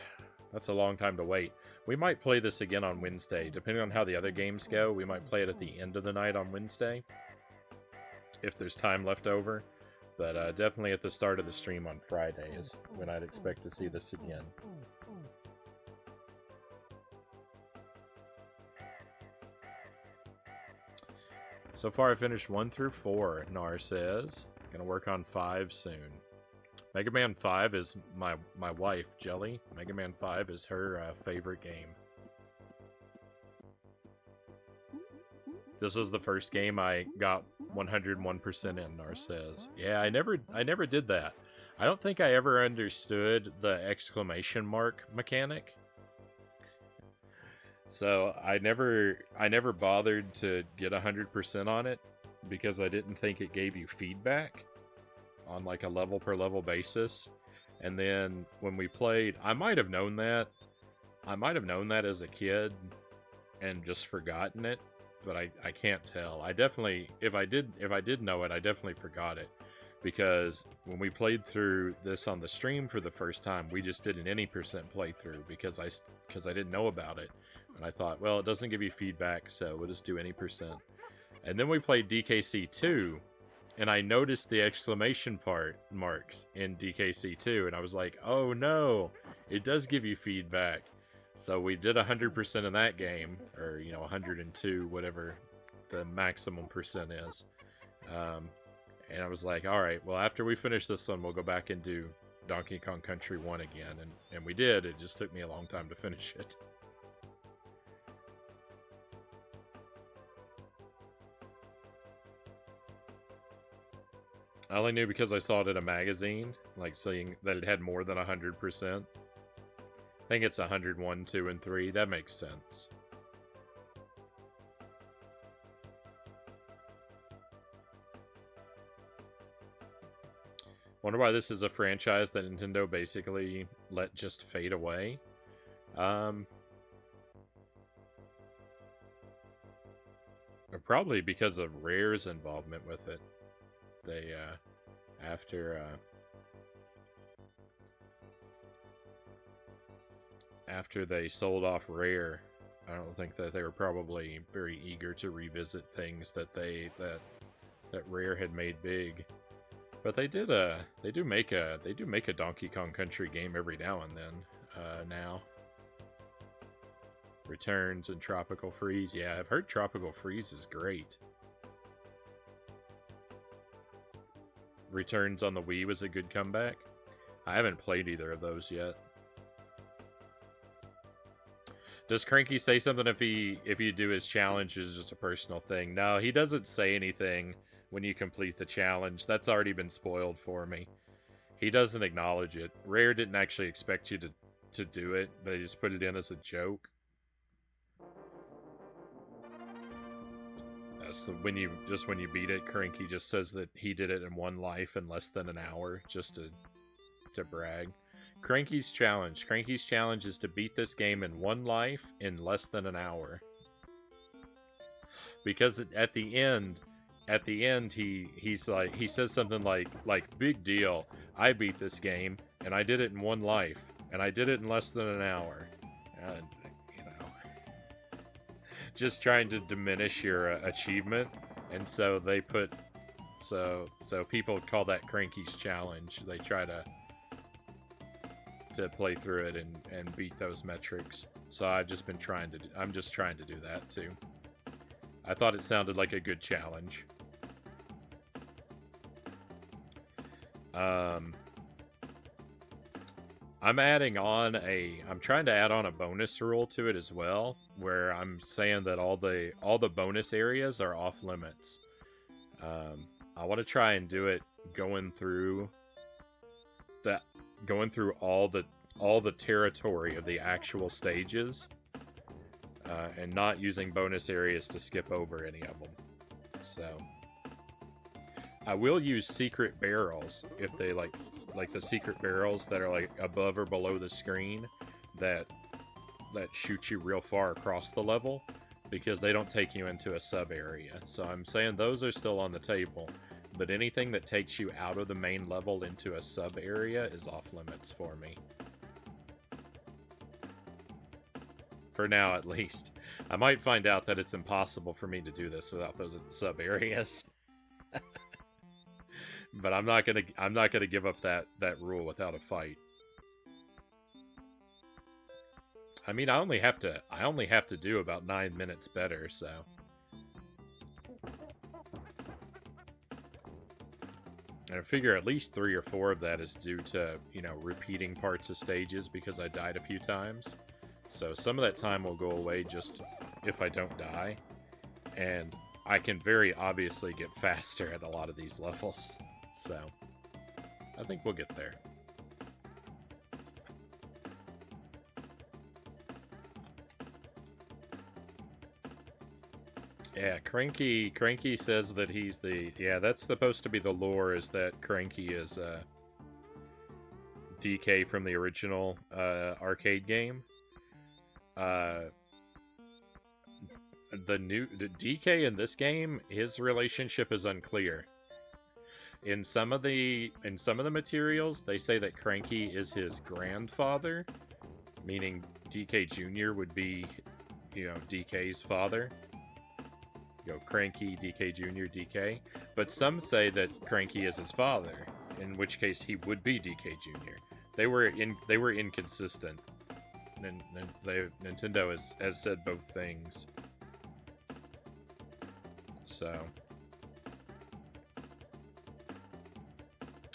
that's a long time to wait. We might play this again on Wednesday. Depending on how the other games go, we might play it at the end of the night on Wednesday, if there's time left over. But definitely at the start of the stream on Friday is when I'd expect to see this again. So far I finished 1 through 4, Nar says. Gonna work on 5 soon. Mega Man 5 is my wife, Jelly. Mega Man 5 is her favorite game. This was the first game I got 101% in, Nar says. Yeah, I never did that. I don't think I ever understood the exclamation mark mechanic. So I never bothered to get 100% on it because I didn't think it gave you feedback on like a level per level basis. And then when we played, I might have known that as a kid and just forgotten it, but I can't tell. I definitely, if I did know it, I definitely forgot it, because when we played through this on the stream for the first time, we just did an any percent playthrough because I didn't know about it. And I thought, well, it doesn't give you feedback, so we'll just do any percent. And then we played DKC 2, and I noticed the exclamation marks in DKC 2, and I was like, oh no, it does give you feedback. So we did 100% in that game, or 102, whatever the maximum percent is. And I was like, all right, well, after we finish this one, we'll go back and do Donkey Kong Country 1 again, and we did. It just took me a long time to finish it. I only knew because I saw it in a magazine, like saying that it had more than 100%. I think it's 101, 2, and 3. That makes sense. Wonder why this is a franchise that Nintendo basically let just fade away. Probably because of Rare's involvement with it. They, after they sold off Rare, I don't think that they were probably very eager to revisit things that Rare had made big. But they do make a Donkey Kong Country game every now and then. Now, Returns and Tropical Freeze. Yeah, I've heard Tropical Freeze is great. Returns on the Wii was a good comeback. I haven't played either of those yet. Does Cranky say something if you do his challenge is just a personal thing? No, he doesn't say anything when you complete the challenge. That's already been spoiled for me. He doesn't acknowledge it. Rare didn't actually expect you to do it. They just put it in as a joke. So when you beat it, Cranky just says that he did it in 1 life in less than an hour, just to brag. Cranky's challenge is to beat this game in 1 life in less than an hour. Because at the end he says something like big deal, I beat this game and I did it in 1 life and I did it in less than an hour. And just trying to diminish your achievement, and so they put so people call that Cranky's challenge. They try to play through it and beat those metrics. So I'm just trying to do that too. I thought it sounded like a good challenge. I'm trying to add on a bonus rule to it as well, where I'm saying that all the bonus areas are off limits. I want to try and do it going through all the territory of the actual stages, and not using bonus areas to skip over any of them. So I will use secret barrels if they like the secret barrels that are like above or below the screen that shoot you real far across the level, because they don't take you into a sub area. So I'm saying those are still on the table, but anything that takes you out of the main level into a sub area is off limits for me. For now, at least. I might find out that it's impossible for me to do this without those sub areas. But I'm not gonna give up that rule without a fight. I mean, I only have to do about 9 minutes better, so. And I figure at least 3 or 4 of that is due to, you know, repeating parts of stages because I died a few times. So some of that time will go away just if I don't die. And I can very obviously get faster at a lot of these levels. So I think we'll get there. Yeah, Cranky says that he's the... Yeah, that's supposed to be the lore, is that Cranky is DK from the original arcade game. The DK in this game, his relationship is unclear. In some of the materials, they say that Cranky is his grandfather, meaning DK Jr. would be, you know, DK's father. You know, Cranky, DK Jr., DK. But some say that Cranky is his father, in which case he would be DK Jr. They were inconsistent. Nintendo has said both things. So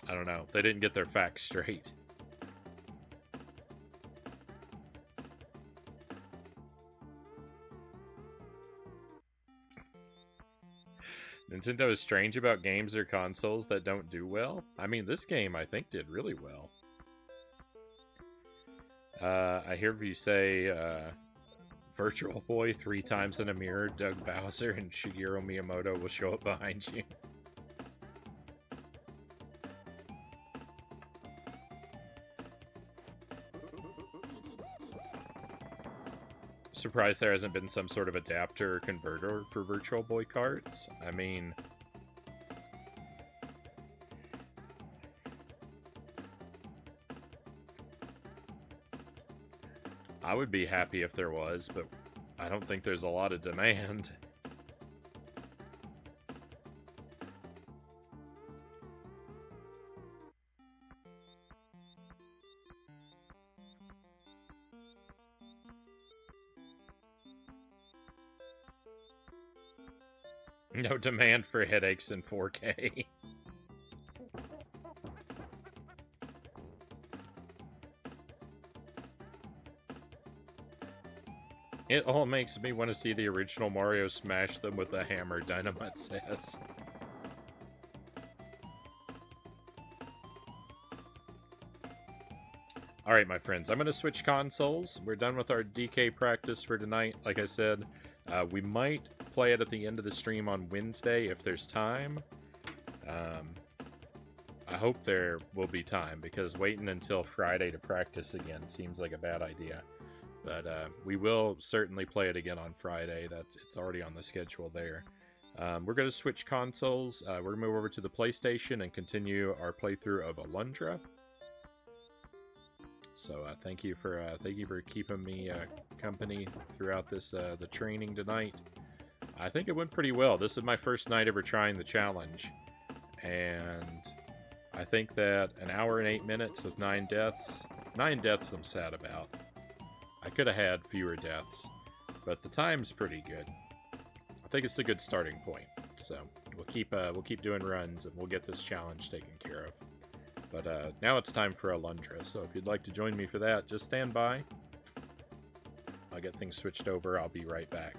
I don't know. They didn't get their facts straight. Nintendo is strange about games or consoles that don't do well. I mean, this game, I think, did really well. I hear you say Virtual Boy 3 times in a mirror, Doug Bowser and Shigeru Miyamoto will show up behind you. Surprised there hasn't been some sort of adapter or converter for Virtual Boy carts. I mean, I would be happy if there was, but I don't think there's a lot of demand. No demand for headaches in 4K. It all makes me want to see the original Mario smash them with a hammer, Dynamite says. Alright, my friends, I'm going to switch consoles. We're done with our DK practice for tonight. Like I said, we might play it at the end of the stream on Wednesday if there's time. I hope there will be time, because waiting until Friday to practice again seems like a bad idea. But we will certainly play it again on Friday. It's already on the schedule there. We're going to switch consoles. We're going to move over to the PlayStation and continue our playthrough of Alundra. So thank you for keeping me company throughout this the training tonight. I think it went pretty well. This is my first night ever trying the challenge, and I think that an hour and 8 minutes with 9 deaths I'm sad about. I could have had fewer deaths, but the time's pretty good. I think it's a good starting point. So we'll keep doing runs, and we'll get this challenge taken care of. But now it's time for Alundra, so if you'd like to join me for that, just stand by. I'll get things switched over. I'll be right back.